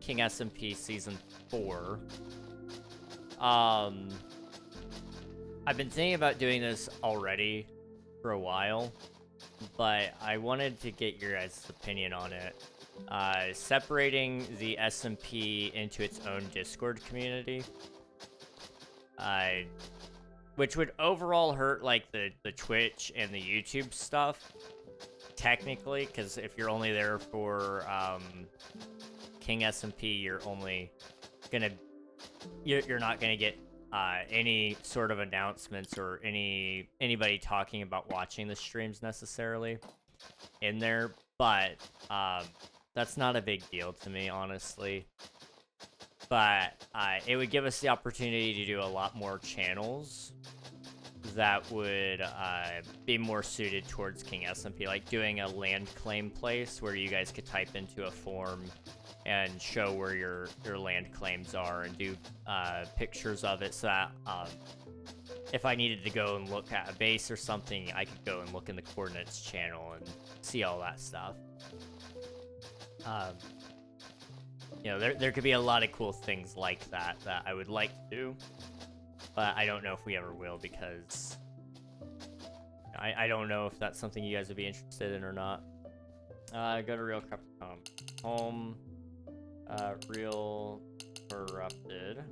King SMP Season 4. I've been thinking about doing this already for a while. but I wanted to get your guys' opinion on it. Separating the SMP into its own Discord community, which would overall hurt like the Twitch and the YouTube stuff, technically, because if you're only there for King SMP, you're not gonna get any sort of announcements or anybody talking about watching the streams necessarily in there, but that's not a big deal to me, honestly. But it would give us the opportunity to do a lot more channels that would be more suited towards King SMP, like doing a land claim place where you guys could type into a form and show where your land claims are and do pictures of it, so that if I needed to go and look at a base or something, I could go and look in the coordinates channel and see all that stuff. You know, there could be a lot of cool things like that I would like to do, but I don't know if we ever will, because I don't know if that's something you guys would be interested in or not. Go to Real Corrupted Home. Real Corrupted.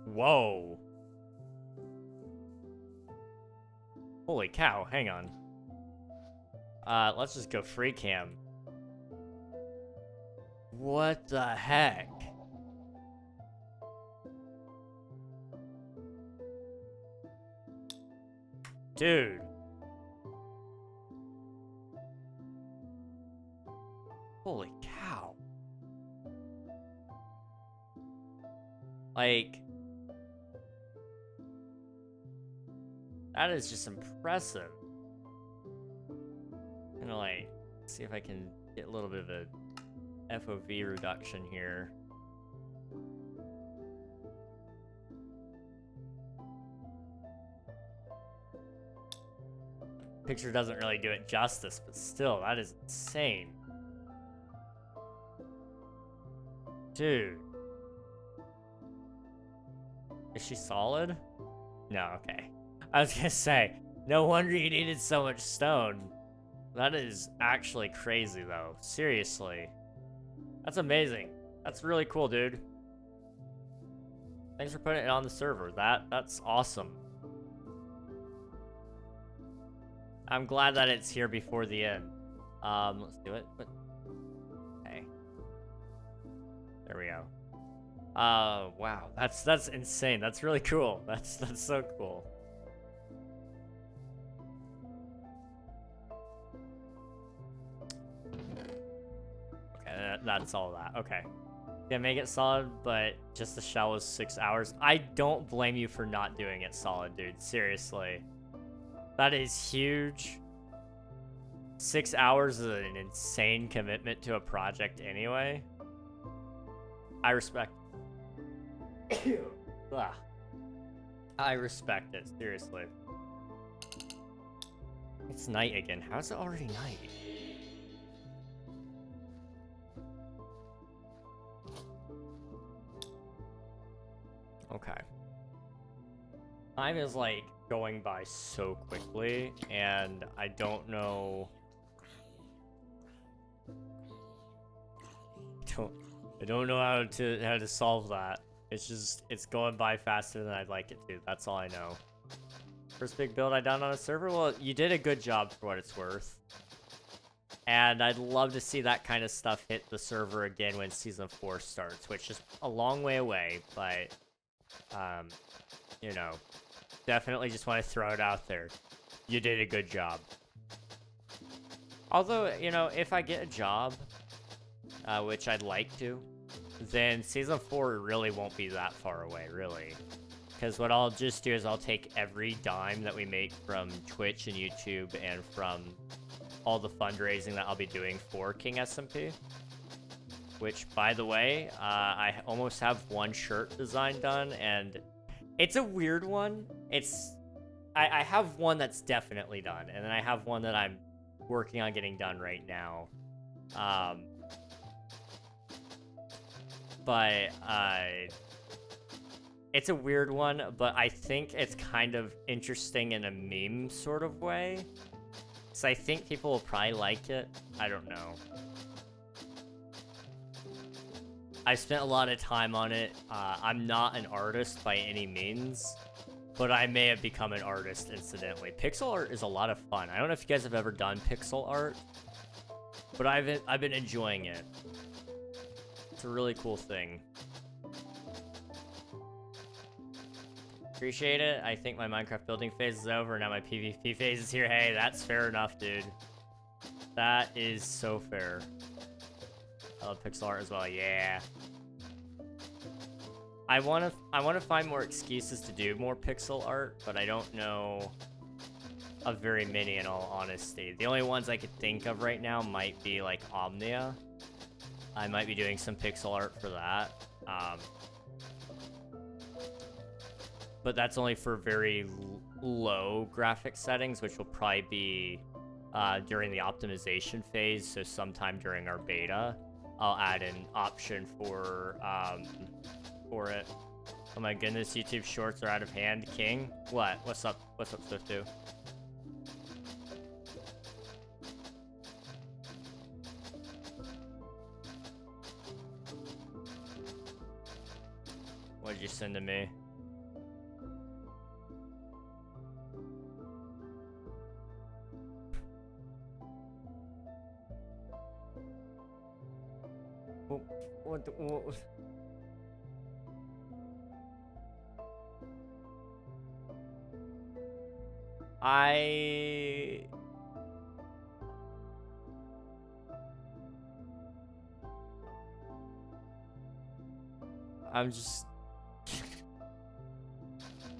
Whoa. Holy cow, hang on. Let's just go free cam. What the heck? Dude. Holy cow. Like, that is just impressive. I'm gonna like see if I can get a little bit of a FOV reduction here. Picture doesn't really do it justice, but still, that is insane. Dude. Is she solid? No, okay. I was gonna say, no wonder you needed so much stone. That is actually crazy, though. Seriously. That's amazing. That's really cool, dude. Thanks for putting it on the server. That's awesome. I'm glad that it's here before the end. Let's do it. Okay. There we go. Wow. That's insane. That's really cool. That's so cool. Okay, that's all that. Okay. Yeah, make it solid, but just the shell was 6 hours. I don't blame you for not doing it solid, dude. Seriously. That is huge. 6 hours is an insane commitment to a project anyway. I respect it. I respect it, seriously. It's night again. How's it already night? Okay. Time is like going by so quickly, and I don't know. I don't know how to solve that. It's going by faster than I'd like it to. That's all I know. First big build I done on a server? Well, you did a good job for what it's worth. And I'd love to see that kind of stuff hit the server again when Season 4 starts, which is a long way away, but, you know, definitely just want to throw it out there. You did a good job. Although, you know, if I get a job, which I'd like to, then Season 4 really won't be that far away, really. Because what I'll just do is I'll take every dime that we make from Twitch and YouTube and from all the fundraising that I'll be doing for King SMP. Which, by the way, I almost have one shirt design done, and it's a weird one. I have one that's definitely done, and then I have one that I'm working on getting done right now. But It's a weird one, but I think it's kind of interesting in a meme sort of way. So I think people will probably like it. I don't know. I spent a lot of time on it. I'm not an artist by any means, but I may have become an artist incidentally. Pixel art is a lot of fun. I don't know if you guys have ever done pixel art, but I've been enjoying it. It's a really cool thing. Appreciate it. I think my Minecraft building phase is over. Now my PvP phase is here. Hey, that's fair enough, dude. That is so fair. I love pixel art as well. Yeah. I want to find more excuses to do more pixel art, but I don't know of very many in all honesty. The only ones I could think of right now might be like Omnia. I might be doing some pixel art for that. But that's only for very low graphic settings, which will probably be during the optimization phase. So sometime during our beta, I'll add an option for it. Oh my goodness, YouTube Shorts are out of hand. King, what? What's up? What's up, Swift2? What did you send to me? What? I'm just...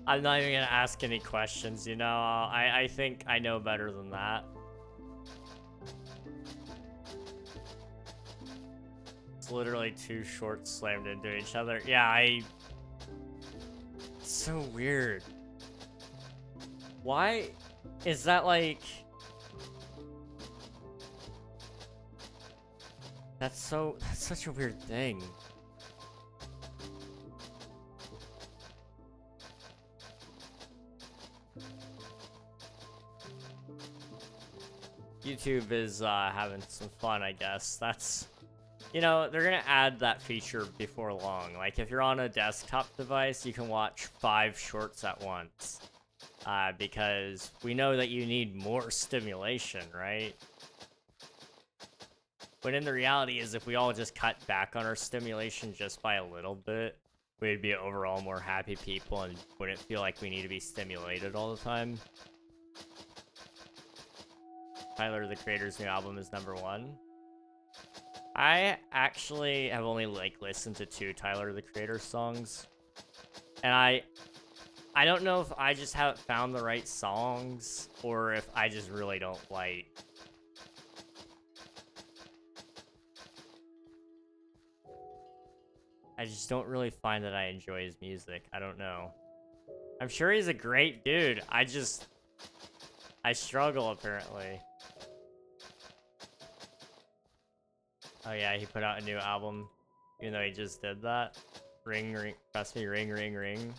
I'm not even gonna ask any questions, you know? I think I know better than that. It's literally two shorts slammed into each other. Yeah, it's so weird. Why is that like... That's such a weird thing. YouTube is having some fun, I guess. That's, you know, they're gonna add that feature before long. Like, if you're on a desktop device, you can watch 5 shorts at once. Because we know that you need more stimulation, right? But in the reality is, if we all just cut back on our stimulation just by a little bit, we'd be overall more happy people and wouldn't feel like we need to be stimulated all the time. Tyler, the Creator's new album is #1. I actually have only, like, listened to 2 Tyler, the Creator songs. And I don't know if I just haven't found the right songs, or if I just really don't like... I just don't really find that I enjoy his music. I don't know. I'm sure he's a great dude. I struggle, apparently. Oh yeah, he put out a new album, even though he just did that. Ring, ring, press me, ring, ring, ring.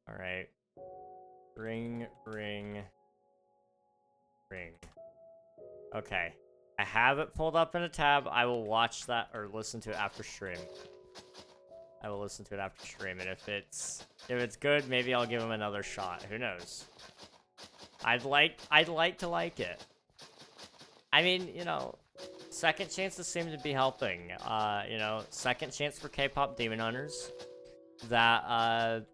Alright. Ring, ring, ring. Okay. I have it pulled up in a tab. I will watch that, or listen to it after stream. I will listen to it after stream, and if it's good, maybe I'll give him another shot. Who knows? I'd like to like it. I mean, you know, second chances seem to be helping. You know, second chance for K-pop Demon Hunters. That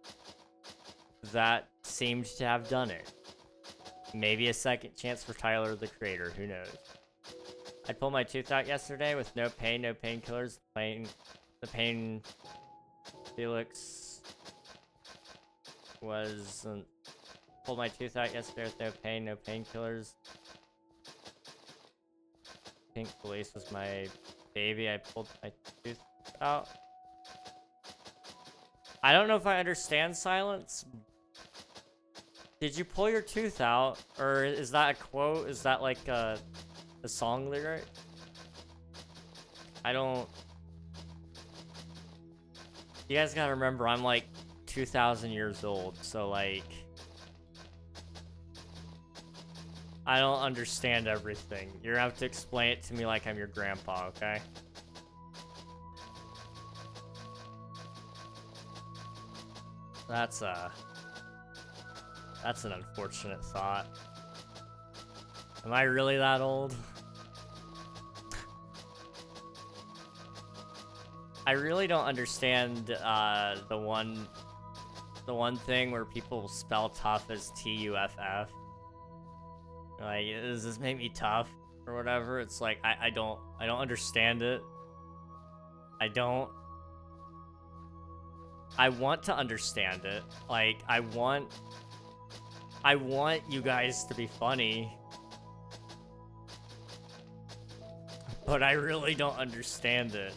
seemed to have done it. Maybe a second chance for Tyler, the Creator. Who knows? I pulled my tooth out yesterday with no pain, no painkillers. The pain Felix wasn't... Pulled my tooth out yesterday with no pain, no painkillers. Pink Police was my baby. I pulled my tooth out. I don't know if I understand silence. Did you pull your tooth out? Or is that a quote? Is that like a song lyric? I don't... You guys gotta remember, I'm like 2,000 years old, so like... I don't understand everything. You're gonna have to explain it to me like I'm your grandpa, okay? That's an unfortunate thought. Am I really that old? I really don't understand the one thing where people spell tough as T-U-F-F. Like, does this make me tough or whatever? It's like I don't understand it. I want to understand it. Like, I want you guys to be funny. But I really don't understand it.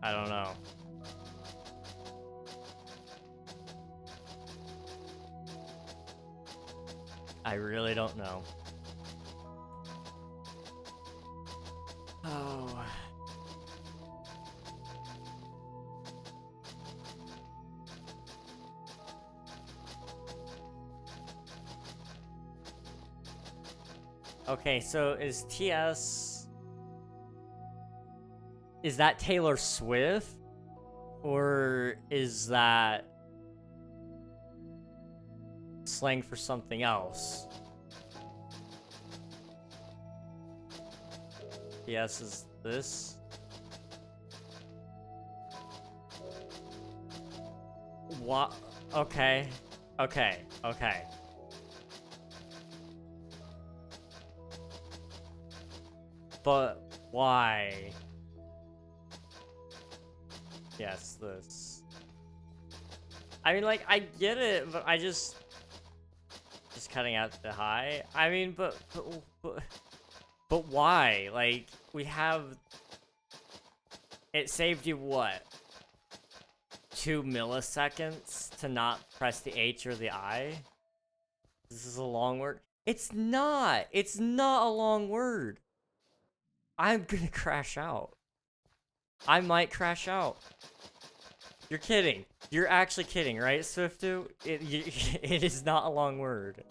I don't know. I really don't know. Oh. Okay, so is TS... Is that Taylor Swift? Or is that slang for something else? TS is this? What? Okay. Okay. Okay. But why? Yes, this. I mean, like, I get it, but I just cutting out the high. I mean, but why? Like, we have... It saved you, what? 2 milliseconds to not press the H or the I? This is a long word? It's not! It's not a long word! I'm gonna crash out. I might crash out. You're kidding. You're actually kidding, right, Swiftu? It is not a long word.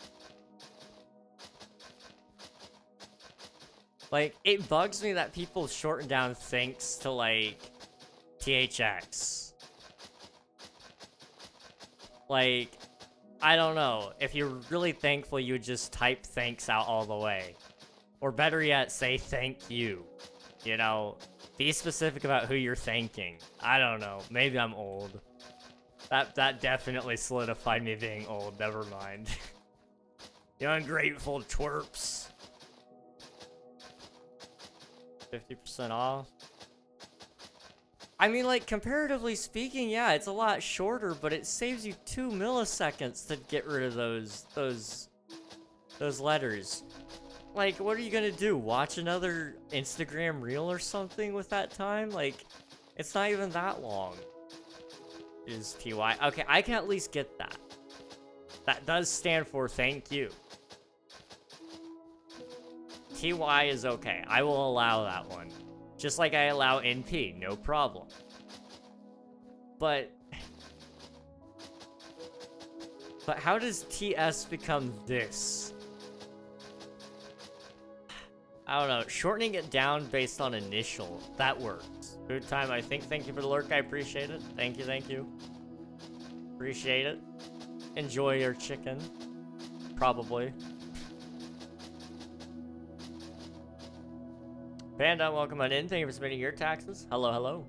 Like, it bugs me that people shorten down thanks to, like, THX. Like, I don't know. If you're really thankful, you would just type thanks out all the way. Or better yet, say thank you. You know? Be specific about who you're thanking. I don't know. Maybe I'm old. That definitely solidified me being old. Never mind. You ungrateful twerps. 50% off. I mean, like, comparatively speaking, yeah, it's a lot shorter, but it saves you 2 milliseconds to get rid of those letters. Like, what are you gonna do? Watch another Instagram reel or something with that time? Like, it's not even that long. Is TY. Okay, I can at least get that. That does stand for thank you. TY is okay. I will allow that one. Just like I allow NP, no problem. But how does TS become this? I don't know. Shortening it down based on initial. That works. Food time, I think. Thank you for the lurk. I appreciate it. Thank you, thank you. Appreciate it. Enjoy your chicken. Probably. Panda, welcome on in. Thank you for submitting your taxes. Hello, hello.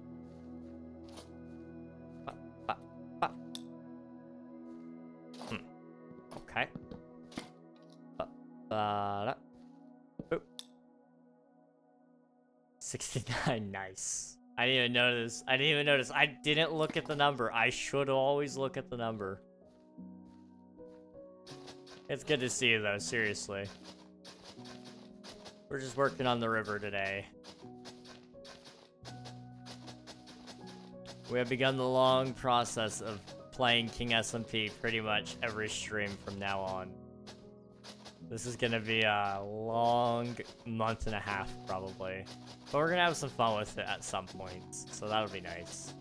Okay. Oop. 69, nice. I didn't even notice. I didn't look at the number. I should always look at the number. It's good to see you, though, seriously. We're just working on the river today. We have begun the long process of playing King SMP pretty much every stream from now on. This is gonna be a long month and a half, probably. But we're gonna have some fun with it at some points, so that'll be nice.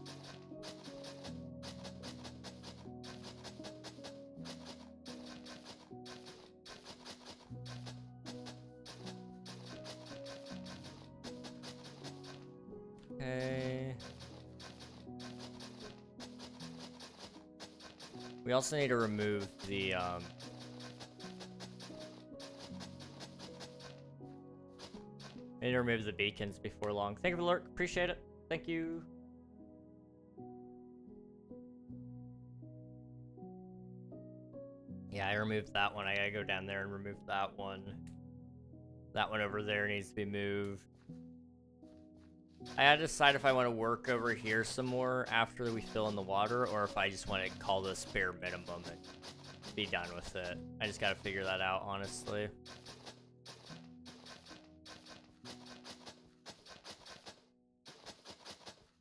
Okay. We also need to remove the, we need to remove the beacons before long. Thank you for the lurk. Appreciate it. Thank you. Yeah, I removed that one. I gotta go down there and remove that one. That one over there needs to be moved. I gotta decide if I want to work over here some more after we fill in the water, or if I just want to call this bare minimum and be done with it. I just gotta figure that out, honestly.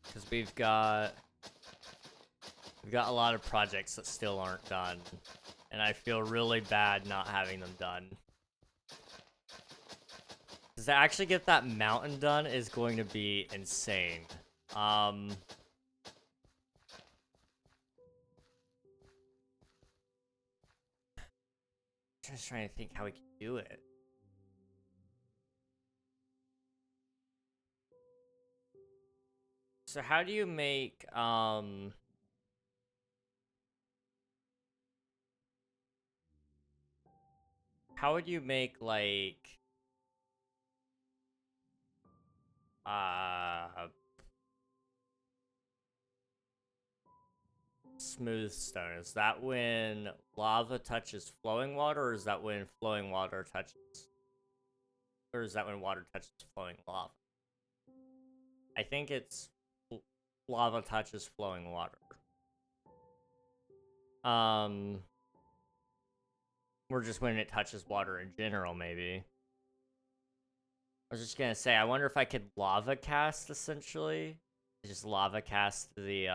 Because we've got a lot of projects that still aren't done, and I feel really bad not having them done. Because to actually get that mountain done is going to be insane. Just trying to think how we can do it. So how do you make, how would you make, like, smooth stone? Is that when lava touches flowing water, or is that when flowing water touches, or is that when water touches flowing lava? I think it's lava touches flowing water. Or just when it touches water in general, maybe. I was just gonna say, I wonder if I could lava cast, essentially. Just lava cast the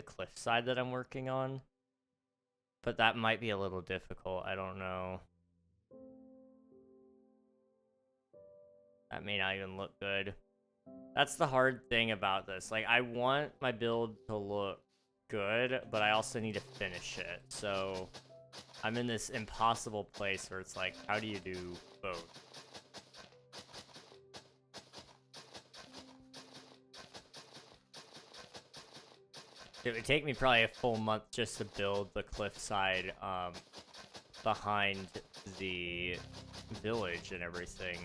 cliffside that I'm working on. But that might be a little difficult, I don't know. That may not even look good. That's the hard thing about this. Like, I want my build to look good, but I also need to finish it. So I'm in this impossible place where it's like, how do you do both? It would take me probably a full month just to build the cliffside behind the village and everything.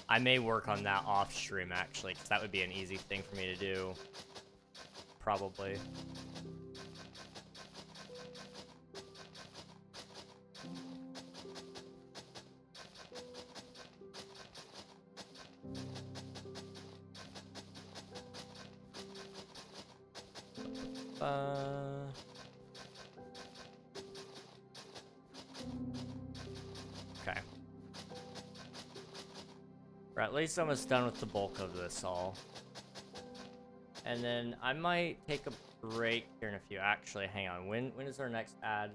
I may work on that off stream, actually, because that would be an easy thing for me to do. Probably. Okay. We're at least almost done with the bulk of this all. And then I might take a break here in a few. Actually, hang on. When is our next ad?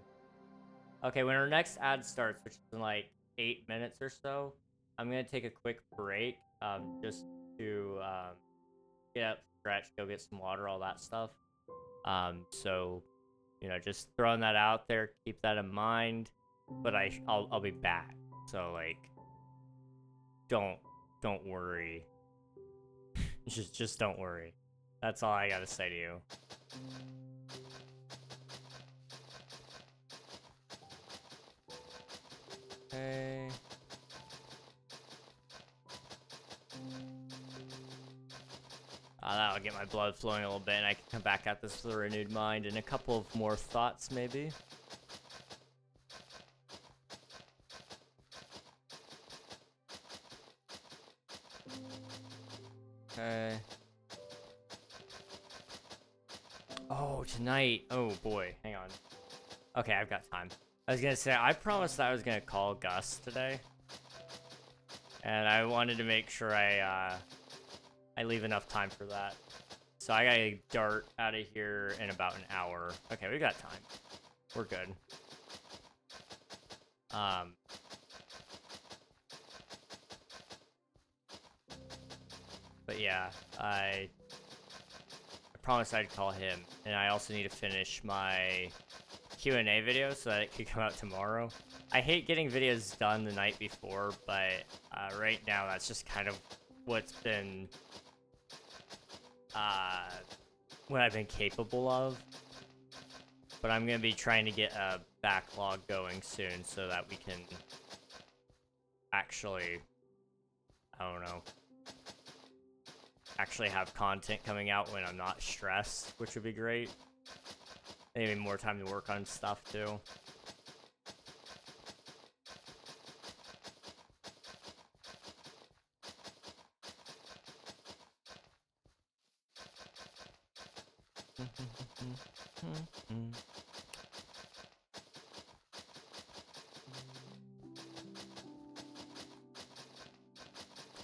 Okay, when our next ad starts, which is in like 8 minutes or so, I'm gonna take a quick break, just to get up, stretch, go get some water, all that stuff. So, you know, just throwing that out there, keep that in mind. But I'll be back. So like, don't worry. just don't worry. That's all I gotta say to you. Okay. That'll get my blood flowing a little bit, and I can come back at this with a renewed mind and a couple of more thoughts, maybe. Okay. Oh, tonight. Oh, boy. Hang on. Okay, I've got time. I was gonna say, I promised that I was gonna call Gus today. And I wanted to make sure I leave enough time for that. So I gotta dart out of here in about an hour. Okay, we got time. We're good. But yeah, I promised I'd call him, and I also need to finish my Q&A video so that it could come out tomorrow. I hate getting videos done the night before, but right now that's just kind of what's been what I've been capable of. But I'm gonna be trying to get a backlog going soon so that we can actually, I don't know, actually have content coming out when I'm not stressed, which would be great. Maybe more time to work on stuff too.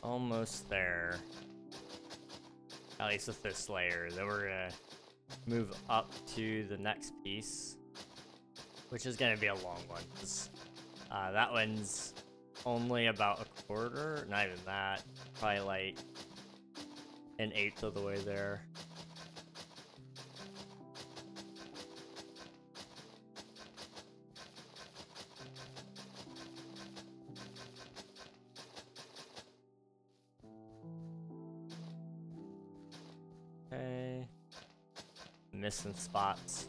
Almost there. At least with this layer. Then we're gonna move up to the next piece, which is gonna be a long one. That one's only about a quarter, not even that. Probably like an eighth of the way there. Okay. Missing spots.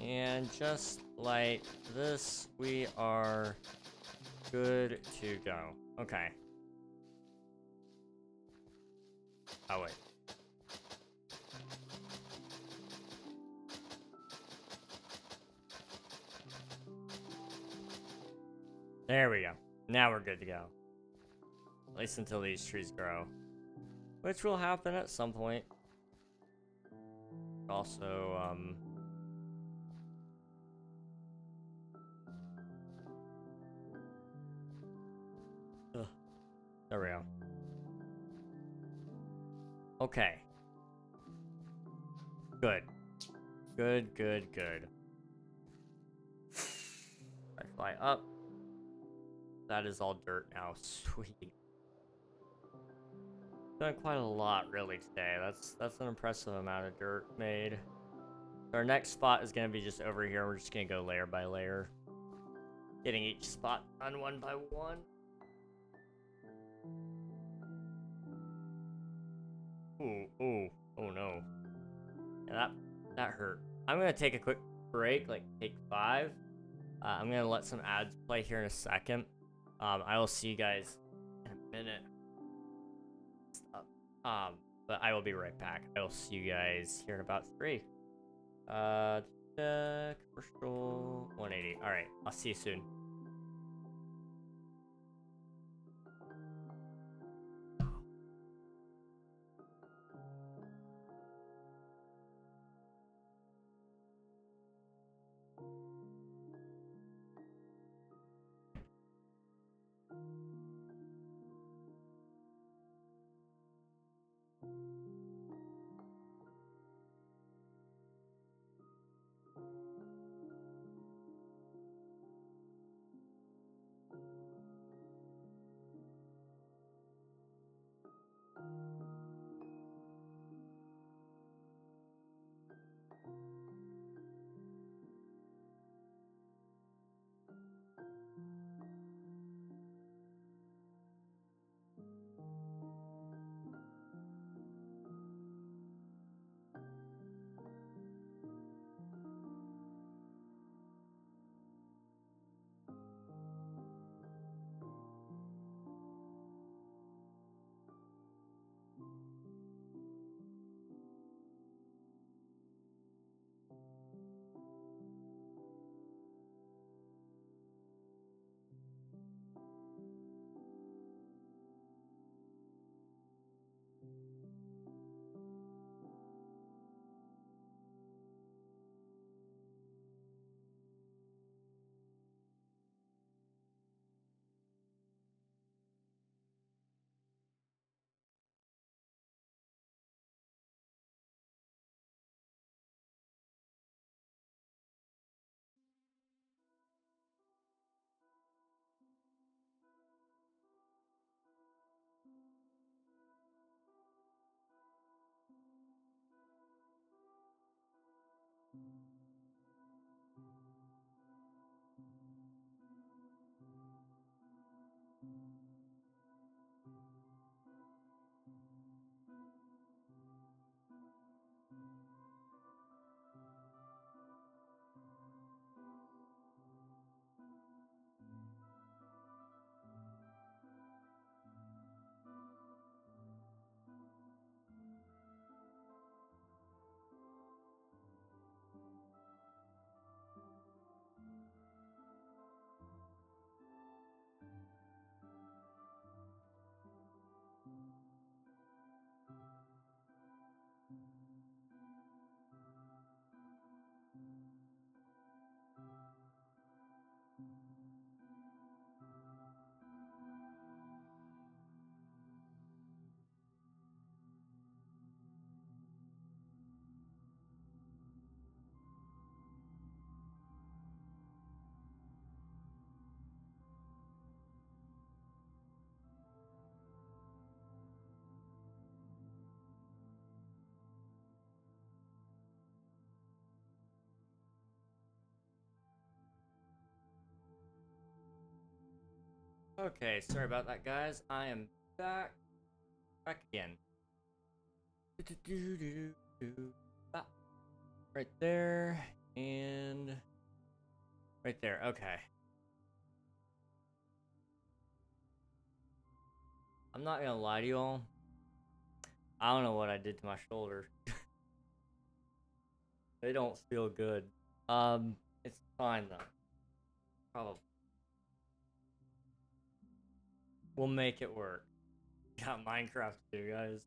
And just like this, we are good to go. Okay. Oh, wait. There we go. Now we're good to go. At least until these trees grow. Which will happen at some point. Also, there we go. Okay. Good. Good, good, good. I fly up. That is all dirt now. Sweet. Done quite a lot really today. That's an impressive amount of dirt made. Our next spot is gonna be just over here. We're just gonna go layer by layer, getting each spot done one by one. Ooh, oh no. Yeah, that hurt. I'm gonna take a quick break, like take 5. I'm gonna let some ads play here in a second. I will see you guys in a minute. But I will be right back. I will see you guys here in about 3. Commercial 180. All right, I'll see you soon. Okay, sorry about that, guys. I am back again. Ah, right there, and right there. Okay. I'm not gonna lie to you all. I don't know what I did to my shoulder. They don't feel good. It's fine though. Probably. We'll make it work. Got Minecraft to do, guys.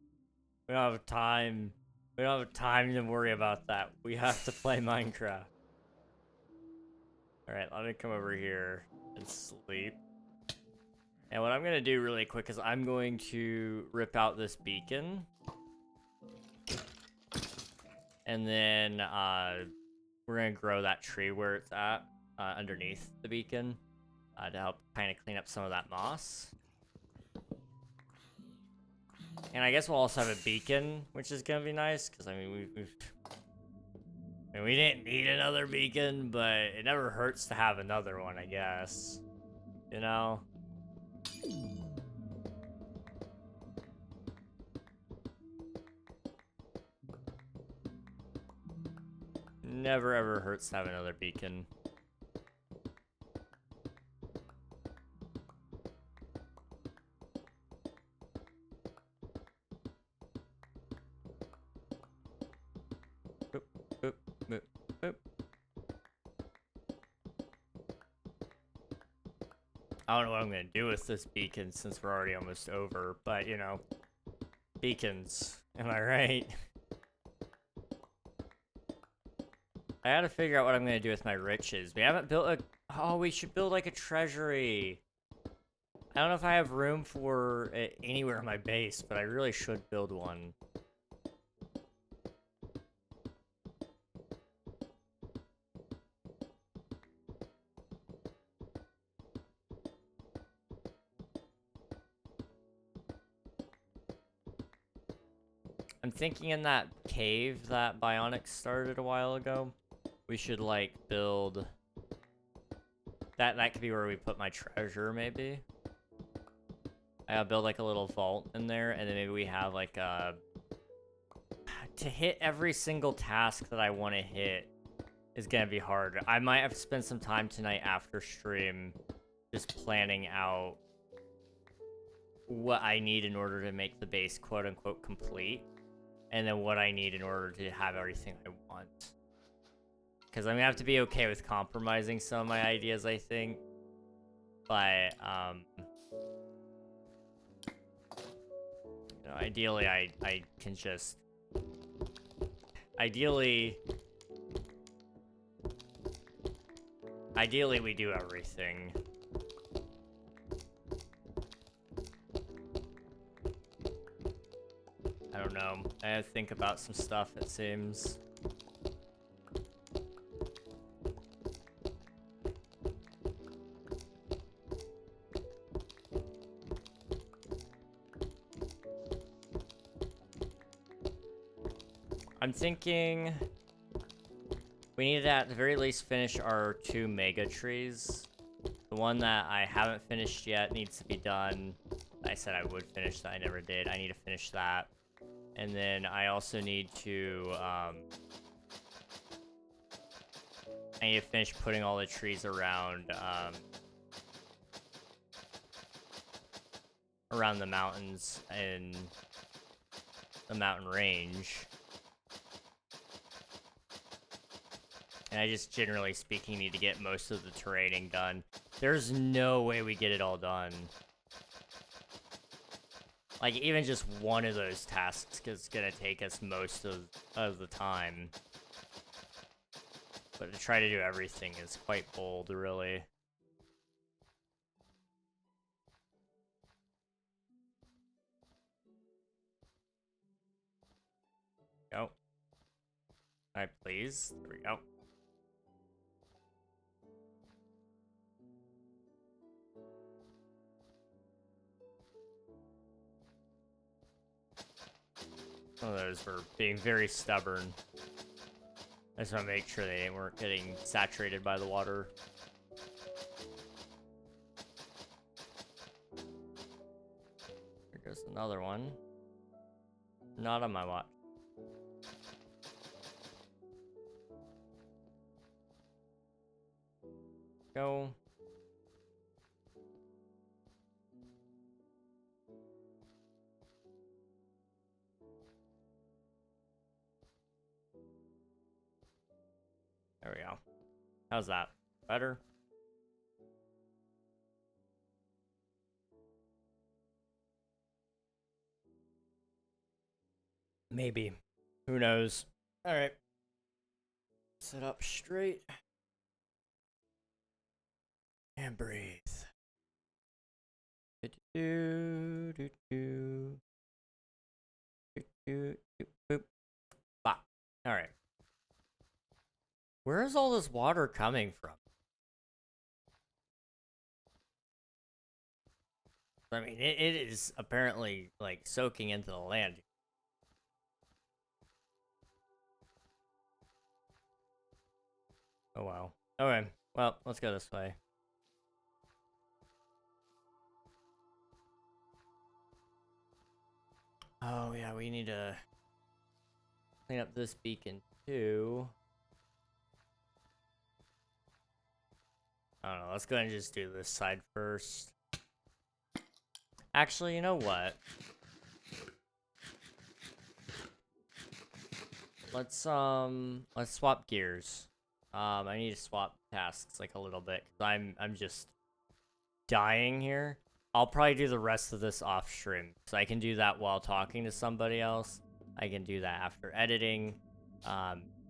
We don't have time. We don't have time to worry about that. We have to play Minecraft. Alright, let me come over here and sleep. And what I'm gonna do really quick is I'm going to rip out this beacon. And then we're gonna grow that tree where it's at, underneath the beacon, to help kind of clean up some of that moss. And I guess we'll also have a beacon, which is gonna be nice, because I mean we didn't need another beacon, but it never hurts to have another one, I guess. You know? Never ever hurts to have another beacon. Boop, boop, boop, boop. I don't know what I'm gonna do with this beacon since we're already almost over, but you know, beacons, am I right? I gotta figure out what I'm gonna do with my riches. We haven't built a... Oh, we should build like a treasury. I don't know if I have room for it anywhere in my base, but I really should build one. I'm thinking in that cave that Bionic started a while ago, we should like build... That could be where we put my treasure, maybe. I'll build like a little vault in there, and then maybe we have like a... To hit every single task that I want to hit is gonna be hard. I might have to spend some time tonight after stream just planning out what I need in order to make the base quote-unquote complete, and then what I need in order to have everything I want. Because I'm gonna have to be okay with compromising some of my ideas, I think. But, you know, ideally, I can just... Ideally, we do everything. I don't know. I have to think about some stuff, it seems. I'm thinking we need to at the very least finish our 2 mega trees. The one that I haven't finished yet needs to be done. I said I would finish that, I never did. I need to finish that. And then I also need to, I need to finish putting all the trees around, around the mountains and the mountain range. And I just, generally speaking, need to get most of the terraining done. There's no way we get it all done. Like, even just one of those tasks is gonna take us most of the time. But to try to do everything is quite bold, really. Go. Alright, please. There we go. Some of those were being very stubborn. I just want to make sure they weren't getting saturated by the water. There's another one. Not on my watch. Go. There we go. How's that? Better? Maybe. Who knows? Alright. Sit up straight. And breathe. Do, do, do. Do, do, do, boop. Bop. Alright. Where is all this water coming from? I mean, it is apparently, like, soaking into the land. Oh, wow. Okay. Well, let's go this way. Oh, yeah, we need to clean up this beacon, too. I don't know. Let's go ahead and just do this side first. Actually, you know what? Let's swap gears. I need to swap tasks like a little bit because I'm just dying here. I'll probably do the rest of this off stream, so I can do that while talking to somebody else. I can do that after editing.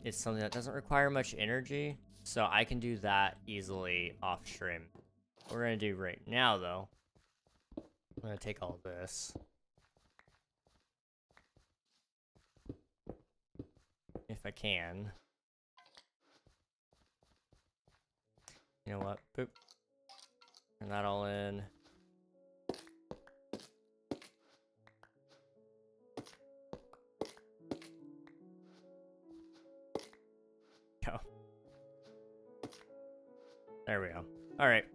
It's something that doesn't require much energy, so I can do that easily off stream. What we're gonna do right now, though, I'm gonna take all this. If I can. You know what? Boop. Turn that all in. Go. There we go. Alright.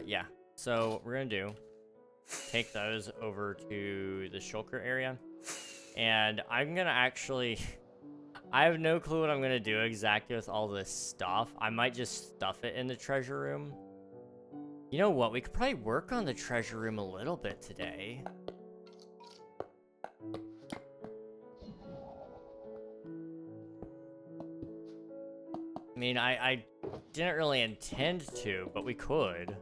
Yeah. So what we're gonna do, take those over to the shulker area. And I'm gonna actually... I have no clue what I'm gonna do exactly with all this stuff. I might just stuff it in the treasure room. You know what? We could probably work on the treasure room a little bit today. I mean, I didn't really intend to, but we could.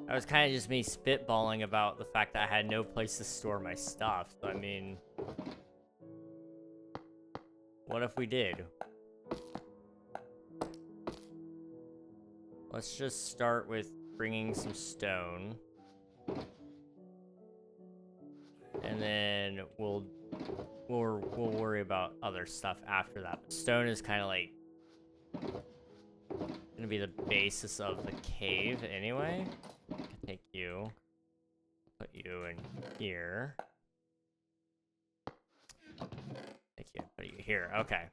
That was kind of just me spitballing about the fact that I had no place to store my stuff. So, I mean... what if we did? Let's just start with bringing some stone. And then we'll worry about other stuff after that. But stone is kind of like gonna be the basis of the cave anyway. I can take you, put you in here. Take you, put you here. Okay.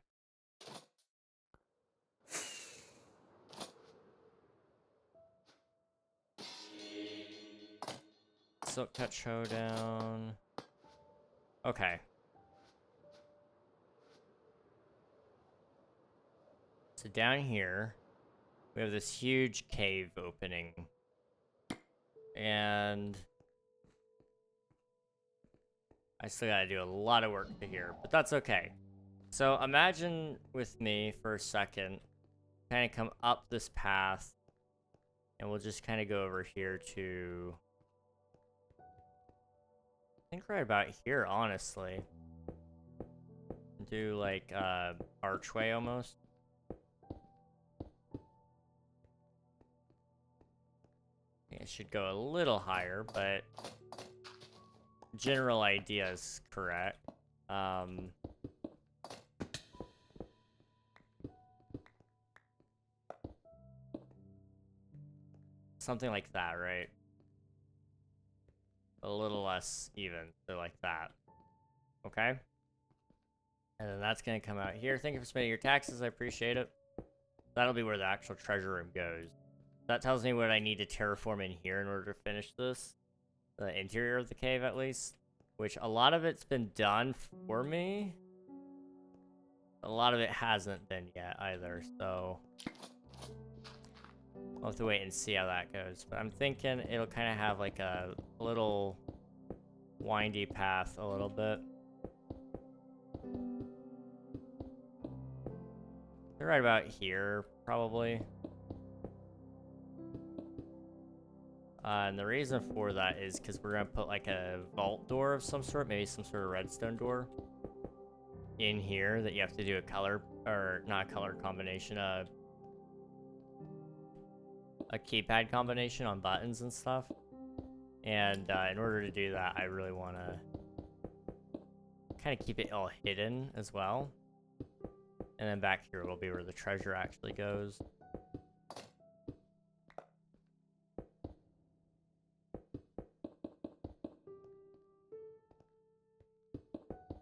Silk Cut Showdown. Okay. So down here, we have this huge cave opening. And I still gotta do a lot of work to here, but that's okay. So imagine with me for a second, kind of come up this path, and we'll just kind of go over here to... I think right about here, honestly. Do like archway almost. It should go a little higher, but general idea is correct. Something like that, right? A little less even, so like that. Okay? And then that's gonna come out here. Thank you for submitting your taxes, I appreciate it. That'll be where the actual treasure room goes. That tells me what I need to terraform in here in order to finish this. The interior of the cave, at least. Which, a lot of it's been done for me. A lot of it hasn't been yet, either, so... I'll have to wait and see how that goes. But I'm thinking it'll kind of have, like, a little... windy path a little bit. They're right about here, probably. And the reason for that is because we're going to put like a vault door of some sort, maybe some sort of redstone door in here that you have to do a color, or not a color combination, a keypad combination on buttons and stuff. And in order to do that, I really want to kind of keep it all hidden as well. And then back here will be where the treasure actually goes.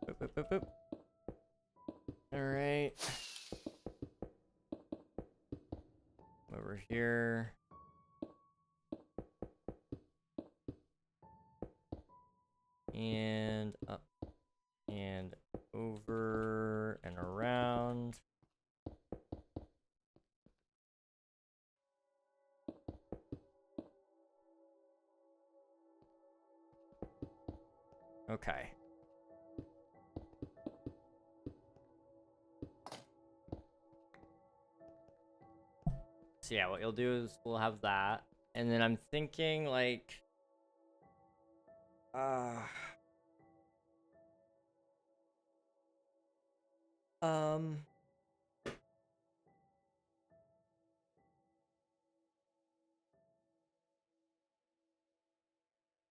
Boop, boop, boop, boop. Alright. Over here. And up. And over and around. Okay. So yeah, what you'll do is we'll have that. And then I'm thinking like how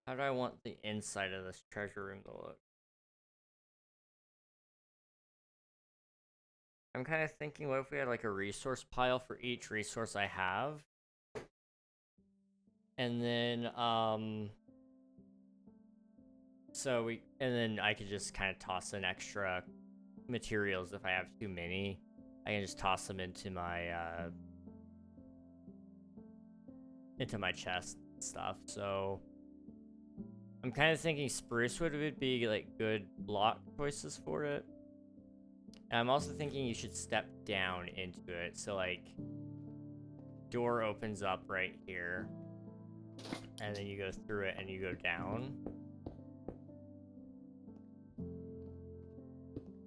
do I want the inside of this treasure room to look? I'm kind of thinking, what if we had like a resource pile for each resource I have? And then, and then I could just kind of toss in extra materials if I have too many. I can just toss them into my chest and stuff. So I'm kind of thinking spruce wood would be like good block choices for it. And I'm also thinking you should step down into it. So like door opens up right here. And then you go through it and you go down.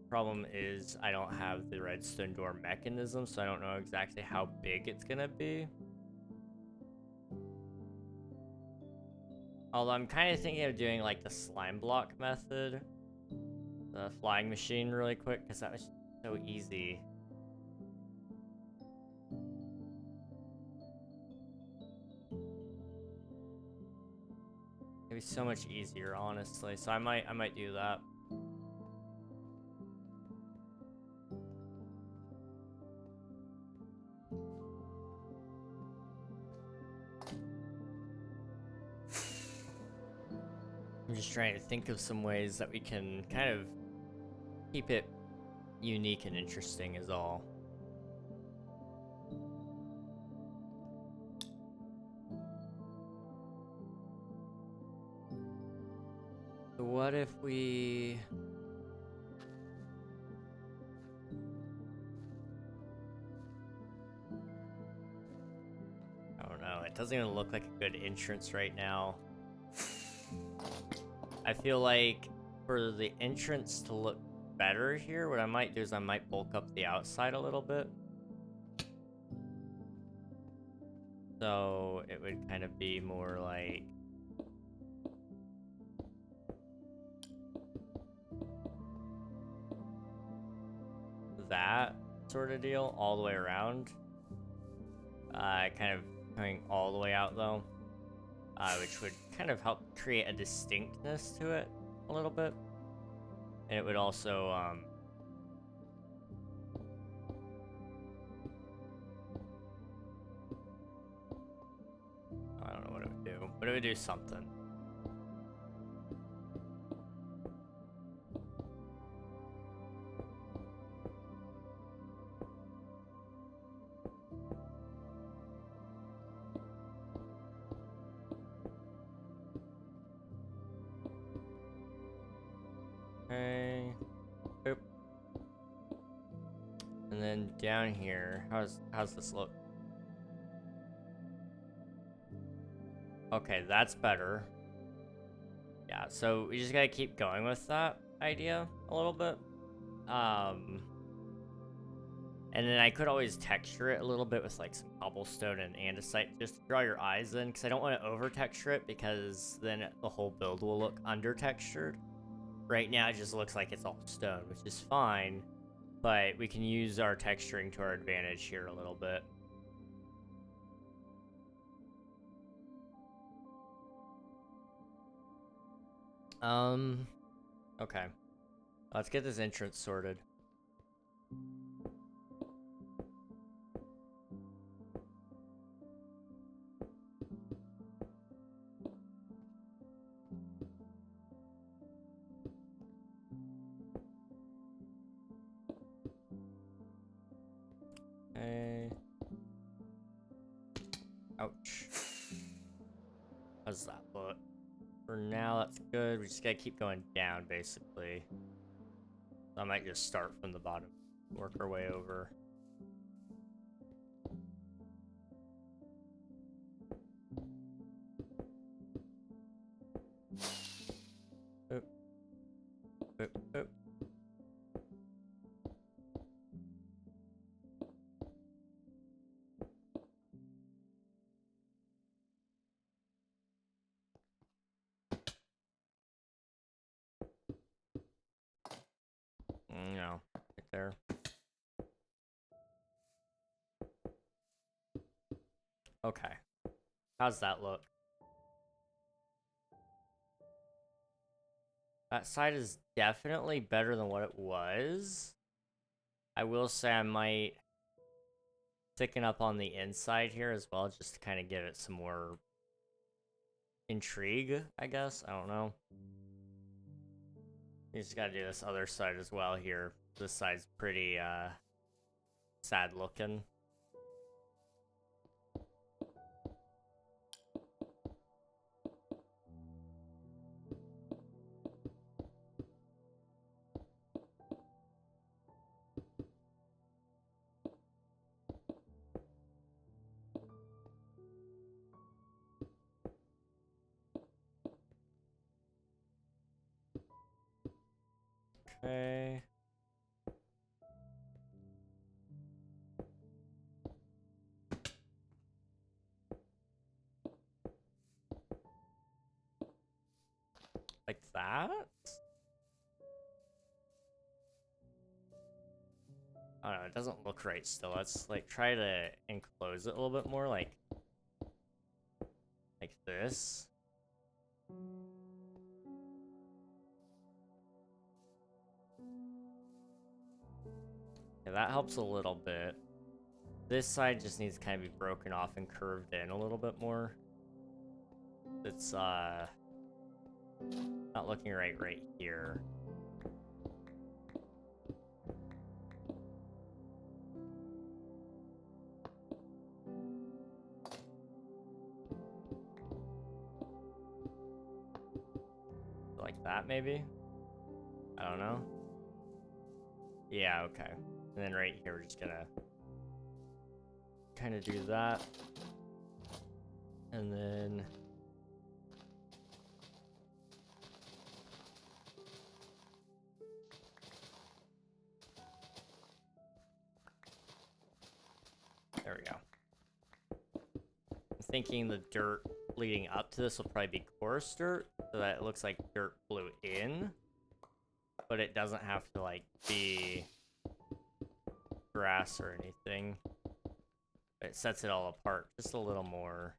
Problem is I don't have the redstone door mechanism, so I don't know exactly how big it's gonna be. Although I'm kind of thinking of doing like the slime block method. The flying machine really quick, because that was so easy. It'd be so much easier, honestly. So I might do that. I'm just trying to think of some ways that we can kind of keep it unique and interesting is all. So what if we... I don't know, it doesn't even look like a good entrance right now. I feel like for the entrance to look better here, what I might do is I might bulk up the outside a little bit. So it would kind of be more like... that sort of deal all the way around. Kind of coming all the way out though. Which would kind of help create a distinctness to it a little bit. And it would also, I don't know what it would do, but it would do something. down here. How's this look? Okay, that's better. Yeah, so we just gotta keep going with that idea a little bit. And then I could always texture it a little bit with like some cobblestone and andesite just to draw your eyes in, because I don't want to over texture it because then the whole build will look under textured. Right now it just looks like it's all stone, which is fine, but we can use our texturing to our advantage here a little bit. Okay. Let's get this entrance sorted. Okay. Ouch. How's that look? For now, that's good. We just gotta keep going down, basically. So I might just start from the bottom, work our way over. Oop. Oop, oop. No, right there. Okay. How's that look? That side is definitely better than what it was. I will say I might thicken up on the inside here as well, just to kind of give it some more intrigue, I guess. I don't know. You just gotta do this other side as well here. This side's pretty, sad looking. Okay. Like that? I don't know, it doesn't look right still. Let's like try to enclose it a little bit more, like this. Yeah, that helps a little bit. This side just needs to kind of be broken off and curved in a little bit more. It's not looking right here. Like that, maybe? I don't know. Yeah, okay. And then right here, we're just gonna kind of do that. And then... there we go. I'm thinking the dirt leading up to this will probably be coarse dirt, so that it looks like dirt blew in. But it doesn't have to, like, be grass or anything. It sets it all apart just a little more.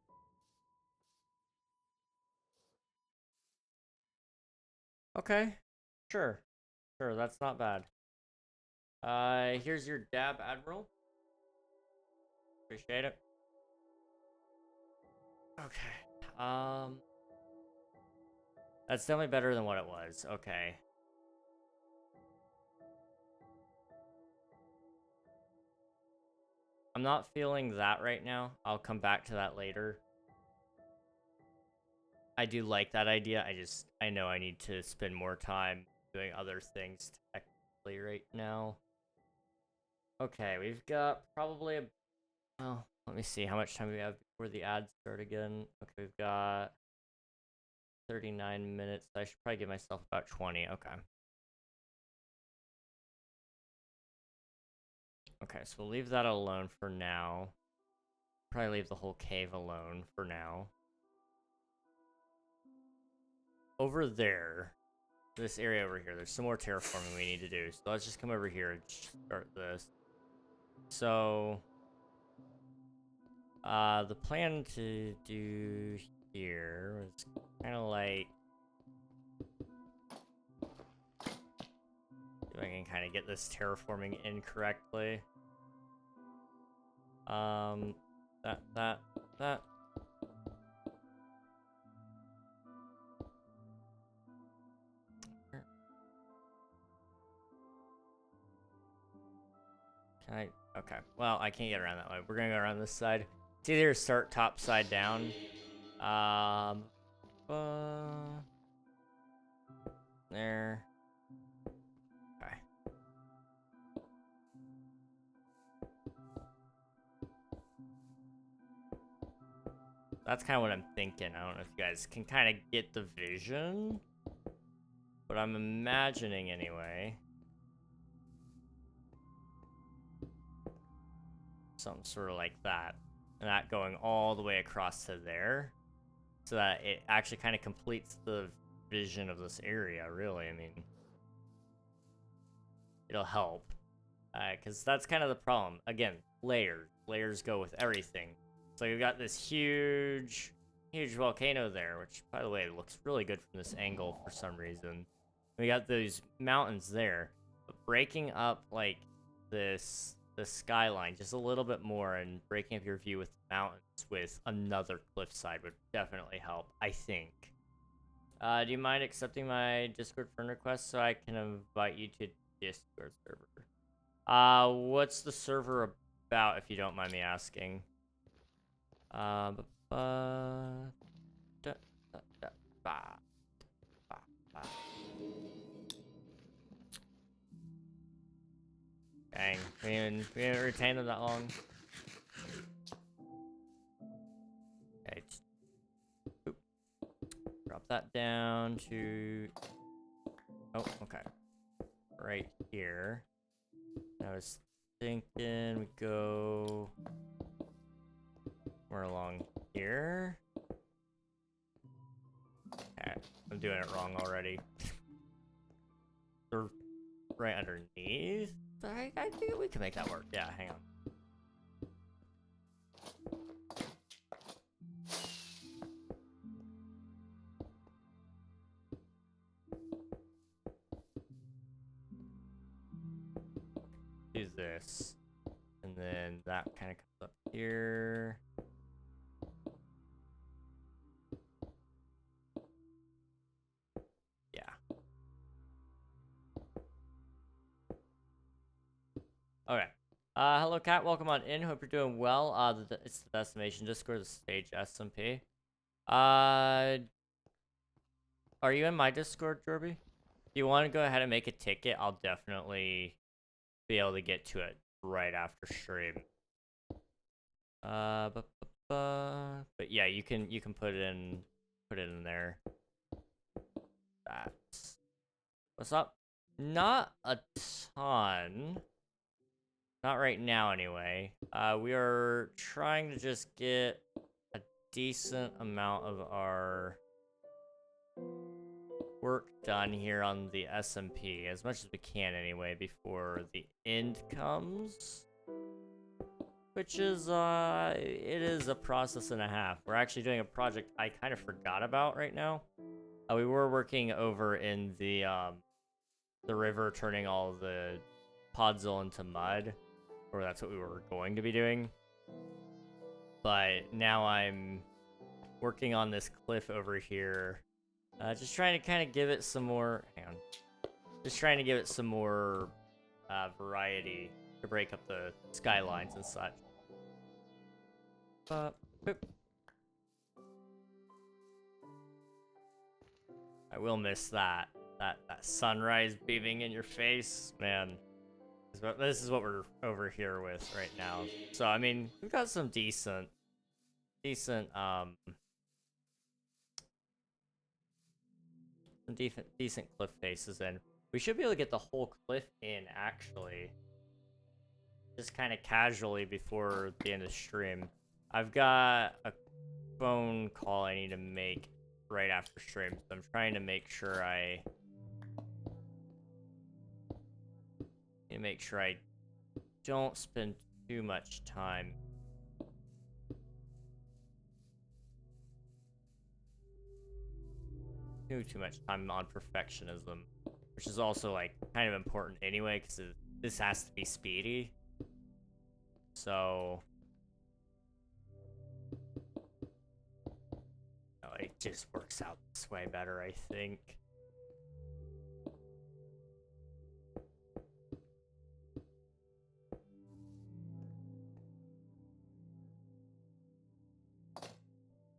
Okay, sure. Sure, that's not bad. Here's your dab, Admiral. Appreciate it. Okay, that's definitely better than what it was. Okay. I'm not feeling that right now. I'll come back to that later. I do like that idea. I know I need to spend more time doing other things technically right now. Okay, we've got probably a... Well, let me see how much time we have before the ads start again. Okay, we've got 39 minutes. I should probably give myself about 20. Okay. Okay, so we'll leave that alone for now. Probably leave the whole cave alone for now. Over there, this area over here, there's some more terraforming we need to do. So let's just come over here and start this. So, the plan to do here was kind of like... if I can kind of get this terraforming incorrectly. That. Can I? Okay. Well, I can't get around that way. We're gonna go around this side. It's either start top side down. There. Okay. That's kind of what I'm thinking. I don't know if you guys can kind of get the vision, but I'm imagining anyway. Something sort of like that. And that going all the way across to there. So that it actually kind of completes the vision of this area, really. I mean, it'll help. Because that's kind of the problem. Again, layers. Layers go with everything. So you've got this huge volcano there, which, by the way, looks really good from this angle for some reason. We got those mountains there. But breaking up, like, the skyline just a little bit more and breaking up your view with the mountains with another cliffside would definitely help, I think. Do you mind accepting my Discord friend request so I can invite you to Discord server? What's the server about, if you don't mind me asking? Dang, we didn't retain them that long. Okay, drop that down to... oh, okay. Right here. I was thinking we go... we're along here. Okay, I'm doing it wrong already. They're right underneath. But I think we can make that work. Yeah, hang on. Do this. And then that kind of comes up here. Yeah. Okay. Hello, Kat. Welcome on in. Hope you're doing well. It's the destination Discord, the stage SMP. Are you in my Discord, Jorby? If you want to go ahead and make a ticket, I'll definitely be able to get to it right after stream. But yeah, you can put it in there. That's what's up. Not a ton. Not right now, anyway. We are trying to just get a decent amount of our work done here on the SMP, as much as we can anyway, before the end comes. Which is, it is a process and a half. We're actually doing a project I kind of forgot about right now. We were working over in the river, turning all the Podzol into mud. Or that's what we were going to be doing. But now I'm working on this cliff over here. Just trying to kind of give it some more... hang on. Just trying to give it some more variety to break up the skylines and such. Boop. I will miss that sunrise beaming in your face, man. This is what we're over here with right now. So I mean, we've got some decent some decent cliff faces in. We should be able to get the whole cliff in actually, just kind of casually before the end of the stream. I've got a phone call I need to make right after stream, so I'm trying to make sure I don't spend too much time. Too much time on perfectionism, which is also like kind of important anyway, because this has to be speedy. So it just works out this way better, I think.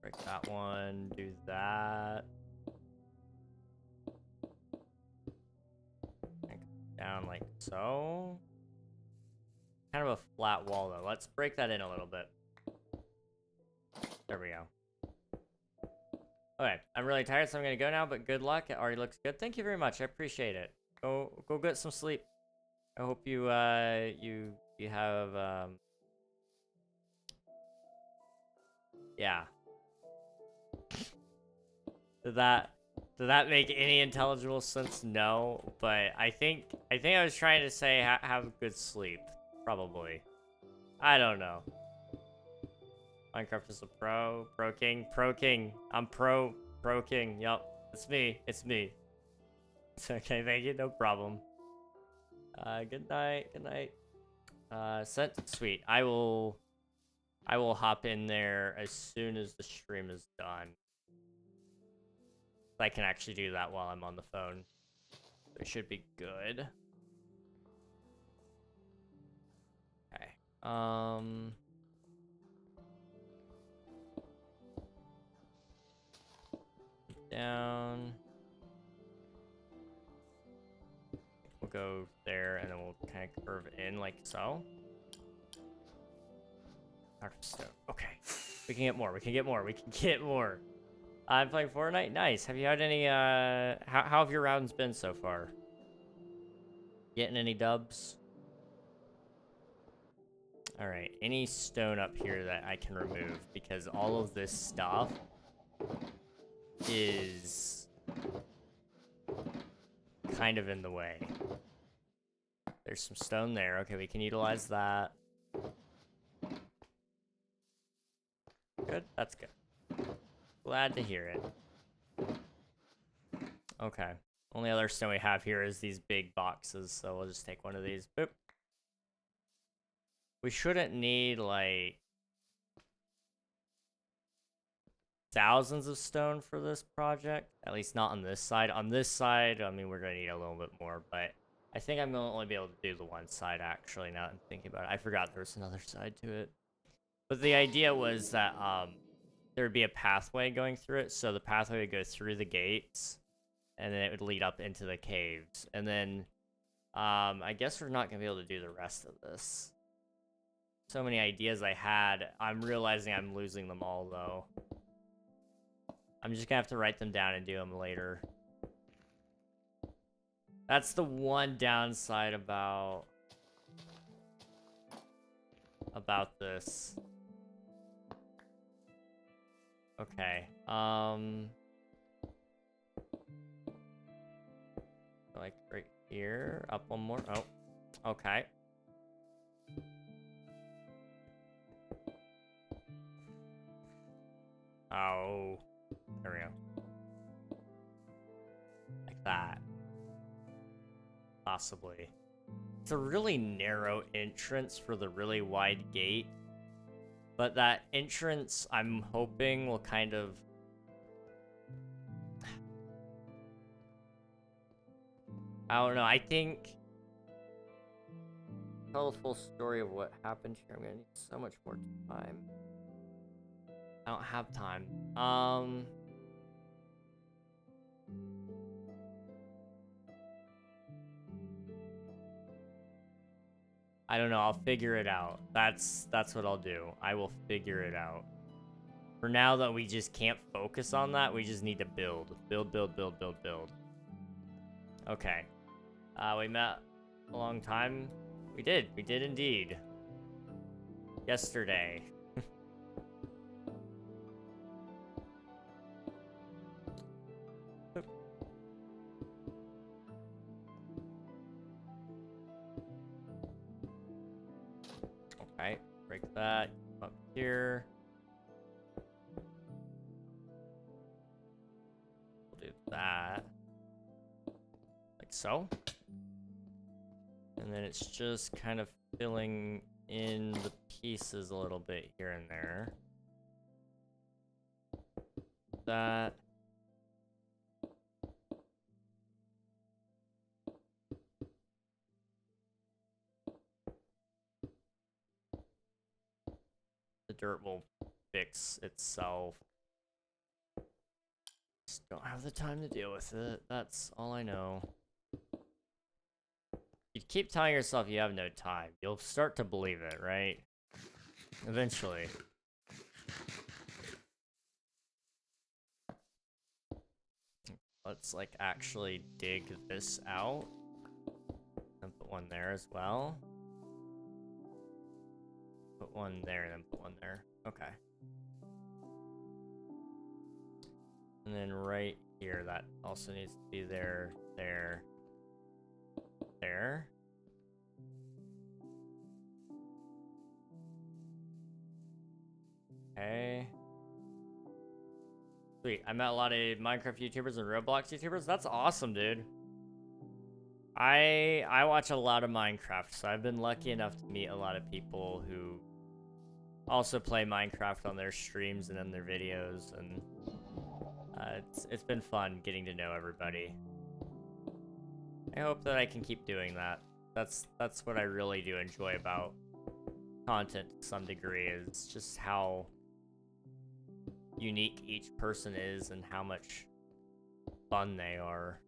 Break that one, do that. Down like so. Kind of a flat wall though. Let's break that in a little bit. There we go. Okay, I'm really tired, so I'm gonna go now, but good luck. It already looks good. Thank you very much. I appreciate it. Go get some sleep. I hope you you have yeah. Did that make any intelligible sense? No, but I think I was trying to say have good sleep. Probably. I don't know. Minecraft is a pro king. I'm pro king. Yup, it's me. It's me. It's okay. Thank you. No problem. Good night. Good night. Sent. Sweet. I will hop in there as soon as the stream is done. I can actually do that while I'm on the phone. It should be good. Okay. Down. We'll go there, and then we'll kind of curve in like so. Okay. We can get more. We can get more. We can get more. I'm playing Fortnite. Nice. Have you had any, how have your rounds been so far? Getting any dubs? Alright. Any stone up here that I can remove? Because all of this stuff is kind of in the way. There's some stone there. Okay, we can utilize that. Good. That's good. Glad to hear it. Okay. Only other stone we have here is these big boxes, so we'll just take one of these. Boop. We shouldn't need, like, thousands of stone for this project. At least not on this side. On this side, I mean, we're going to need a little bit more, but I think I'm going to only be able to do the one side, actually, now that I'm thinking about it. I forgot there was another side to it. But the idea was that, there would be a pathway going through it, so the pathway would go through the gates, and then it would lead up into the caves. And then, I guess we're not going to be able to do the rest of this. So many ideas I had. I'm realizing I'm losing them all, though. I'm just going to have to write them down and do them later. That's the one downside about this. Okay. Like right here. Up one more. Oh. Okay. Oh. There we go. Like that. Possibly. It's a really narrow entrance for the really wide gate. But that entrance, I'm hoping, will kind of... I don't know, I think... Tell the full story of what happened here. I'm gonna need so much more time. I don't have time. I don't know. I'll figure it out. That's what I'll do. I will figure it out. For now, though, we just can't focus on that. We just need to build. Build, build, build, build, build. Okay. We met a long time. We did. We did indeed. Yesterday. Okay, break that. Up here. We'll do that. Like so. And then it's just kind of filling in the pieces a little bit here and there. That. The dirt will fix itself. Just don't have the time to deal with it. That's all I know. You keep telling yourself you have no time. You'll start to believe it, right? Eventually. Let's, like, actually dig this out. And put one there as well. Put one there, and then put one there. Okay. And then right here, that also needs to be there, there, there. Okay. Sweet. I met a lot of Minecraft YouTubers and Roblox YouTubers. That's awesome, dude. I watch a lot of Minecraft, so I've been lucky enough to meet a lot of people who also play Minecraft on their streams and in their videos, and it's been fun getting to know everybody. I hope that I can keep doing that. That's what I really do enjoy about content to some degree, is just how unique each person is and how much fun they are.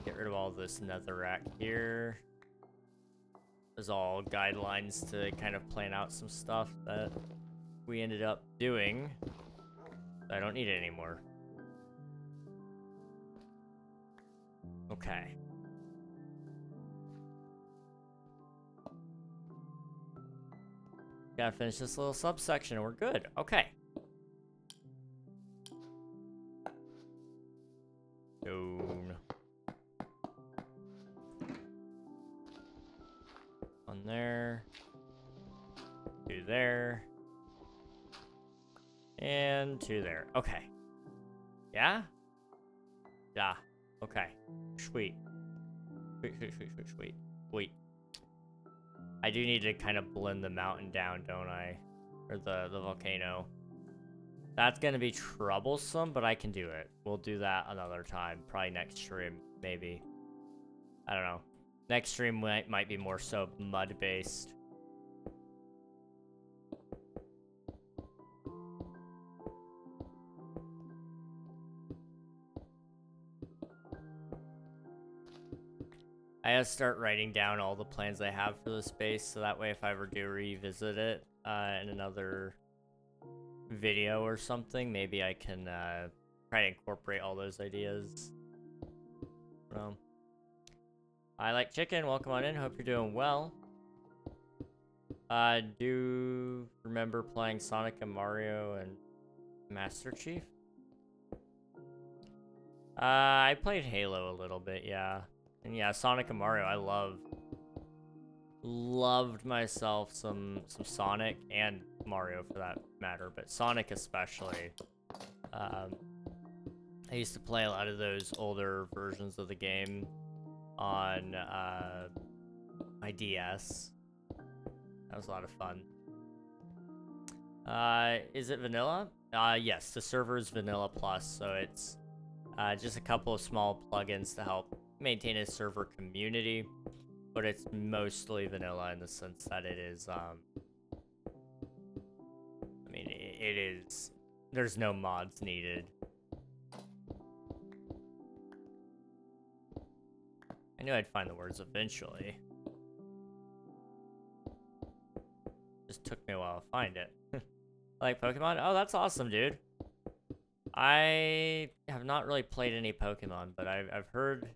Get rid of all this netherrack here. There's all guidelines to kind of plan out some stuff that we ended up doing. I don't need it anymore. Okay. Gotta finish this little subsection and we're good. Okay. Stone. One there. Two there. And two there. Okay. Yeah? Yeah. Okay. Sweet. Sweet, sweet, sweet, sweet, sweet. Sweet. I do need to kind of blend the mountain down, don't I? Or the volcano. That's gonna be troublesome, but I can do it. We'll do that another time. Probably next stream, maybe. I don't know. Next stream might be more so mud-based. I gotta start writing down all the plans I have for the space, so that way if I ever do revisit it in another video or something, maybe I can try to incorporate all those ideas. I like chicken. Welcome on in. Hope you're doing well. Do remember playing Sonic and Mario and Master Chief? I played Halo a little bit, yeah. And yeah, Sonic and Mario, I loved myself some Sonic and Mario for that matter, but Sonic especially. I used to play a lot of those older versions of the game on my DS. That was a lot of fun. Is it vanilla? Yes, the server is vanilla plus, so it's just a couple of small plugins to help maintain a server community, but it's mostly vanilla in the sense that it is it is. There's no mods needed. I knew I'd find the words eventually. Just took me a while to find it. Like Pokemon? Oh, that's awesome, dude. I have not really played any Pokemon, but I've heard,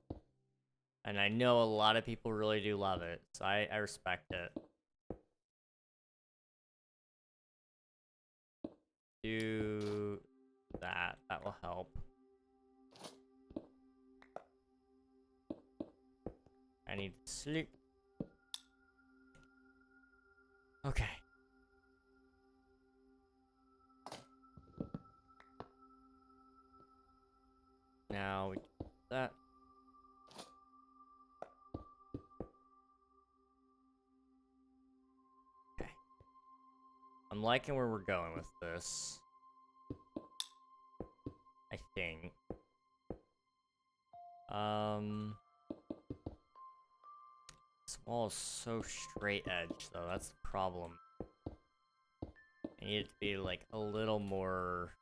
and I know a lot of people really do love it, so I respect it. Do that. That will help. I need to sleep. Okay. Now we do that. Okay. I'm liking where we're going with this. I think. This wall is so straight edge, though. That's the problem. I need it to be like a little more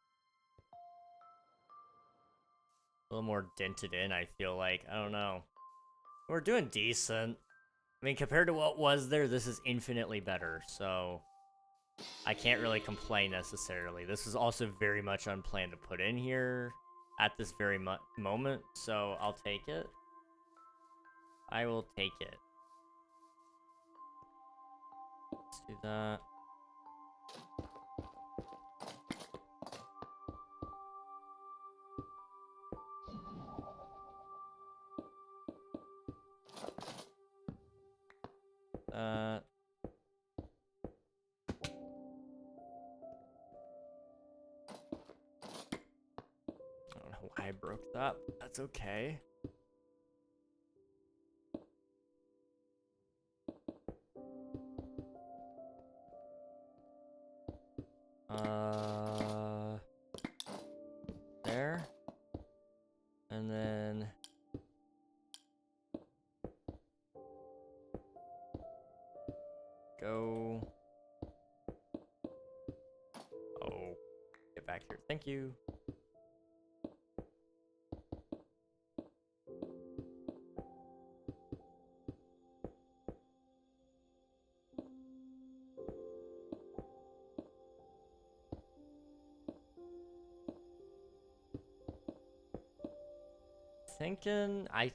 dented in, I feel like. I don't know. We're doing decent. I mean, compared to what was there, this is infinitely better, so I can't really complain necessarily. This is also very much unplanned to put in here at this very moment, so I'll take it. I will take it. Let's do that. I don't know why I broke that, but that's okay. There. And then go. Oh, get back here. Thank you. I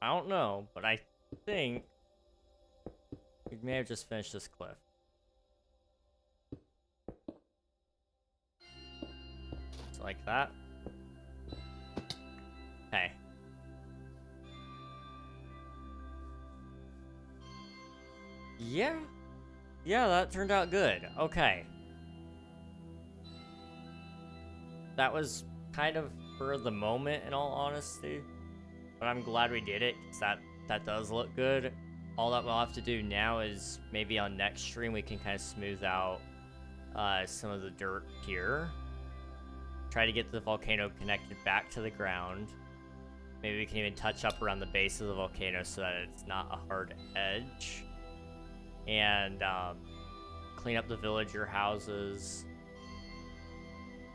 don't know, but I think we may have just finished this cliff. Just like that. Okay. Yeah. Yeah, that turned out good. Okay. That was kind of for the moment, in all honesty. But I'm glad we did it, because that does look good. All that we'll have to do now is maybe on next stream we can kind of smooth out some of the dirt here. Try to get the volcano connected back to the ground. Maybe we can even touch up around the base of the volcano so that it's not a hard edge. And clean up the villager houses.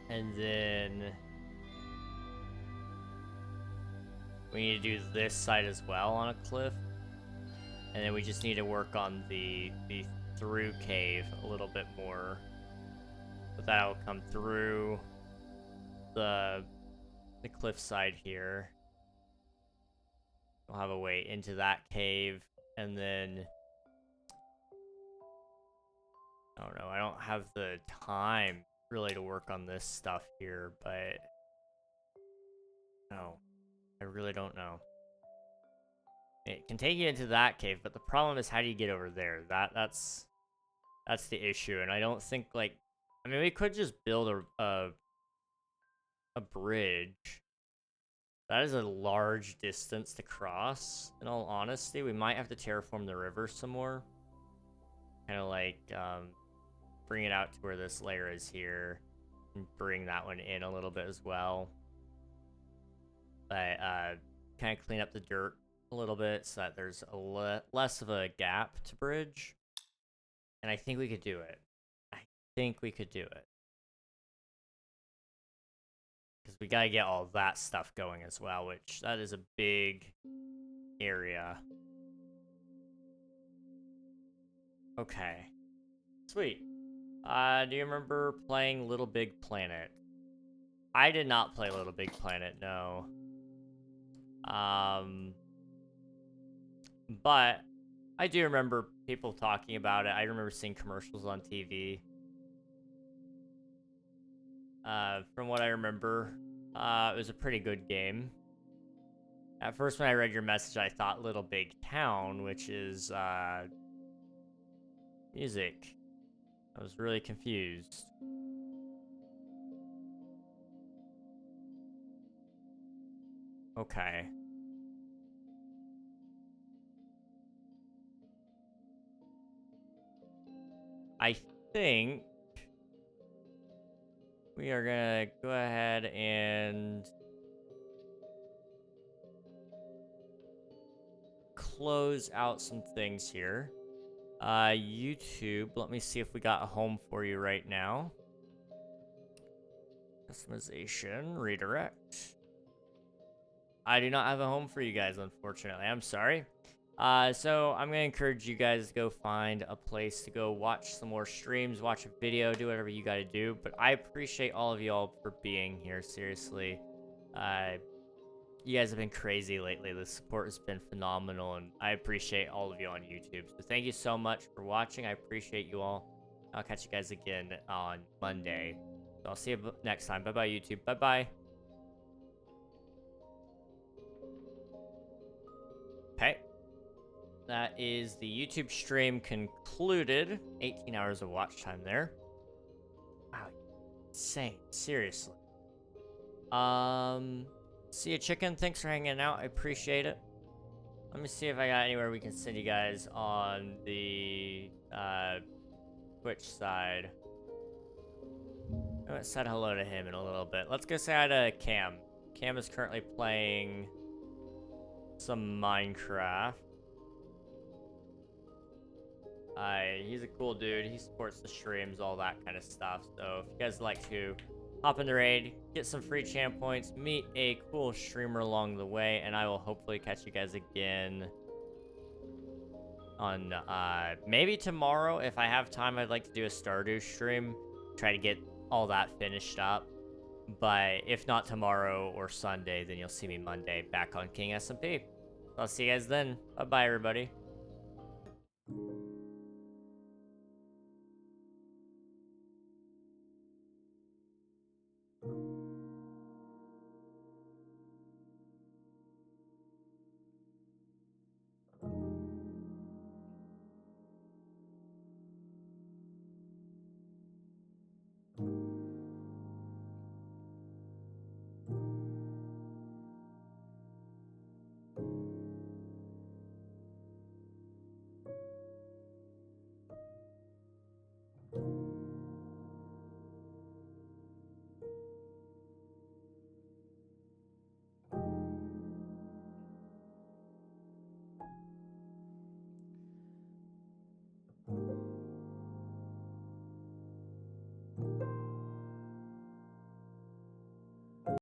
And then we need to do this side as well on a cliff. And then we just need to work on the through cave a little bit more. But that'll come through the cliff side here. We'll have a way into that cave, and then I don't know, I don't have the time really to work on this stuff here, but no, I really don't know. It can take you into that cave, but the problem is, how do you get over there? That's the issue, and I don't think, like, I mean, we could just build a bridge. That is a large distance to cross, in all honesty. We might have to terraform the river some more. Kind of like, bring it out to where this layer is here. And bring that one in a little bit as well. But, kind of clean up the dirt a little bit so that there's a less of a gap to bridge. And I think we could do it. I think we could do it. because we gotta get all that stuff going as well, which that is a big area. Okay. Sweet. Do you remember playing Little Big Planet? I did not play Little Big Planet, no. But I do remember people talking about it. I remember seeing commercials on TV. From what I remember, it was a pretty good game. At first, when I read your message, I thought Little Big Town, which is, music. I was really confused. Okay. I think we are gonna go ahead and close out some things here. YouTube, let me see if we got a home for you right now. Customization, redirect. I do not have a home for you guys, unfortunately. I'm sorry. So I'm going to encourage you guys to go find a place to go watch some more streams, watch a video, do whatever you got to do. But I appreciate all of y'all for being here, seriously. You guys have been crazy lately. The support has been phenomenal, and I appreciate all of you on YouTube. So thank you so much for watching. I appreciate you all. I'll catch you guys again on Monday. So I'll see you next time. Bye-bye, YouTube. Bye-bye. Okay. That is the YouTube stream concluded. 18 hours of watch time there. Wow, insane. Seriously. See you, chicken. Thanks for hanging out. I appreciate it. Let me see if I got anywhere we can send you guys on the Twitch side. I'm gonna say hello to him in a little bit. Let's go say hi to Cam. Cam is currently playing some Minecraft. He's a cool dude. He supports the streams, all that kind of stuff. So if you guys like to hop in the raid, get some free champ points, meet a cool streamer along the way, and I will hopefully catch you guys again on maybe tomorrow. If I have time, I'd like to do a Stardew stream, try to get all that finished up. But if not tomorrow or Sunday, then you'll see me Monday back on King SMP. I'll see you guys then. Bye-bye, everybody.